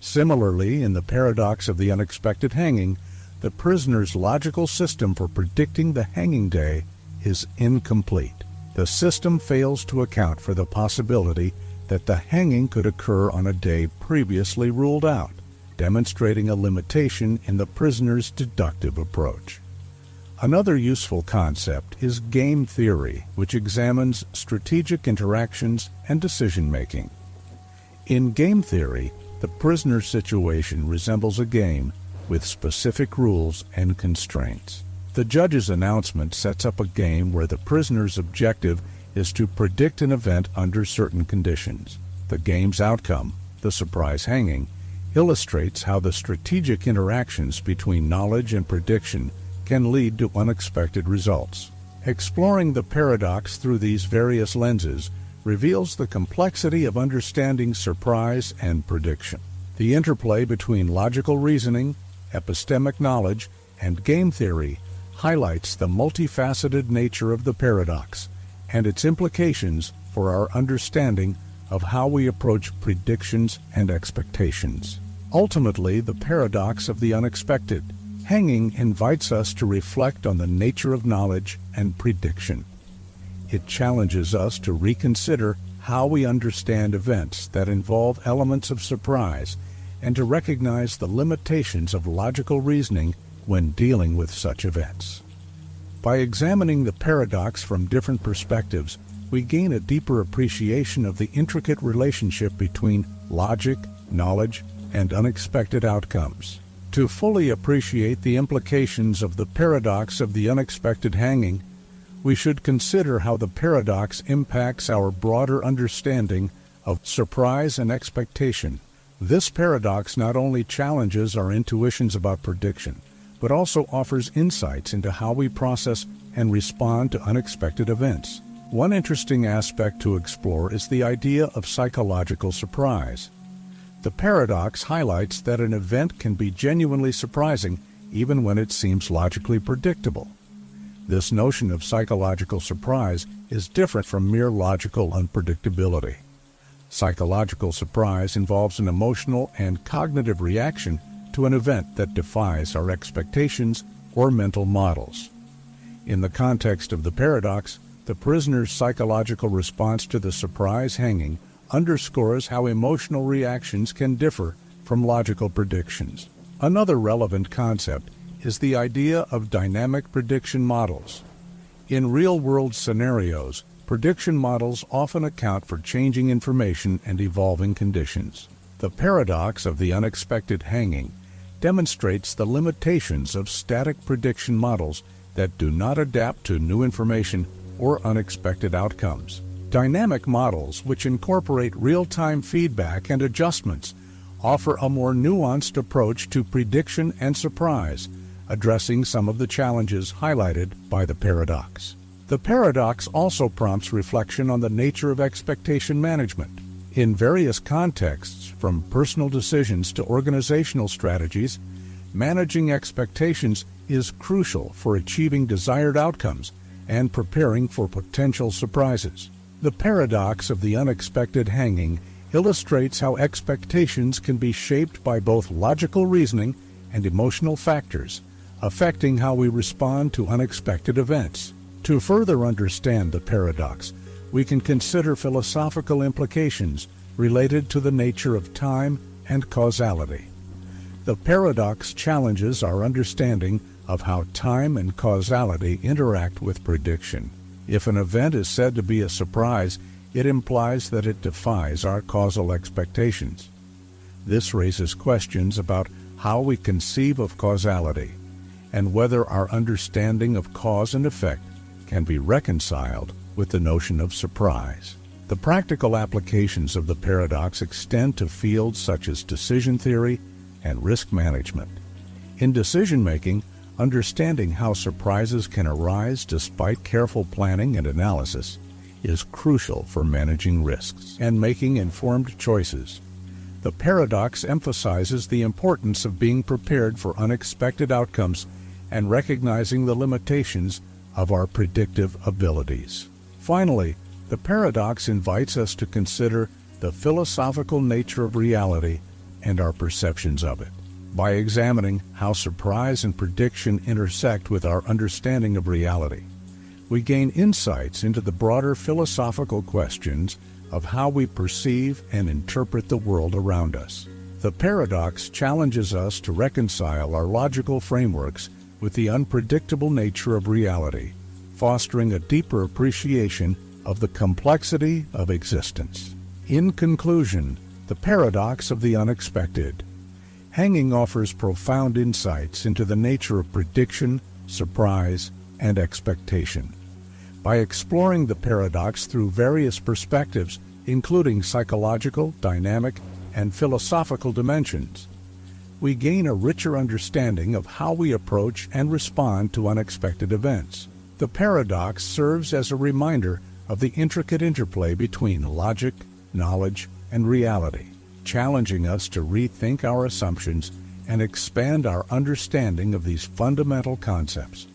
Similarly, in the paradox of the unexpected hanging, the prisoner's logical system for predicting the hanging day is incomplete. The system fails to account for the possibility that the hanging could occur on a day previously ruled out, demonstrating a limitation in the prisoner's deductive approach. Another useful concept is game theory, which examines strategic interactions and decision-making. In game theory, the prisoner's situation resembles a game with specific rules and constraints. The judge's announcement sets up a game where the prisoner's objective is to predict an event under certain conditions. The game's outcome, the surprise hanging, illustrates how the strategic interactions between knowledge and prediction can lead to unexpected results. Exploring the paradox through these various lenses reveals the complexity of understanding surprise and prediction. The interplay between logical reasoning, epistemic knowledge, and game theory highlights the multifaceted nature of the paradox and its implications for our understanding of how we approach predictions and expectations. Ultimately, the paradox of the unexpected hanging invites us to reflect on the nature of knowledge and prediction. It challenges us to reconsider how we understand events that involve elements of surprise and to recognize the limitations of logical reasoning when dealing with such events. By examining the paradox from different perspectives, we gain a deeper appreciation of the intricate relationship between logic, knowledge, and unexpected outcomes. To fully appreciate the implications of the paradox of the unexpected hanging, we should consider how the paradox impacts our broader understanding of surprise and expectation. This paradox not only challenges our intuitions about prediction, but also offers insights into how we process and respond to unexpected events. One interesting aspect to explore is the idea of psychological surprise. The paradox highlights that an event can be genuinely surprising even when it seems logically predictable. This notion of psychological surprise is different from mere logical unpredictability. Psychological surprise involves an emotional and cognitive reaction to an event that defies our expectations or mental models. In the context of the paradox, the prisoner's psychological response to the surprise hanging underscores how emotional reactions can differ from logical predictions. Another relevant concept is the idea of dynamic prediction models. In real-world scenarios, prediction models often account for changing information and evolving conditions. The paradox of the unexpected hanging demonstrates the limitations of static prediction models that do not adapt to new information or unexpected outcomes. Dynamic models, which incorporate real-time feedback and adjustments, offer a more nuanced approach to prediction and surprise, addressing some of the challenges highlighted by the paradox. The paradox also prompts reflection on the nature of expectation management. In various contexts, from personal decisions to organizational strategies, managing expectations is crucial for achieving desired outcomes and preparing for potential surprises. The paradox of the unexpected hanging illustrates how expectations can be shaped by both logical reasoning and emotional factors, affecting how we respond to unexpected events. To further understand the paradox, we can consider philosophical implications related to the nature of time and causality. The paradox challenges our understanding of how time and causality interact with prediction. If an event is said to be a surprise, it implies that it defies our causal expectations. This raises questions about how we conceive of causality and whether our understanding of cause and effect can be reconciled with the notion of surprise. The practical applications of the paradox extend to fields such as decision theory and risk management. In decision-making, understanding how surprises can arise despite careful planning and analysis is crucial for managing risks and making informed choices. The paradox emphasizes the importance of being prepared for unexpected outcomes and recognizing the limitations of our predictive abilities. Finally, the paradox invites us to consider the philosophical nature of reality and our perceptions of it. By examining how surprise and prediction intersect with our understanding of reality, we gain insights into the broader philosophical questions of how we perceive and interpret the world around us. The paradox challenges us to reconcile our logical frameworks with the unpredictable nature of reality, fostering a deeper appreciation of the complexity of existence. In conclusion, the paradox of the unexpected hanging offers profound insights into the nature of prediction, surprise, and expectation. By exploring the paradox through various perspectives, including psychological, dynamic, and philosophical dimensions, we gain a richer understanding of how we approach and respond to unexpected events. The paradox serves as a reminder of the intricate interplay between logic, knowledge, and reality, challenging us to rethink our assumptions and expand our understanding of these fundamental concepts.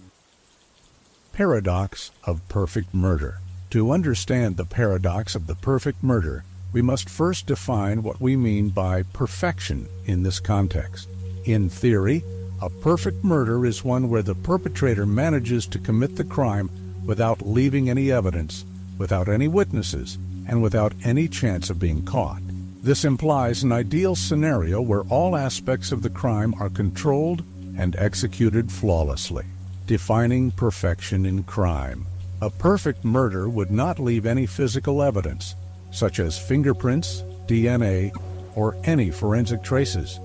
Paradox of perfect murder. To understand the paradox of the perfect murder, we must first define what we mean by perfection in this context. In theory, a perfect murder is one where the perpetrator manages to commit the crime without leaving any evidence, without any witnesses, and without any chance of being caught. This implies an ideal scenario where all aspects of the crime are controlled and executed flawlessly. Defining perfection in crime. A perfect murder would not leave any physical evidence, such as fingerprints, DNA, or any forensic traces.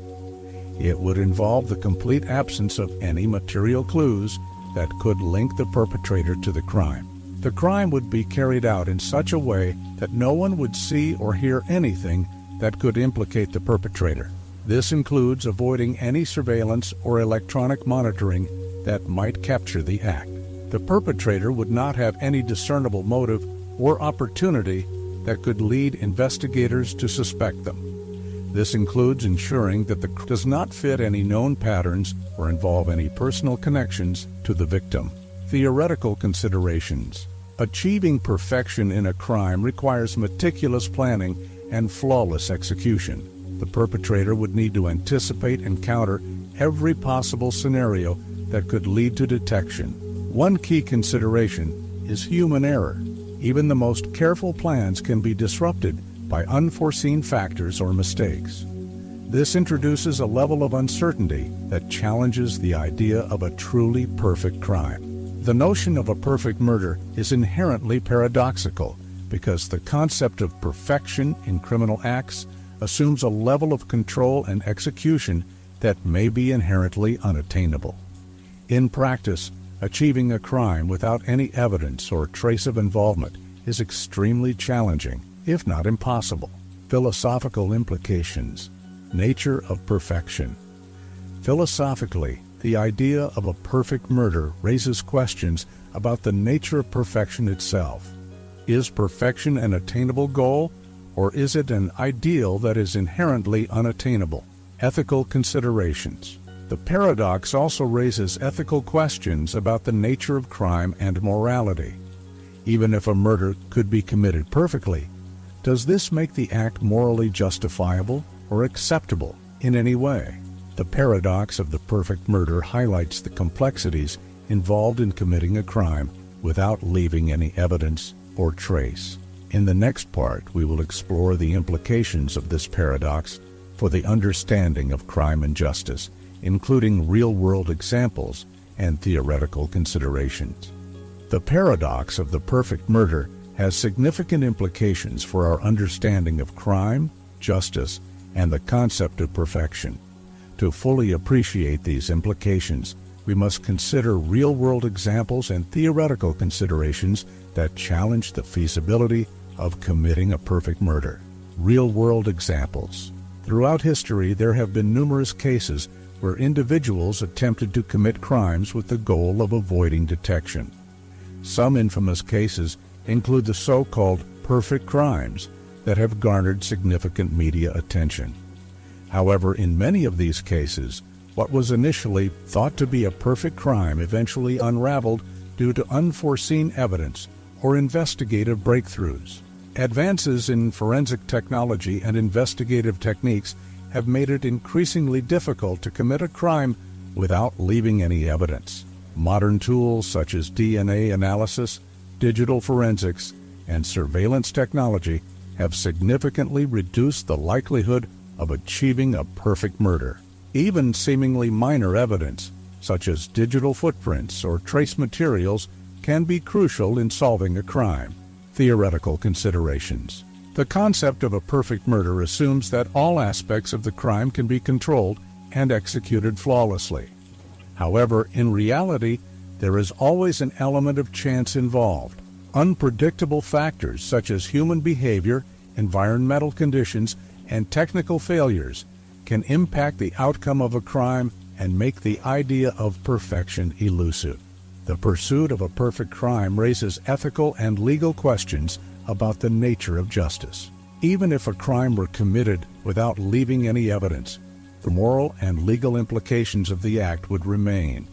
It would involve the complete absence of any material clues that could link the perpetrator to the crime. The crime would be carried out in such a way that no one would see or hear anything that could implicate the perpetrator. This includes avoiding any surveillance or electronic monitoring that might capture the act. The perpetrator would not have any discernible motive or opportunity that could lead investigators to suspect them. This includes ensuring that the crime does not fit any known patterns or involve any personal connections to the victim. Theoretical considerations. Achieving perfection in a crime requires meticulous planning and flawless execution. The perpetrator would need to anticipate and counter every possible scenario that could lead to detection. One key consideration is human error. Even the most careful plans can be disrupted by unforeseen factors or mistakes. This introduces a level of uncertainty that challenges the idea of a truly perfect crime. The notion of a perfect murder is inherently paradoxical because the concept of perfection in criminal acts assumes a level of control and execution that may be inherently unattainable. In practice, achieving a crime without any evidence or trace of involvement is extremely challenging, if not impossible. Philosophical implications. Nature of perfection. Philosophically, the idea of a perfect murder raises questions about the nature of perfection itself. Is perfection an attainable goal, or is it an ideal that is inherently unattainable? Ethical considerations. The paradox also raises ethical questions about the nature of crime and morality. Even if a murder could be committed perfectly, does this make the act morally justifiable or acceptable in any way? The paradox of the perfect murder highlights the complexities involved in committing a crime without leaving any evidence or trace. In the next part, we will explore the implications of this paradox for the understanding of crime and justice, including real-world examples and theoretical considerations. The paradox of the perfect murder has significant implications for our understanding of crime, justice, and the concept of perfection. To fully appreciate these implications, we must consider real-world examples and theoretical considerations that challenge the feasibility of committing a perfect murder. Real-world examples. Throughout history, there have been numerous cases where individuals attempted to commit crimes with the goal of avoiding detection. Some infamous cases include the so-called perfect crimes that have garnered significant media attention. However, in many of these cases, what was initially thought to be a perfect crime eventually unraveled due to unforeseen evidence or investigative breakthroughs. Advances in forensic technology and investigative techniques have made it increasingly difficult to commit a crime without leaving any evidence. Modern tools such as DNA analysis, digital forensics, and surveillance technology have significantly reduced the likelihood of achieving a perfect murder. Even seemingly minor evidence, such as digital footprints or trace materials, can be crucial in solving a crime. Theoretical considerations. The concept of a perfect murder assumes that all aspects of the crime can be controlled and executed flawlessly. However, in reality, there is always an element of chance involved. Unpredictable factors such as human behavior, environmental conditions, and technical failures can impact the outcome of a crime and make the idea of perfection elusive. The pursuit of a perfect crime raises ethical and legal questions about the nature of justice. Even if a crime were committed without leaving any evidence, the moral and legal implications of the act would remain.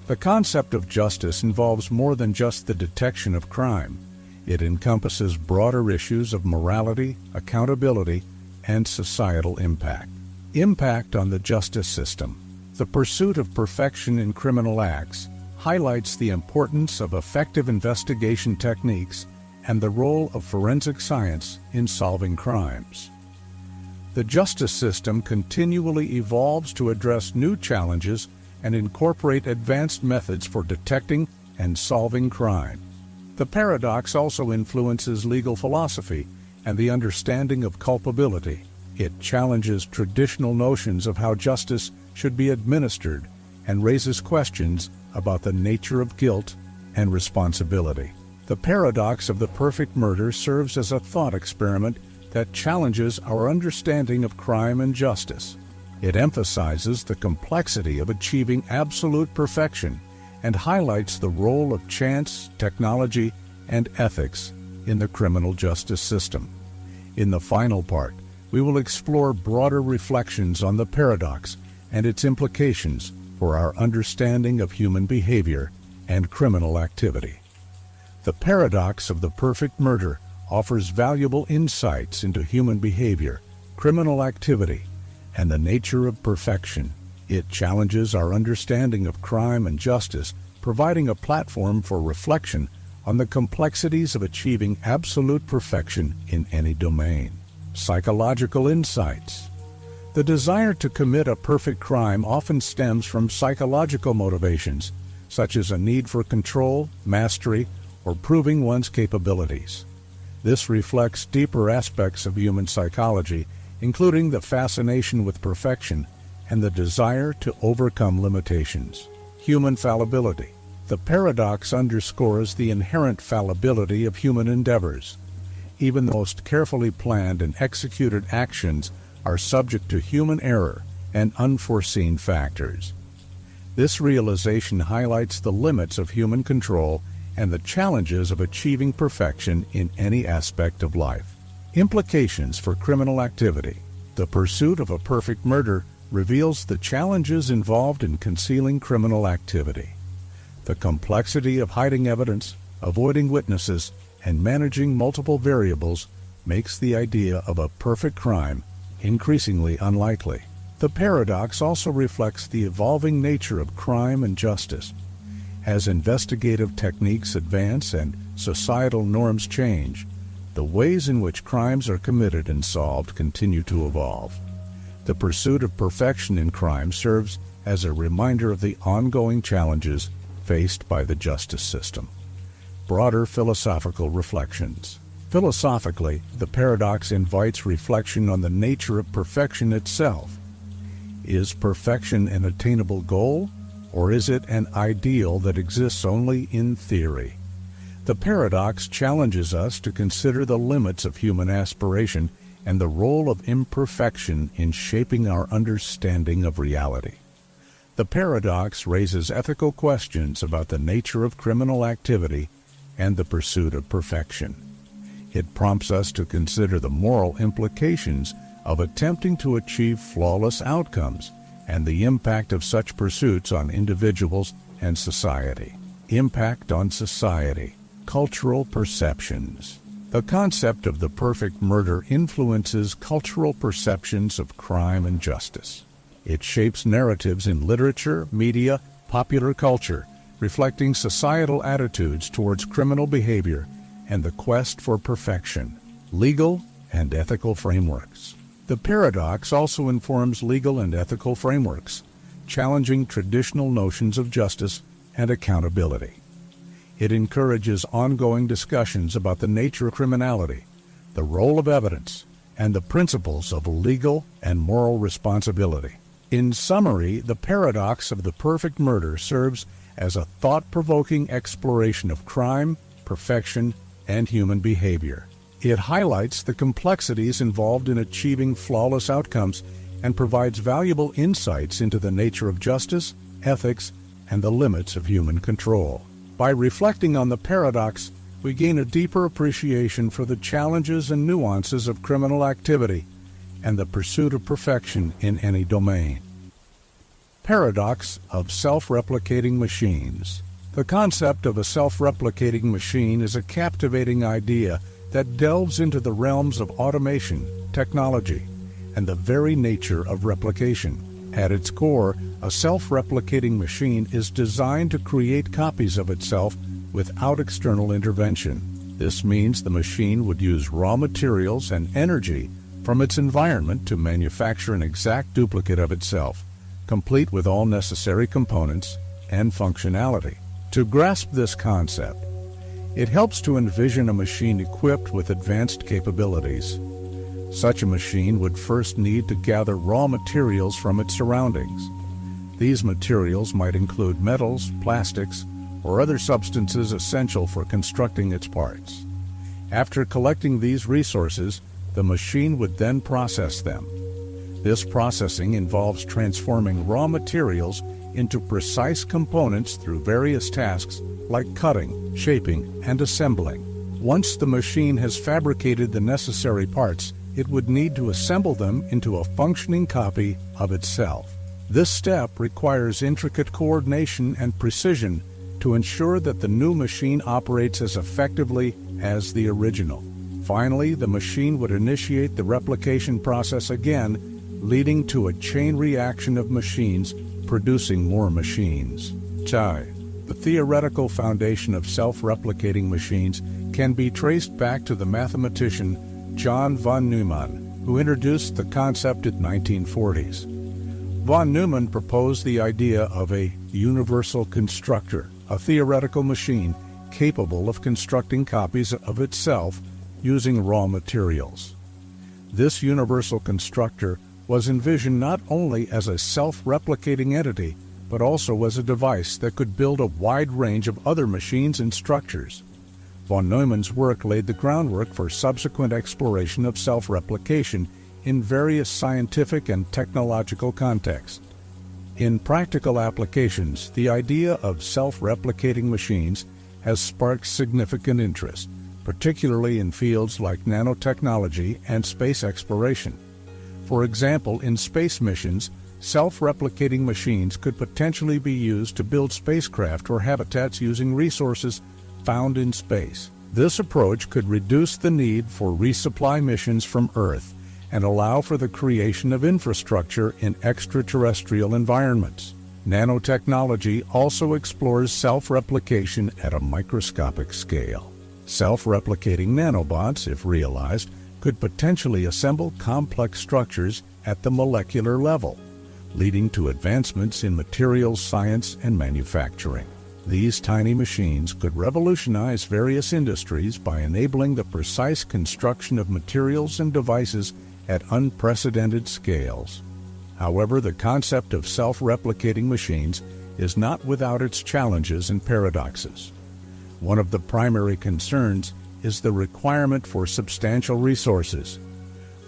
The concept of justice involves more than just the detection of crime. It encompasses broader issues of morality, accountability, and societal impact. Impact on the justice system. The pursuit of perfection in criminal acts highlights the importance of effective investigation techniques and the role of forensic science in solving crimes. The justice system continually evolves to address new challenges and incorporate advanced methods for detecting and solving crime. The paradox also influences legal philosophy and the understanding of culpability. It challenges traditional notions of how justice should be administered and raises questions about the nature of guilt and responsibility. The paradox of the perfect murder serves as a thought experiment that challenges our understanding of crime and justice. It emphasizes the complexity of achieving absolute perfection and highlights the role of chance, technology, and ethics in the criminal justice system. In the final part, we will explore broader reflections on the paradox and its implications for our understanding of human behavior and criminal activity. The paradox of the perfect murder offers valuable insights into human behavior, criminal activity, and the nature of perfection. It challenges our understanding of crime and justice, providing a platform for reflection on the complexities of achieving absolute perfection in any domain. Psychological insights. The desire to commit a perfect crime often stems from psychological motivations, such as a need for control, mastery, or proving one's capabilities. This reflects deeper aspects of human psychology, including the fascination with perfection and the desire to overcome limitations. Human fallibility. The paradox underscores the inherent fallibility of human endeavors. Even the most carefully planned and executed actions are subject to human error and unforeseen factors. This realization highlights the limits of human control and the challenges of achieving perfection in any aspect of life. Implications for criminal activity. The pursuit of a perfect murder reveals the challenges involved in concealing criminal activity. The complexity of hiding evidence, avoiding witnesses, and managing multiple variables makes the idea of a perfect crime increasingly unlikely. The paradox also reflects the evolving nature of crime and justice. As investigative techniques advance and societal norms change, the ways in which crimes are committed and solved continue to evolve. The pursuit of perfection in crime serves as a reminder of the ongoing challenges faced by the justice system. Broader philosophical reflections. Philosophically, the paradox invites reflection on the nature of perfection itself. Is perfection an attainable goal, or is it an ideal that exists only in theory? The paradox challenges us to consider the limits of human aspiration and the role of imperfection in shaping our understanding of reality. The paradox raises ethical questions about the nature of criminal activity and the pursuit of perfection. It prompts us to consider the moral implications of attempting to achieve flawless outcomes and the impact of such pursuits on individuals and society. Impact on society. Cultural perceptions. The concept of the perfect murder influences cultural perceptions of crime and justice. It shapes narratives in literature, media, popular culture, reflecting societal attitudes towards criminal behavior and the quest for perfection. Legal and ethical frameworks. The paradox also informs legal and ethical frameworks, challenging traditional notions of justice and accountability. It encourages ongoing discussions about the nature of criminality, the role of evidence, and the principles of legal and moral responsibility. In summary, the paradox of the perfect murder serves as a thought-provoking exploration of crime, perfection, and human behavior. It highlights the complexities involved in achieving flawless outcomes and provides valuable insights into the nature of justice, ethics, and the limits of human control. By reflecting on the paradox, we gain a deeper appreciation for the challenges and nuances of criminal activity and the pursuit of perfection in any domain. Paradox of self-replicating machines. The concept of a self-replicating machine is a captivating idea that delves into the realms of automation, technology, and the very nature of replication. At its core, a self-replicating machine is designed to create copies of itself without external intervention. This means the machine would use raw materials and energy from its environment to manufacture an exact duplicate of itself, complete with all necessary components and functionality. To grasp this concept, it helps to envision a machine equipped with advanced capabilities. Such a machine would first need to gather raw materials from its surroundings. These materials might include metals, plastics, or other substances essential for constructing its parts. After collecting these resources, the machine would then process them. This processing involves transforming raw materials into precise components through various tasks like cutting, shaping, and assembling. Once the machine has fabricated the necessary parts, it would need to assemble them into a functioning copy of itself. This step requires intricate coordination and precision to ensure that the new machine operates as effectively as the original. Finally, the machine would initiate the replication process again, leading to a chain reaction of machines producing more machines. The theoretical foundation of self-replicating machines can be traced back to the mathematician John von Neumann, who introduced the concept in the 1940s. Von Neumann proposed the idea of a universal constructor, a theoretical machine capable of constructing copies of itself using raw materials. This universal constructor was envisioned not only as a self-replicating entity, but also as a device that could build a wide range of other machines and structures. Von Neumann's work laid the groundwork for subsequent exploration of self-replication in various scientific and technological contexts. In practical applications, the idea of self-replicating machines has sparked significant interest, particularly in fields like nanotechnology and space exploration. For example, in space missions, self-replicating machines could potentially be used to build spacecraft or habitats using resources found in space. This approach could reduce the need for resupply missions from Earth and allow for the creation of infrastructure in extraterrestrial environments. Nanotechnology also explores self-replication at a microscopic scale. Self-replicating nanobots, if realized, could potentially assemble complex structures at the molecular level, leading to advancements in materials science and manufacturing. These tiny machines could revolutionize various industries by enabling the precise construction of materials and devices at unprecedented scales. However, the concept of self-replicating machines is not without its challenges and paradoxes. One of the primary concerns is the requirement for substantial resources.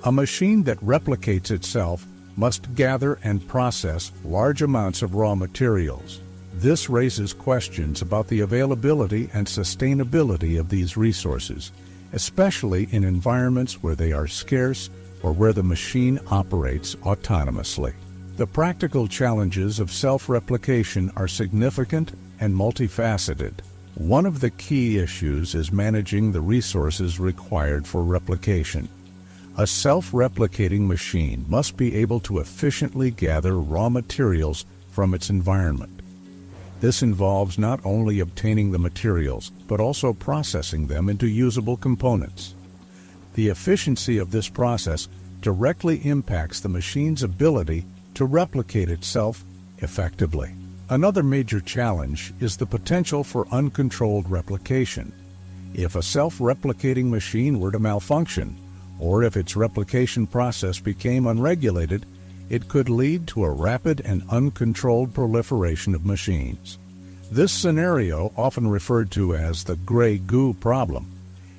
A machine that replicates itself must gather and process large amounts of raw materials. This raises questions about the availability and sustainability of these resources, especially in environments where they are scarce or where the machine operates autonomously. The practical challenges of self-replication are significant and multifaceted. One of the key issues is managing the resources required for replication. A self-replicating machine must be able to efficiently gather raw materials from its environment. This involves not only obtaining the materials, but also processing them into usable components. The efficiency of this process directly impacts the machine's ability to replicate itself effectively. Another major challenge is the potential for uncontrolled replication. If a self-replicating machine were to malfunction, or if its replication process became unregulated, it could lead to a rapid and uncontrolled proliferation of machines. This scenario, often referred to as the gray goo problem,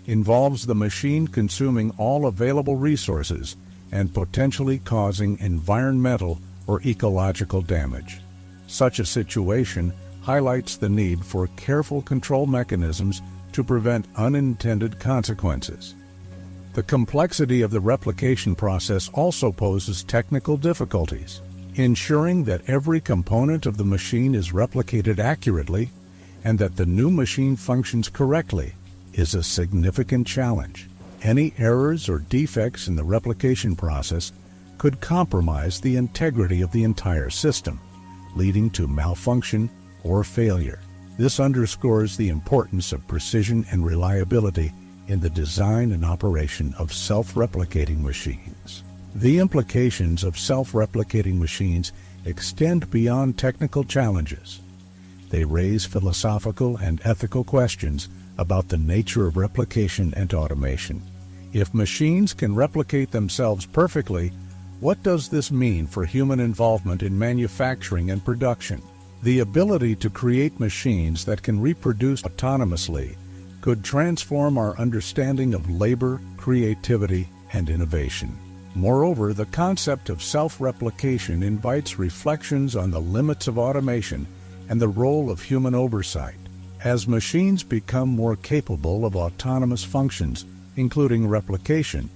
involves the machine consuming all available resources and potentially causing environmental or ecological damage. Such a situation highlights the need for careful control mechanisms to prevent unintended consequences. The complexity of the replication process also poses technical difficulties. Ensuring that every component of the machine is replicated accurately and that the new machine functions correctly is a significant challenge. Any errors or defects in the replication process could compromise the integrity of the entire system, leading to malfunction or failure. This underscores the importance of precision and reliability in the design and operation of self-replicating machines. The implications of self-replicating machines extend beyond technical challenges. They raise philosophical and ethical questions about the nature of replication and automation. If machines can replicate themselves perfectly, what does this mean for human involvement in manufacturing and production? The ability to create machines that can reproduce autonomously could transform our understanding of labor, creativity, and innovation. Moreover, the concept of self-replication invites reflections on the limits of automation and the role of human oversight. As machines become more capable of autonomous functions, including replication,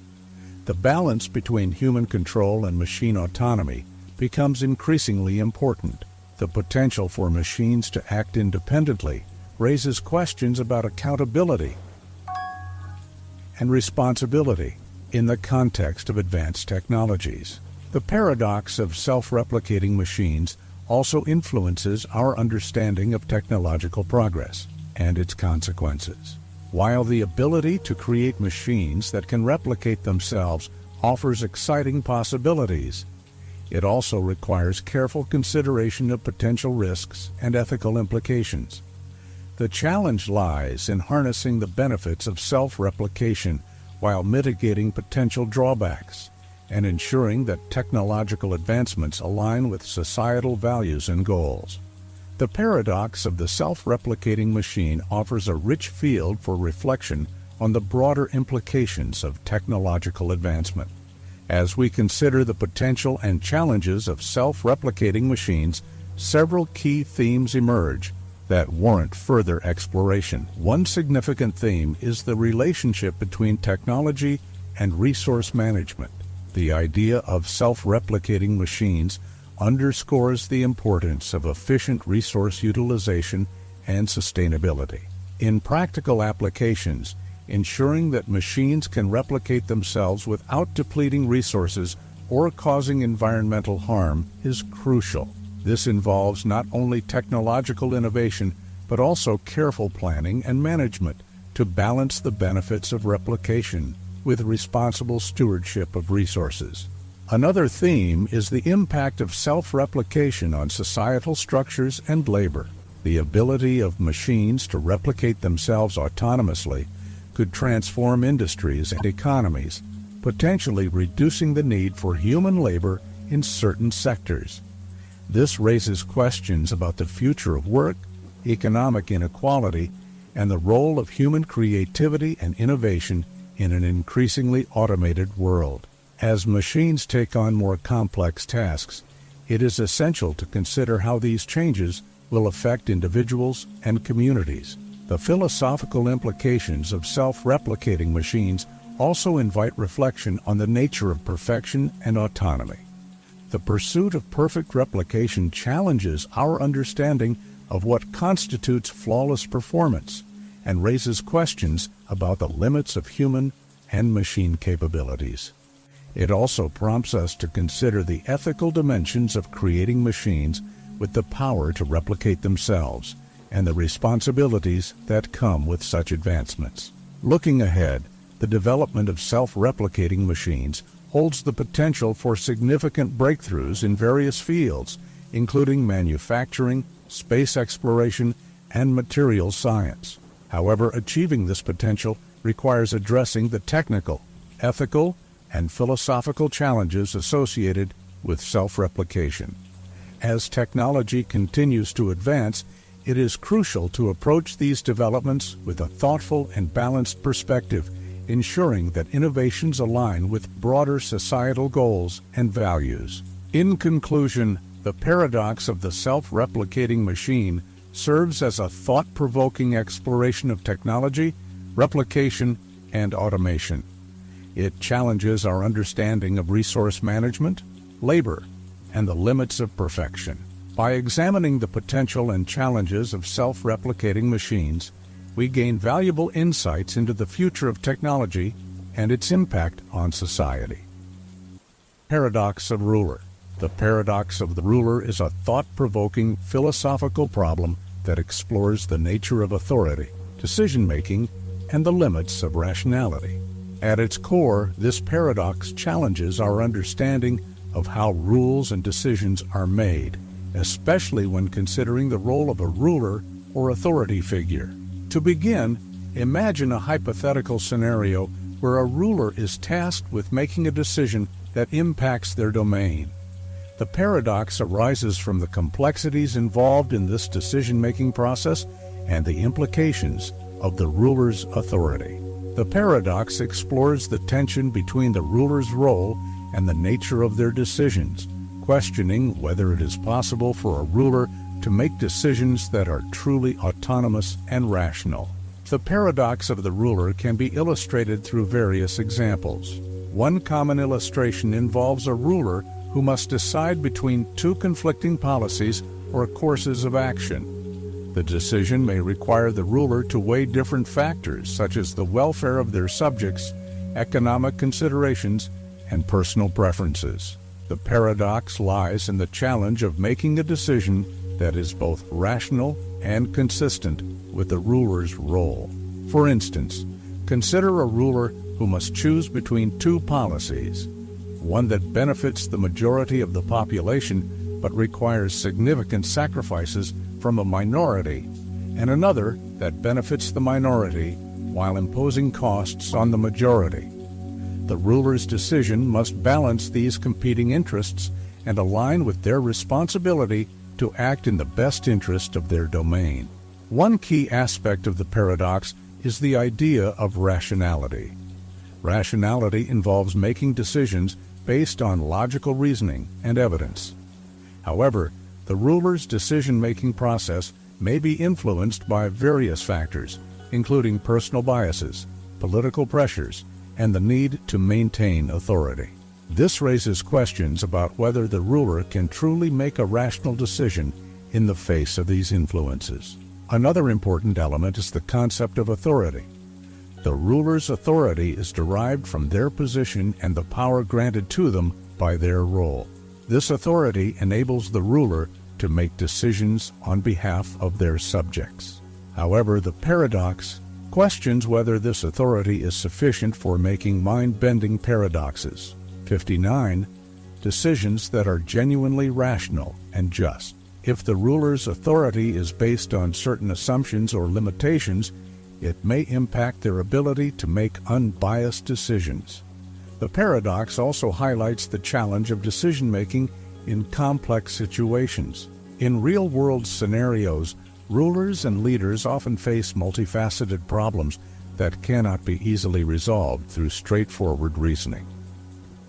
the balance between human control and machine autonomy becomes increasingly important. The potential for machines to act independently raises questions about accountability and responsibility in the context of advanced technologies. The paradox of self-replicating machines also influences our understanding of technological progress and its consequences. While the ability to create machines that can replicate themselves offers exciting possibilities, it also requires careful consideration of potential risks and ethical implications. The challenge lies in harnessing the benefits of self-replication while mitigating potential drawbacks and ensuring that technological advancements align with societal values and goals. The paradox of the self-replicating machine offers a rich field for reflection on the broader implications of technological advancement. As we consider the potential and challenges of self-replicating machines, several key themes emerge that warrant further exploration. One significant theme is the relationship between technology and resource management. The idea of self-replicating machines underscores the importance of efficient resource utilization and sustainability. In practical applications, ensuring that machines can replicate themselves without depleting resources or causing environmental harm is crucial. This involves not only technological innovation, but also careful planning and management to balance the benefits of replication with responsible stewardship of resources. Another theme is the impact of self-replication on societal structures and labor. The ability of machines to replicate themselves autonomously could transform industries and economies, potentially reducing the need for human labor in certain sectors. This raises questions about the future of work, economic inequality, and the role of human creativity and innovation in an increasingly automated world. As machines take on more complex tasks, it is essential to consider how these changes will affect individuals and communities. The philosophical implications of self-replicating machines also invite reflection on the nature of perfection and autonomy. The pursuit of perfect replication challenges our understanding of what constitutes flawless performance and raises questions about the limits of human and machine capabilities. It also prompts us to consider the ethical dimensions of creating machines with the power to replicate themselves and the responsibilities that come with such advancements. Looking ahead, the development of self-replicating machines holds the potential for significant breakthroughs in various fields, including manufacturing, space exploration, and materials science. However, achieving this potential requires addressing the technical, ethical, and philosophical challenges associated with self-replication. As technology continues to advance, it is crucial to approach these developments with a thoughtful and balanced perspective, ensuring that innovations align with broader societal goals and values. In conclusion, the paradox of the self-replicating machine serves as a thought-provoking exploration of technology, replication, and automation. It challenges our understanding of resource management, labor, and the limits of perfection. By examining the potential and challenges of self-replicating machines, we gain valuable insights into the future of technology and its impact on society. Paradox of ruler. The paradox of the ruler is a thought-provoking philosophical problem that explores the nature of authority, decision-making, and the limits of rationality. At its core, this paradox challenges our understanding of how rules and decisions are made, especially when considering the role of a ruler or authority figure. To begin, imagine a hypothetical scenario where a ruler is tasked with making a decision that impacts their domain. The paradox arises from the complexities involved in this decision-making process and the implications of the ruler's authority. The paradox explores the tension between the ruler's role and the nature of their decisions, questioning whether it is possible for a ruler to make decisions that are truly autonomous and rational. The paradox of the ruler can be illustrated through various examples. One common illustration involves a ruler who must decide between two conflicting policies or courses of action. The decision may require the ruler to weigh different factors such as the welfare of their subjects, economic considerations, and personal preferences. The paradox lies in the challenge of making a decision that is both rational and consistent with the ruler's role. For instance, consider a ruler who must choose between two policies, one that benefits the majority of the population but requires significant sacrifices from a minority, and another that benefits the minority while imposing costs on the majority. The ruler's decision must balance these competing interests and align with their responsibility to act in the best interest of their domain. One key aspect of the paradox is the idea of rationality. Rationality involves making decisions based on logical reasoning and evidence. However, the ruler's decision-making process may be influenced by various factors, including personal biases, political pressures, and the need to maintain authority. This raises questions about whether the ruler can truly make a rational decision in the face of these influences. Another important element is the concept of authority. The ruler's authority is derived from their position and the power granted to them by their role. This authority enables the ruler to make decisions on behalf of their subjects. However, the paradox questions whether this authority is sufficient for making mind-bending paradoxes. 59. Decisions that are genuinely rational and just. If the ruler's authority is based on certain assumptions or limitations, it may impact their ability to make unbiased decisions. The paradox also highlights the challenge of decision-making in complex situations. In real-world scenarios, rulers and leaders often face multifaceted problems that cannot be easily resolved through straightforward reasoning.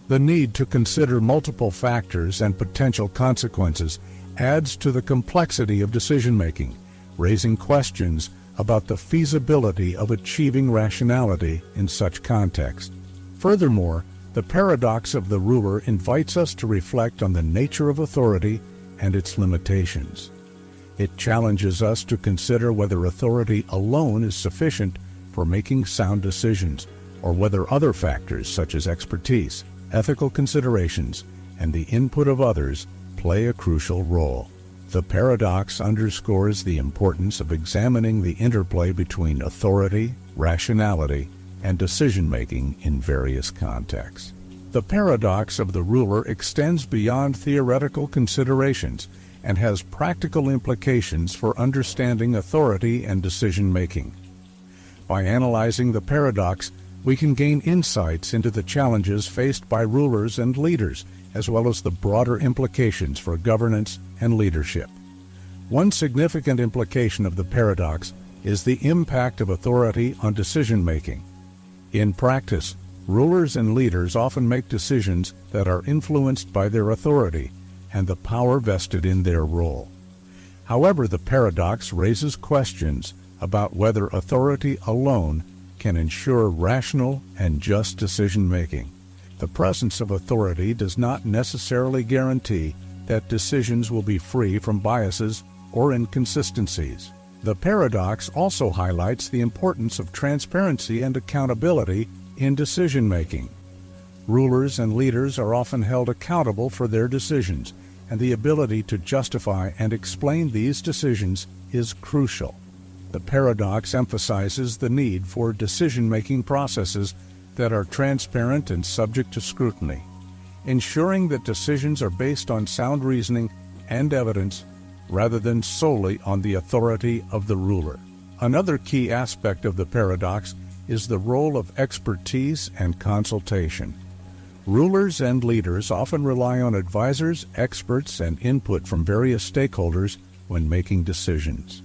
The need to consider multiple factors and potential consequences adds to the complexity of decision-making, raising questions about the feasibility of achieving rationality in such context. Furthermore, the paradox of the ruler invites us to reflect on the nature of authority and its limitations. It challenges us to consider whether authority alone is sufficient for making sound decisions, or whether other factors such as expertise, ethical considerations, and the input of others play a crucial role. The paradox underscores the importance of examining the interplay between authority, rationality, and decision-making in various contexts. The paradox of the ruler extends beyond theoretical considerations and has practical implications for understanding authority and decision-making. By analyzing the paradox, we can gain insights into the challenges faced by rulers and leaders, as well as the broader implications for governance and leadership. One significant implication of the paradox is the impact of authority on decision-making. In practice, rulers and leaders often make decisions that are influenced by their authority and the power vested in their role. However, the paradox raises questions about whether authority alone can ensure rational and just decision-making. The presence of authority does not necessarily guarantee that decisions will be free from biases or inconsistencies. The paradox also highlights the importance of transparency and accountability in decision-making. Rulers and leaders are often held accountable for their decisions, and the ability to justify and explain these decisions is crucial. The paradox emphasizes the need for decision-making processes that are transparent and subject to scrutiny, ensuring that decisions are based on sound reasoning and evidence rather than solely on the authority of the ruler. Another key aspect of the paradox is the role of expertise and consultation. Rulers and leaders often rely on advisors, experts, and input from various stakeholders when making decisions.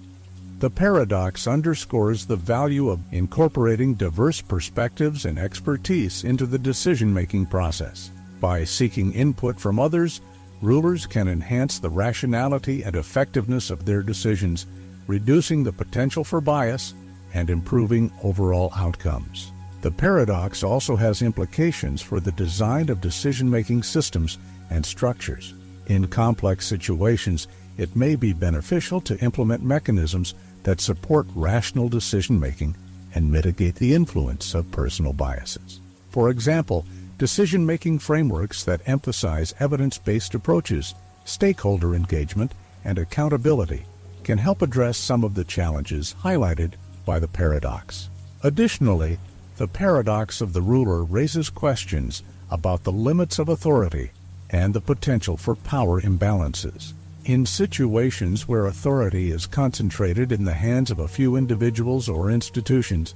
The paradox underscores the value of incorporating diverse perspectives and expertise into the decision-making process. By seeking input from others, rulers can enhance the rationality and effectiveness of their decisions, reducing the potential for bias and improving overall outcomes. The paradox also has implications for the design of decision-making systems and structures. In complex situations, it may be beneficial to implement mechanisms that support rational decision-making and mitigate the influence of personal biases. For example, decision-making frameworks that emphasize evidence-based approaches, stakeholder engagement, and accountability can help address some of the challenges highlighted by the paradox. Additionally, the paradox of the ruler raises questions about the limits of authority and the potential for power imbalances. In situations where authority is concentrated in the hands of a few individuals or institutions,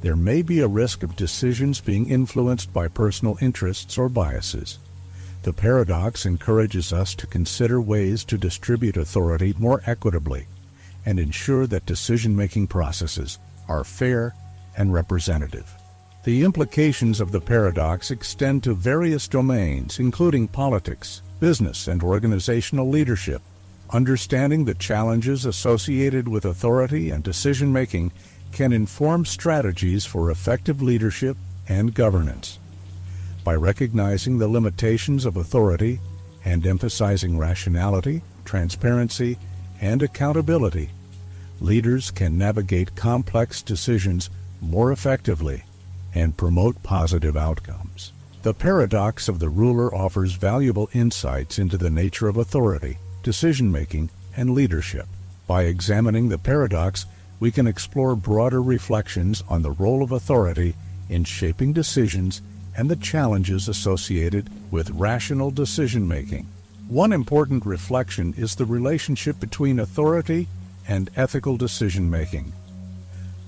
there may be a risk of decisions being influenced by personal interests or biases. The paradox encourages us to consider ways to distribute authority more equitably and ensure that decision-making processes are fair and representative. The implications of the paradox extend to various domains, including politics, business, and organizational leadership. Understanding the challenges associated with authority and decision-making can inform strategies for effective leadership and governance. By recognizing the limitations of authority and emphasizing rationality, transparency, and accountability, leaders can navigate complex decisions more effectively and promote positive outcomes. The paradox of the ruler offers valuable insights into the nature of authority, decision-making, and leadership. By examining the paradox, we can explore broader reflections on the role of authority in shaping decisions and the challenges associated with rational decision-making. One important reflection is the relationship between authority and ethical decision-making.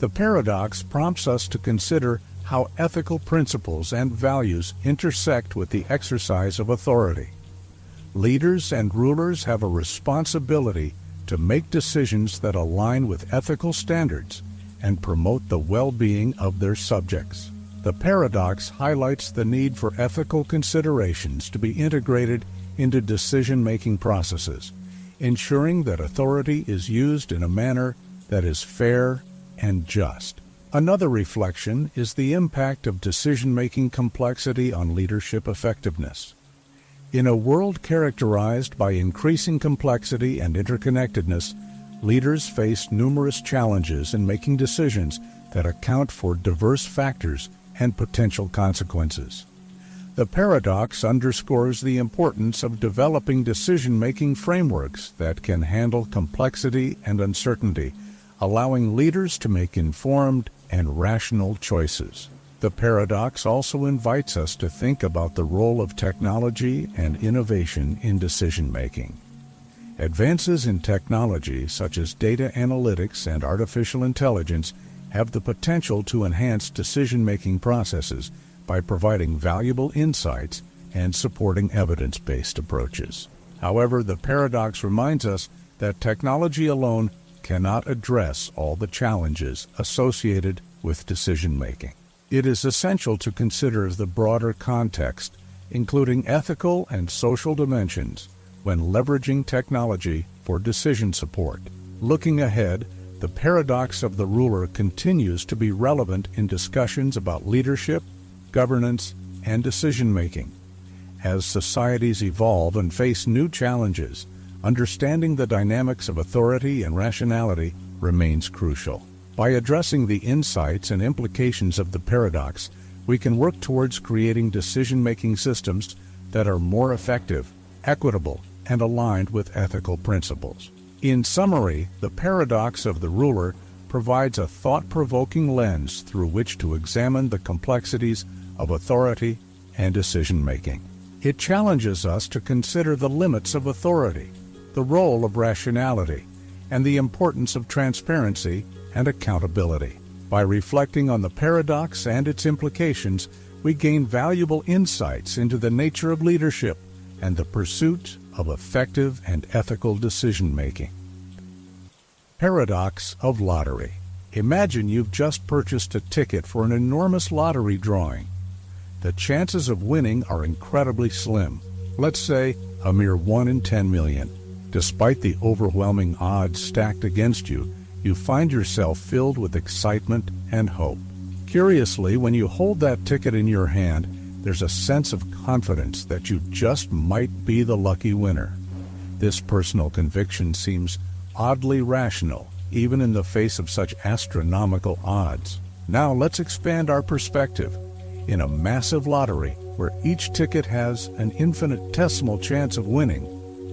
The paradox prompts us to consider how ethical principles and values intersect with the exercise of authority. Leaders and rulers have a responsibility to make decisions that align with ethical standards and promote the well-being of their subjects. The paradox highlights the need for ethical considerations to be integrated into decision-making processes, ensuring that authority is used in a manner that is fair and just. Another reflection is the impact of decision-making complexity on leadership effectiveness. In a world characterized by increasing complexity and interconnectedness, leaders face numerous challenges in making decisions that account for diverse factors and potential consequences. The paradox underscores the importance of developing decision-making frameworks that can handle complexity and uncertainty, allowing leaders to make informed and rational choices. The paradox also invites us to think about the role of technology and innovation in decision-making. Advances in technology such as data analytics and artificial intelligence have the potential to enhance decision-making processes by providing valuable insights and supporting evidence-based approaches. However, the paradox reminds us that technology alone cannot address all the challenges associated with decision-making. It is essential to consider the broader context, including ethical and social dimensions, when leveraging technology for decision support. Looking ahead, the paradox of the ruler continues to be relevant in discussions about leadership, governance, and decision-making. As societies evolve and face new challenges, understanding the dynamics of authority and rationality remains crucial. By addressing the insights and implications of the paradox, we can work towards creating decision-making systems that are more effective, equitable, and aligned with ethical principles. In summary, the paradox of the ruler provides a thought-provoking lens through which to examine the complexities of authority and decision-making. It challenges us to consider the limits of authority, the role of rationality, and the importance of transparency and accountability. By reflecting on the paradox and its implications, we gain valuable insights into the nature of leadership and the pursuit of effective and ethical decision-making. Paradox of lottery. Imagine you've just purchased a ticket for an enormous lottery drawing. The chances of winning are incredibly slim. Let's say a mere 1 in 10 million. Despite the overwhelming odds stacked against you, you find yourself filled with excitement and hope. Curiously, when you hold that ticket in your hand, there's a sense of confidence that you just might be the lucky winner. This personal conviction seems oddly rational, even in the face of such astronomical odds. Now let's expand our perspective. In a massive lottery, where each ticket has an infinitesimal chance of winning,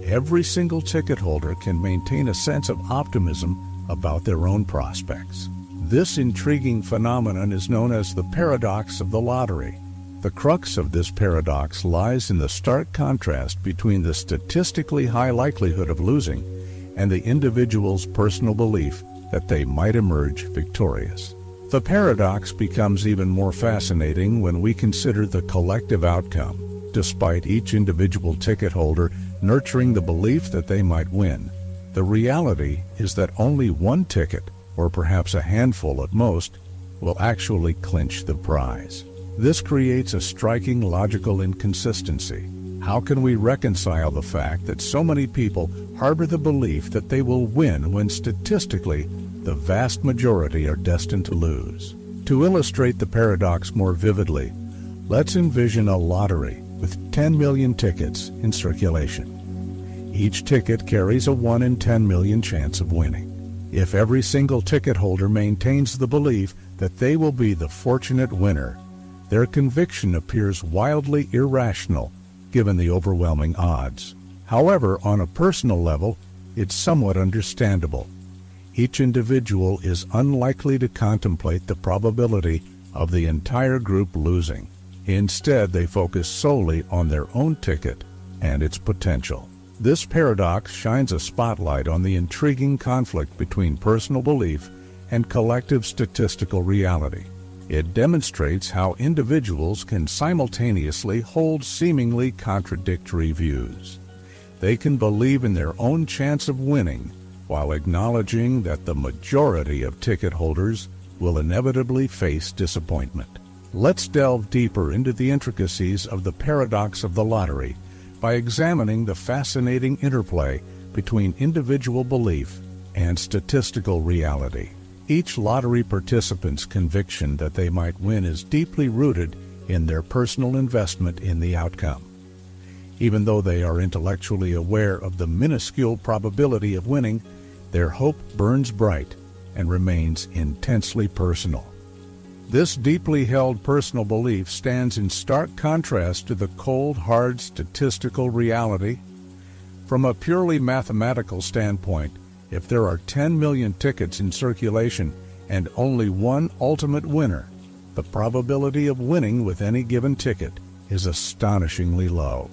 every single ticket holder can maintain a sense of optimism about their own prospects. This intriguing phenomenon is known as the paradox of the lottery. The crux of this paradox lies in the stark contrast between the statistically high likelihood of losing and the individual's personal belief that they might emerge victorious. The paradox becomes even more fascinating when we consider the collective outcome. Despite each individual ticket holder nurturing the belief that they might win, the reality is that only one ticket, or perhaps a handful at most, will actually clinch the prize. This creates a striking logical inconsistency. How can we reconcile the fact that so many people harbor the belief that they will win when statistically the vast majority are destined to lose? To illustrate the paradox more vividly, let's envision a lottery with 10 million tickets in circulation. Each ticket carries a 1 in 10 million chance of winning. If every single ticket holder maintains the belief that they will be the fortunate winner, their conviction appears wildly irrational given the overwhelming odds. However, on a personal level, it's somewhat understandable. Each individual is unlikely to contemplate the probability of the entire group losing. Instead, they focus solely on their own ticket and its potential. This paradox shines a spotlight on the intriguing conflict between personal belief and collective statistical reality. It demonstrates how individuals can simultaneously hold seemingly contradictory views. They can believe in their own chance of winning while acknowledging that the majority of ticket holders will inevitably face disappointment. Let's delve deeper into the intricacies of the paradox of the lottery by examining the fascinating interplay between individual belief and statistical reality. Each lottery participant's conviction that they might win is deeply rooted in their personal investment in the outcome. Even though they are intellectually aware of the minuscule probability of winning, their hope burns bright and remains intensely personal. This deeply held personal belief stands in stark contrast to the cold, hard statistical reality. From a purely mathematical standpoint, if there are 10 million tickets in circulation and only one ultimate winner, the probability of winning with any given ticket is astonishingly low.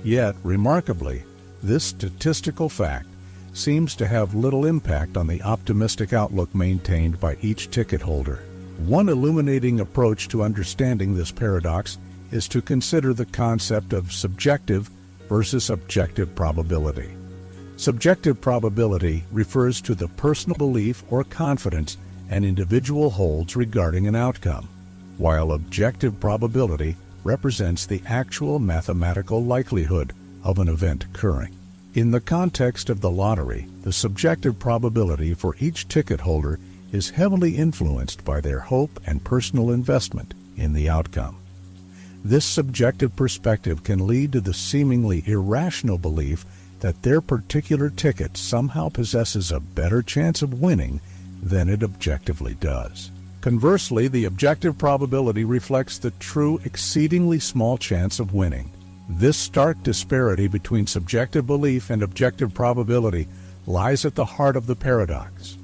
Yet, remarkably, this statistical fact seems to have little impact on the optimistic outlook maintained by each ticket holder. One illuminating approach to understanding this paradox is to consider the concept of subjective versus objective probability. Subjective probability refers to the personal belief or confidence an individual holds regarding an outcome, while objective probability represents the actual mathematical likelihood of an event occurring. In the context of the lottery, the subjective probability for each ticket holder is heavily influenced by their hope and personal investment in the outcome. This subjective perspective can lead to the seemingly irrational belief that their particular ticket somehow possesses a better chance of winning than it objectively does. Conversely, the objective probability reflects the true, exceedingly small chance of winning. This stark disparity between subjective belief and objective probability lies at the heart of the paradox.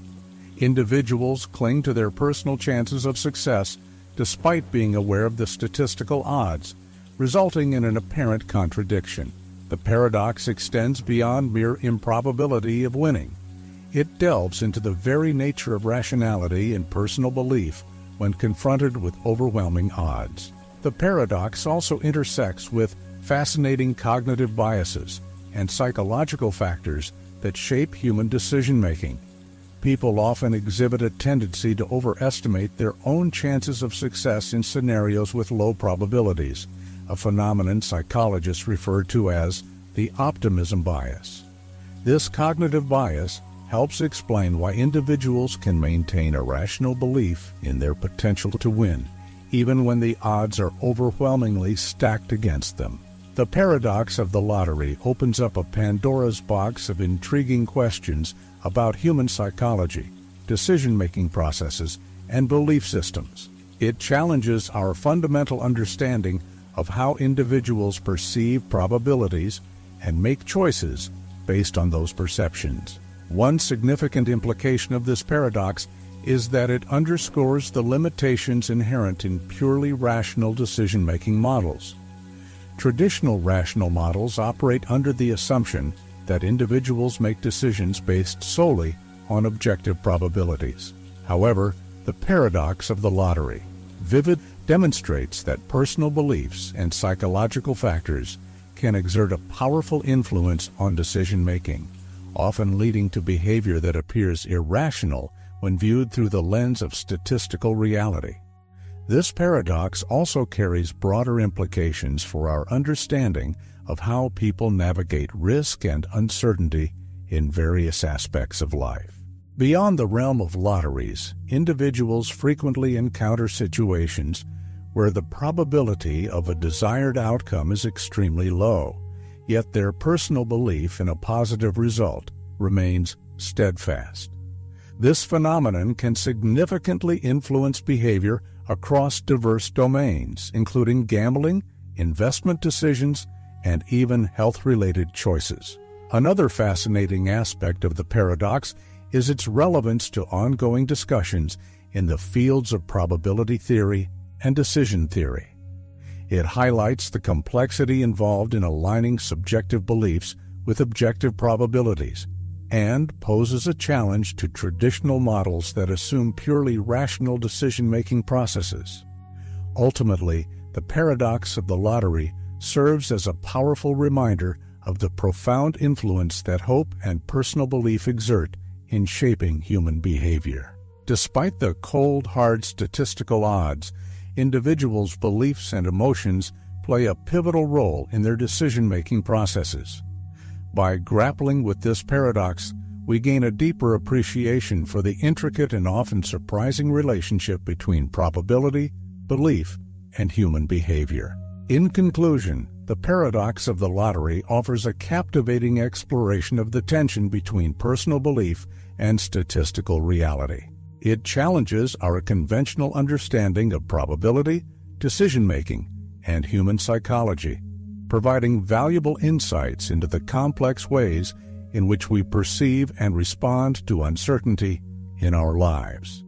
Individuals cling to their personal chances of success despite being aware of the statistical odds, resulting in an apparent contradiction. The paradox extends beyond mere improbability of winning. It delves into the very nature of rationality and personal belief when confronted with overwhelming odds. The paradox also intersects with fascinating cognitive biases and psychological factors that shape human decision-making. People often exhibit a tendency to overestimate their own chances of success in scenarios with low probabilities, a phenomenon psychologists refer to as the optimism bias. This cognitive bias helps explain why individuals can maintain a rational belief in their potential to win, even when the odds are overwhelmingly stacked against them. The paradox of the lottery opens up a Pandora's box of intriguing questions about human psychology, decision-making processes, and belief systems. It challenges our fundamental understanding of how individuals perceive probabilities and make choices based on those perceptions. One significant implication of this paradox is that it underscores the limitations inherent in purely rational decision-making models. Traditional rational models operate under the assumption that individuals make decisions based solely on objective probabilities. However, the paradox of the lottery vividly demonstrates that personal beliefs and psychological factors can exert a powerful influence on decision-making, often leading to behavior that appears irrational when viewed through the lens of statistical reality. This paradox also carries broader implications for our understanding of how people navigate risk and uncertainty in various aspects of life. Beyond the realm of lotteries, individuals frequently encounter situations where the probability of a desired outcome is extremely low, yet their personal belief in a positive result remains steadfast. This phenomenon can significantly influence behavior across diverse domains, including gambling, investment decisions, and even health-related choices. Another fascinating aspect of the paradox is its relevance to ongoing discussions in the fields of probability theory and decision theory. It highlights the complexity involved in aligning subjective beliefs with objective probabilities, and poses a challenge to traditional models that assume purely rational decision-making processes. Ultimately, the paradox of the lottery serves as a powerful reminder of the profound influence that hope and personal belief exert in shaping human behavior. Despite the cold, hard statistical odds, individuals' beliefs and emotions play a pivotal role in their decision-making processes. By grappling with this paradox, we gain a deeper appreciation for the intricate and often surprising relationship between probability, belief, and human behavior. In conclusion, the paradox of the lottery offers a captivating exploration of the tension between personal belief and statistical reality. It challenges our conventional understanding of probability, decision-making, and human psychology, providing valuable insights into the complex ways in which we perceive and respond to uncertainty in our lives.